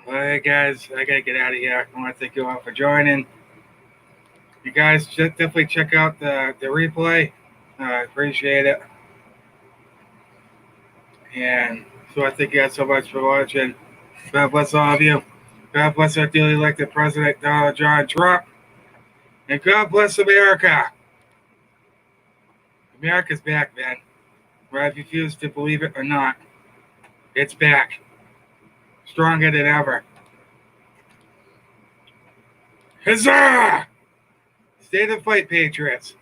All right, guys, I gotta get out of here. I want to thank you all for joining. You guys should definitely check out the replay. I appreciate it. And so I thank you guys so much for watching. God bless all of you. God bless our dearly elected President Donald John Trump. And God bless America. America's back, man. Whether you refuse to believe it or not, it's back. Stronger than ever. Huzzah! Stay the fight, Patriots.